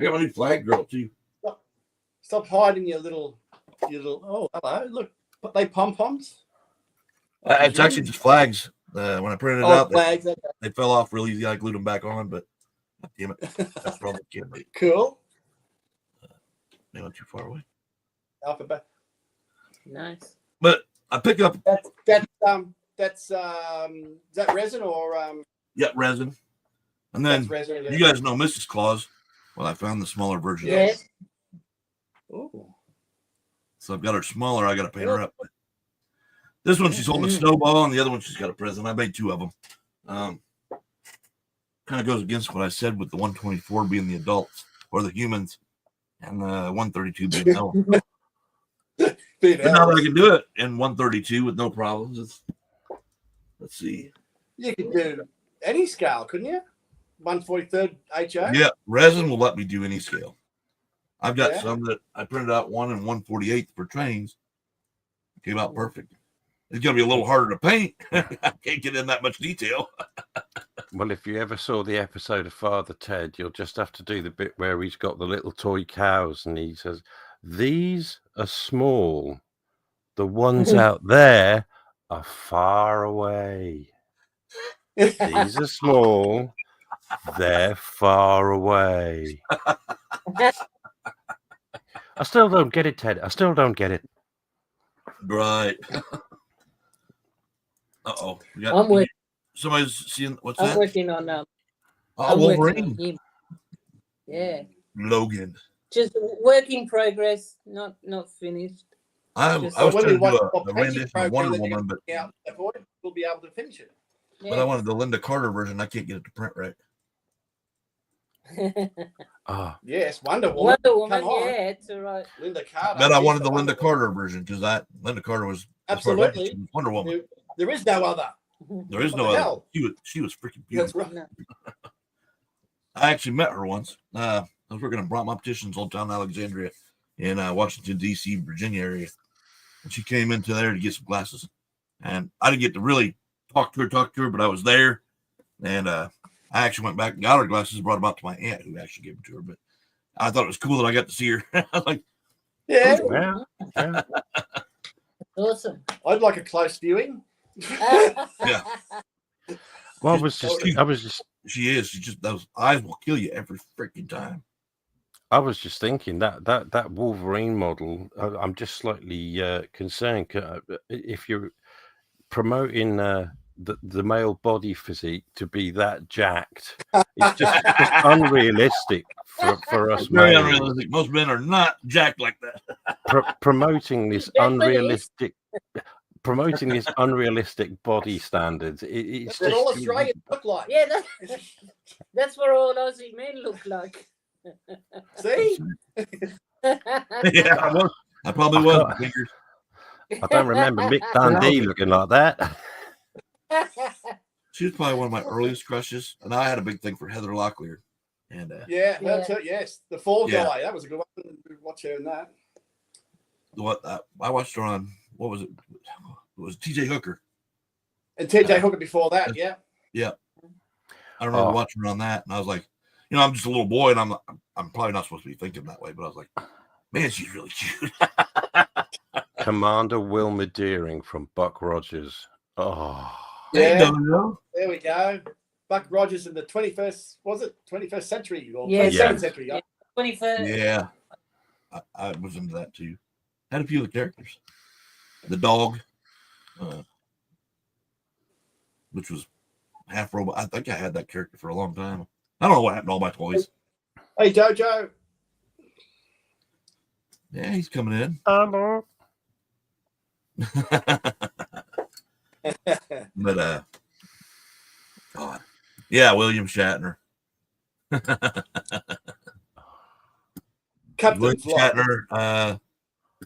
got my new flag girl too. Stop hiding your little. Oh, hello. Look, but they pom poms. It's actually just flags. When I printed it Oh, out, flags. they fell off real easy. I glued them back on, but damn it, that's probably the camera. Cool. They went too far away. Alphabet. Nice. But I pick up That's is that resin or resin, and then that's resin. you guys know Mrs. Claus. Well, I found the smaller version. Yes. Ooh. So I've got her smaller. I got to paint her up. But this one she's holding a snowball, and the other one she's got a present. I made 2 of them. Kind of goes against what I said with the 124 being the adults or the humans, and the 132 being elves. But now that I can do it in 132 with no problems, let's see. You could do any scale, couldn't you? 143rd HO. Yeah, resin will let me do any scale. I've got Yeah. some that I printed out 1 and 1/48 for trains. Came out perfect. It's gonna be a little harder to paint. I can't get in that much detail. Well, if you ever saw the episode of Father Ted, you'll just have to do the bit where he's got the little toy cows and he says, "These are small. The ones out there are far away. These are small. They're far away." I still don't get it, Ted. I still don't get it. Right. Uh-oh. Somebody's seeing what's I'm that? working on Oh, I'm working on Wolverine. him. Yeah. Logan. Just work in progress, not finished. I Just- was when trying we to do watch a the rendition of program Wonder that you're Woman, but out, we'll be able to finish it. I wanted the Linda Carter version. I can't get it to print right. Ah, Yes, Wonder Woman. Wonder Woman, Come on. yeah, it's all right. Linda Carter. But I is wanted the Wonder Linda Woman. Carter version because that Linda Carter was as far as I could Absolutely. see, was Wonder Woman. There is no other. There is What no the other. hell? She was freaking That's beautiful. right. I actually met her once. I was working at Broughton Opticians, Old Town Alexandria, in Washington, D.C., Virginia area. And she came into there to get some glasses. And I didn't get to really talk to her, but I was there. And I actually went back and got her glasses and brought them out to my aunt, who actually gave them to her. But I thought it was cool that I got to see her. I was like, Yeah, yeah. Awesome. I'd like a close viewing. Yeah. Well, I was just she is. She just, those eyes will kill you every freaking time. thinking that Wolverine model. I'm just slightly concerned if you're promoting the male body physique to be that jacked. It's just unrealistic for us Very males. unrealistic. Most men are not jacked like that. Promoting this unrealistic body standards. It's That's what all just Australians look like. Yeah, that's what all Aussie men look like. See? Yeah, I probably was. Fingers. I don't remember Mick Dundee looking like that. She was probably one of my earliest crushes, and I had a big thing for Heather Locklear. And Yeah, that's it. Yes, the Fall Yeah. Guy. That was a good one. Watch her in that. I watched her on, what was it? It was T.J. Hooker. And TJ Hooker before that. Yeah. I remember watching her on that, and I was like, I'm just a little boy, and I'm probably not supposed to be thinking that way, but I was like, man, she's really cute. Commander Wilma Deering from Buck Rogers. Oh, Yeah. No. There we go. Buck Rogers in the 21st, was it 21st century or Yeah, 22nd century? yeah. 21st. Yeah, I was into that too. Had a few of the characters. The dog, which was half robot. I think I had that character for a long time. I don't know what happened to all my toys. Hey, Jojo. Yeah, he's coming in. But God. Yeah, William Shatner. Captain William Fly. Shatner.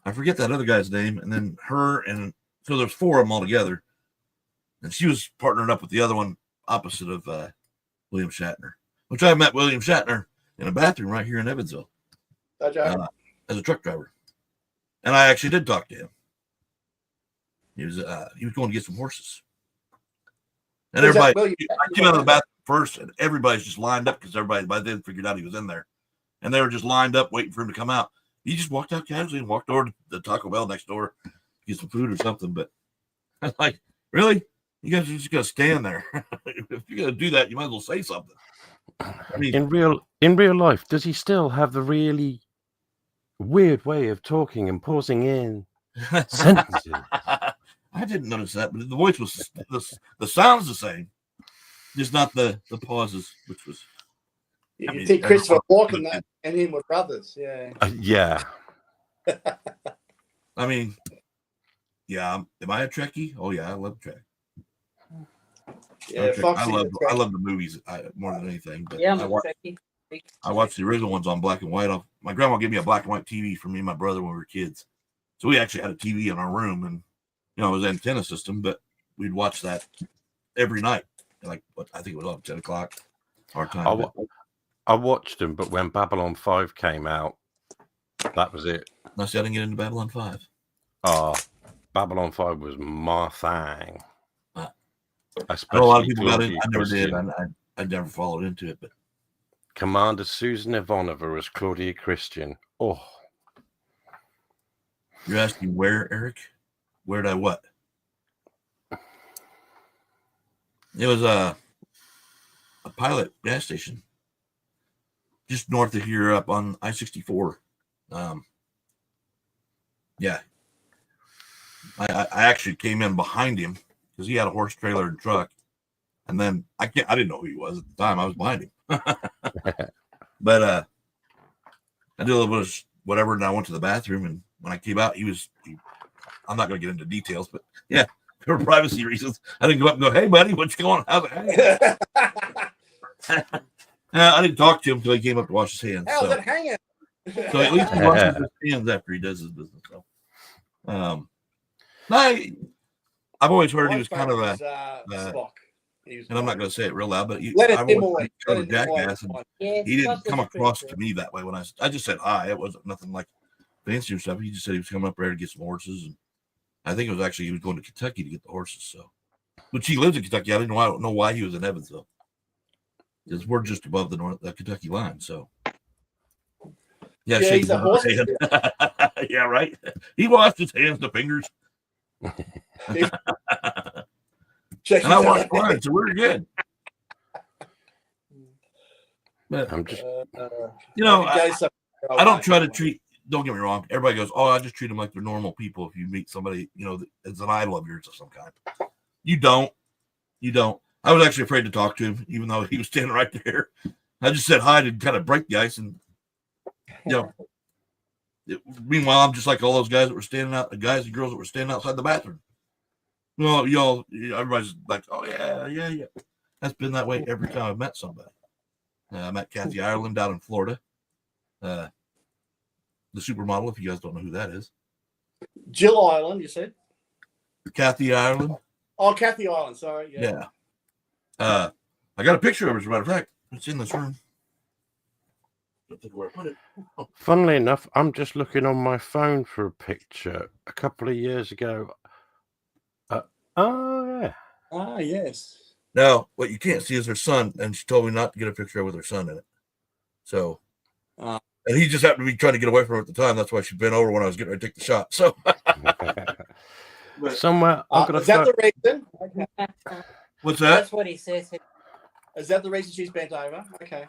I forget that other guy's name, and then her, and so there's 4 of them all together. And she was partnered up with the other one opposite of William Shatner, which I met William Shatner in a bathroom right here in Evansville Jojo. as a truck driver, and I actually did talk to him. He was going to get some horses, and Who's that everybody. William I came out of the bathroom first, and everybody's just lined up because everybody by then figured out he was in there, and they were just lined up waiting for him to come out. He just walked out casually and walked over to the Taco Bell next door, get some food or something. But I was like, really? You guys are just gonna stand there? If you're gonna do that, you might as well say something. I mean, in real life, does he still have the really weird way of talking and pausing in sentences? I didn't notice that, but the voice was the sound's the same, just not the pauses, which was. You think Christopher Walken that and him were brothers? Yeah. Yeah. I mean, yeah. Am I a Trekkie? Oh yeah, I love Trek. Yeah, Foxy. I love the movies more than anything. But Yeah, I watched the original ones on black and white. My grandma gave me a black and white TV for me and my brother when we were kids. So we actually had a TV in our room, and it was an antenna system, but we'd watch that every night. Like I think it was up 10 o'clock our time. I watched them, but when Babylon 5 came out, That was it. No, see, I didn't get into Babylon 5. Oh, Babylon 5 was my thing. I Especially know a lot of people got Claudia in. I never did. Christian. I never followed into it, but Commander Susan Ivanova as Claudia Christian. Oh, you're asking where, Eric? Where'd I what? It was a pilot gas station just north of here up on I-64. Yeah. I actually came in behind him because he had a horse trailer and truck. And then I didn't know who he was at the time. I was behind him. But I did a little bit of whatever, and I went to the bathroom, and when I came out, I'm not going to get into details, but yeah, for privacy reasons, I didn't go up and go, "Hey, buddy, what's going on? How's it hanging?" I didn't talk to him until he came up to wash his hands. How's it hanging? So at least he washes his hands after he does his business. So, I've always heard he was kind of a Spock. and I'm not going to say it real loud, but Let him away. Kind of a jackass, and Yes, he didn't Spock come was across pretty to me that way when I just said hi. It wasn't nothing like fancy or stuff. He just said he was coming up there to get some horses, and I think it was actually he was going to Kentucky to get the horses. So, but he lives in Kentucky. I don't know why he was in Evansville, because we're just above the Kentucky line. So, yeah, he's a horse. Yeah, right. He washed his hands to fingers, and I washed mine, so we're good. But I'm just, I don't try to treat. Don't get me wrong. Everybody goes, "Oh, I just treat them like they're normal people." If you meet somebody, as an idol of yours of some kind, you don't. I was actually afraid to talk to him, even though he was standing right there. I just said hi to kind of break the ice, and meanwhile, I'm just like all those guys that were standing out, the guys and girls that were standing outside the bathroom. Well, everybody's like, "Oh yeah." That's been that way every time I've met somebody. I met Kathy Ireland out in Florida. The supermodel, if you guys don't know who that is. Jill Ireland, you said? Kathy Ireland. Oh, Kathy Ireland, sorry. Yeah. I got a picture of her, as a matter of fact. It's in this room. Don't think where I put it. Oh. Funnily enough, I'm just looking on my phone for a picture a couple of years ago. Yeah. Ah, yes. Now, what you can't see is her son, and she told me not to get a picture with her son in it. So, and he just happened to be trying to get away from her at the time. That's why she bent over when I was getting ready to take the shot. So, somewhere I've got is that the reason? Okay. What's that? That's what he says. Is that the reason she's bent over? Okay.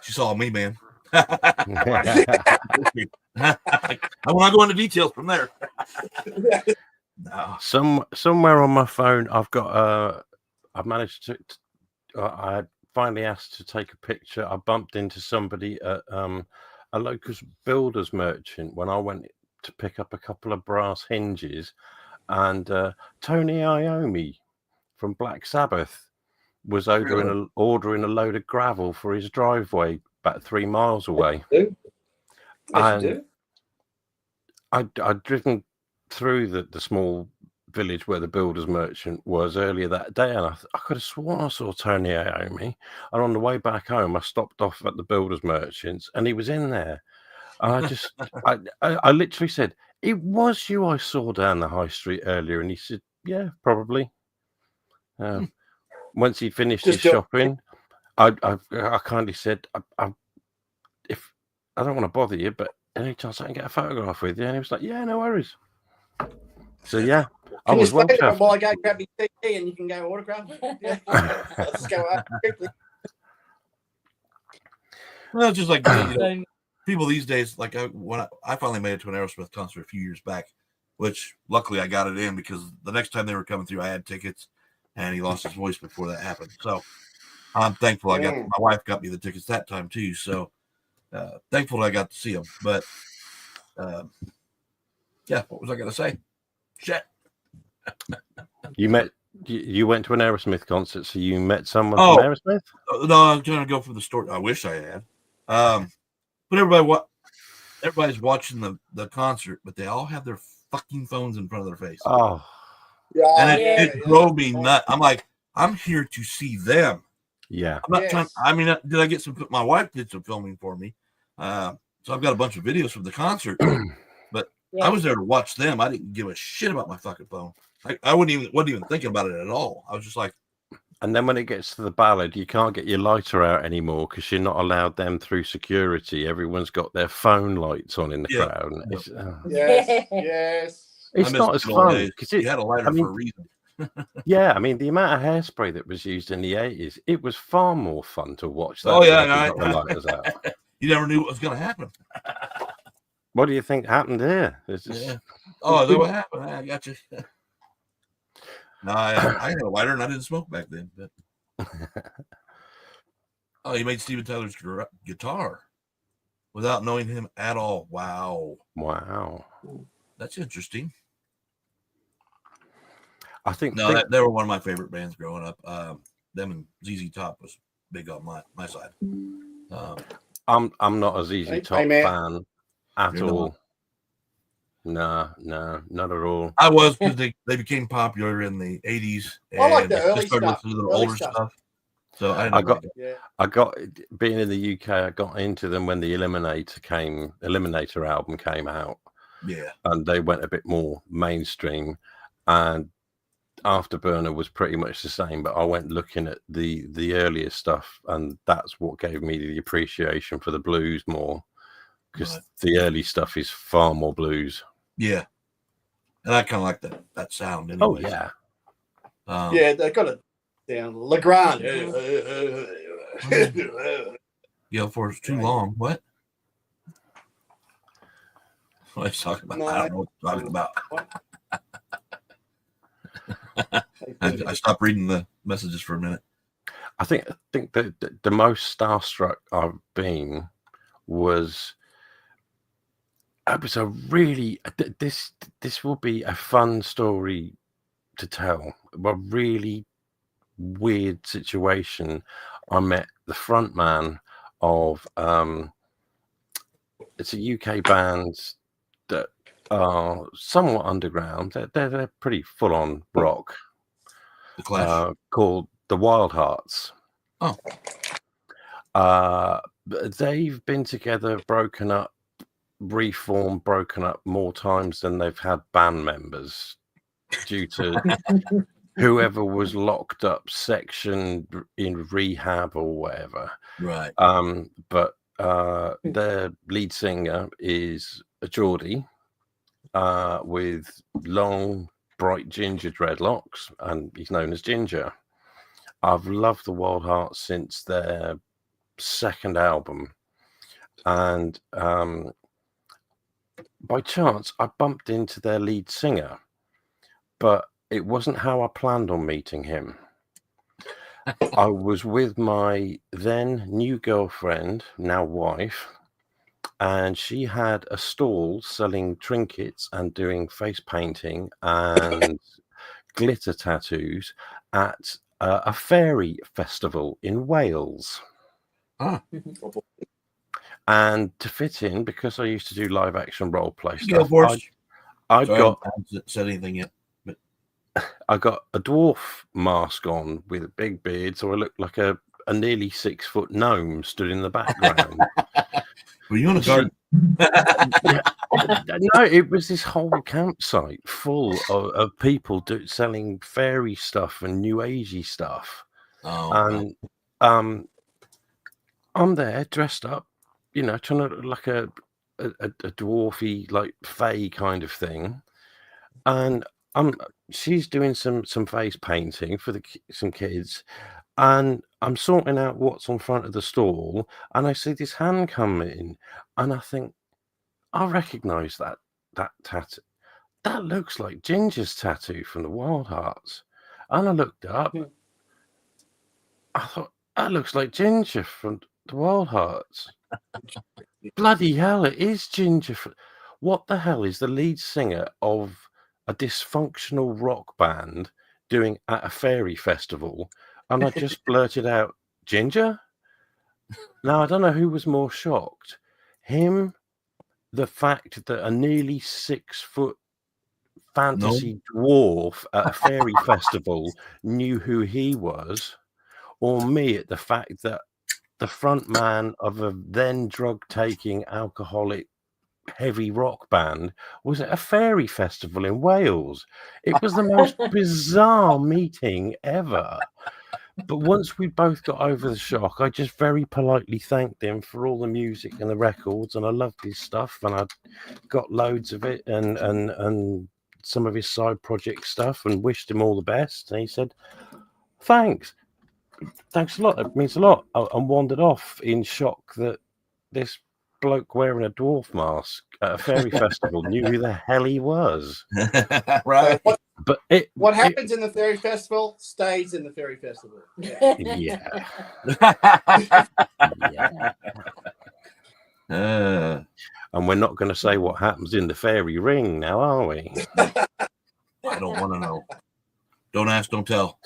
She saw me, man. I will not go into details from there. No. Somewhere on my phone, I've got. I've managed to. I finally asked to take a picture. I bumped into somebody at a local builder's merchant when I went to pick up a couple of brass hinges, and Tony Iommi from Black Sabbath was ordering a load of gravel for his driveway about 3 miles away. And I'd driven through the small village where the builder's merchant was earlier that day, and I could have sworn I saw Tony Iommi. And on the way back home, I stopped off at the builder's merchants, and he was in there. And I literally said, "It was you I saw down the high street earlier," and he said, "Yeah, probably." Once he finished his shopping, I kindly said, "If I don't want to bother you, but any chance I can get a photograph with you?" And he was like, "Yeah, no worries." So yeah, I was well chuffed. While I go grab my CD and you can go autograph. Yeah. Let's go out quickly. Well, it's just like people these days. Like when I finally made it to an Aerosmith concert a few years back, which luckily I got it in because the next time they were coming through, I had tickets, and he lost his voice before that happened. So I'm thankful my wife got me the tickets that time too. So thankful that I got to see him. But yeah, what was I going to say? Shit. You went to an Aerosmith concert, so you met someone from Aerosmith? No, I'm trying to go for the story. I wish I had. But everybody's watching the concert, but they all have their fucking phones in front of their face. Oh. Yeah. And it drove me nuts. I'm like, I'm here to see them. Yeah. I'm not trying. I mean, did I get some? My wife did some filming for me. So I've got a bunch of videos from the concert, but Yeah. I was there to watch them. I didn't give a shit about my fucking phone. I wasn't even thinking about it at all. I was just like, And then when it gets to the ballad, you can't get your lighter out anymore because you're not allowed them through security. Everyone's got their phone lights on in the Yeah. crowd. And Yes, yes. it's I miss not as the good old fun days. because You had a lighter for a reason. yeah, I mean, the amount of hairspray that was used in the 80s, it was far more fun to watch that. Oh yeah, than if you got the lighters out. You never knew what was going to happen. What do you think happened here? It's just... Yeah. Oh, is that what happened? I got you. No, I had a lighter and I didn't smoke back then. But oh, he made Steven Tyler's guitar without knowing him at all. Wow. Wow. That's interesting. I think they were one of my favorite bands growing up. Them and ZZ Top was big on my side. I'm not a ZZ Top fan at all. No, not at all. I was because they became popular in the 80s. I like the early started stuff. listening to the older stuff. So I got being in the UK. I got into them when the Eliminator album came out. Yeah, and they went a bit more mainstream. And Afterburner was pretty much the same, but I went looking at the earlier stuff, and that's what gave me the appreciation for the blues more, because the early stuff is far more blues. Yeah, and I kind of like that sound. Anyways. Oh yeah, yeah, they got it down. Legrand. Yeah, for it's too long. What? What are you talking about? I don't know what you're talking about. I stopped reading the messages for a minute. I think that the most starstruck I've been was. It was a really this will be a fun story to tell. A really weird situation. I met the front man of it's a UK band that are somewhat underground. They're pretty full on rock. The Clash. Called the Wild Hearts. Oh. They've been together, broken up, reformed, broken up more times than they've had band members due to whoever was locked up, sectioned in rehab or whatever. Right. But their lead singer is a Geordie with long, bright ginger dreadlocks, and he's known as Ginger. I've loved the Wild Hearts since their second album, and by chance I bumped into their lead singer, but it wasn't how I planned on meeting him. I was with my then new girlfriend, now wife, and she had a stall selling trinkets and doing face painting and glitter tattoos at a fairy festival in Wales. And to fit in, because I used to do live action role play stuff, I haven't said anything yet. But I got a dwarf mask on with a big beard, so I looked like a nearly 6 foot gnome stood in the background. Were you on a garden? No, it was this whole campsite full of people selling fairy stuff and new agey stuff. Oh, and I'm there dressed up, you know, trying to look like a dwarfy, like fae kind of thing, and she's doing some face painting for some kids, and I'm sorting out what's on front of the stall, and I see this hand come in, and I think, I recognise that tattoo. That looks like Ginger's tattoo from the Wild Hearts. And I looked up. I thought, that looks like Ginger from the Wild Hearts. Bloody hell, it is Ginger. What the hell is the lead singer of a dysfunctional rock band doing at a fairy festival? And I just blurted out, Ginger? Now, I don't know who was more shocked. Him, the fact that a nearly 6 foot fantasy dwarf at a fairy festival knew who he was, or me at the fact that the front man of a then drug-taking, alcoholic, heavy rock band was at a fairy festival in Wales. It was the most bizarre meeting ever. But once we both got over the shock, I just very politely thanked him for all the music and the records, and I loved his stuff, and I got loads of it, and some of his side project stuff, and wished him all the best. And he said, thanks a lot, that means a lot, and wandered off in shock that this bloke wearing a dwarf mask at a fairy festival knew who the hell he was. Right. So But what happens in the fairy festival stays in the fairy festival. yeah. And we're not going to say what happens in the fairy ring now, are we? I don't want to know. Don't ask, don't tell.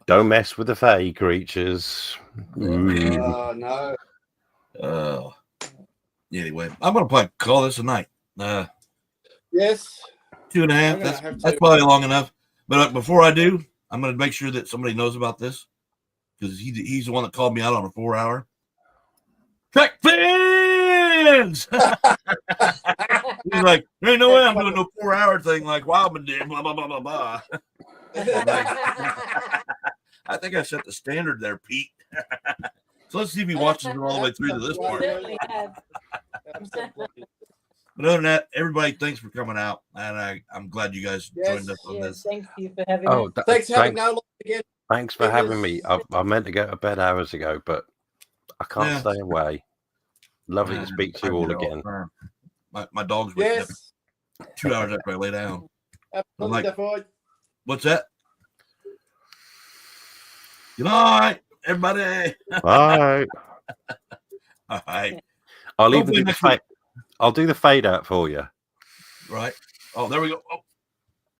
Don't mess with the fae creatures. No. Anyway, I'm going to call this a night. Yes. 2.5. That's probably long enough. But before I do, I'm going to make sure that somebody knows about this, because he's the one that called me out on a 4-hour. Trek fans! He's like, there ain't no way I'm doing no 4-hour thing like Wildman did. Blah, blah, blah, blah, blah. I think I set the standard there, Pete. So let's see if he watches it all the way through to this part. But other than that, everybody, thanks for coming out, and I'm glad you guys joined us on this. Thank you for having me. Thanks for having no again. Thanks for having me. I meant to go to bed hours ago, but I can't stay away. Lovely to speak to you all again. My dog's waking up 2 hours after I lay down. I'm like, what's that? Good night, everybody. Bye. All right. I'll even do the fade. I'll do the fade out for you. Right. Oh, there we go. Oh.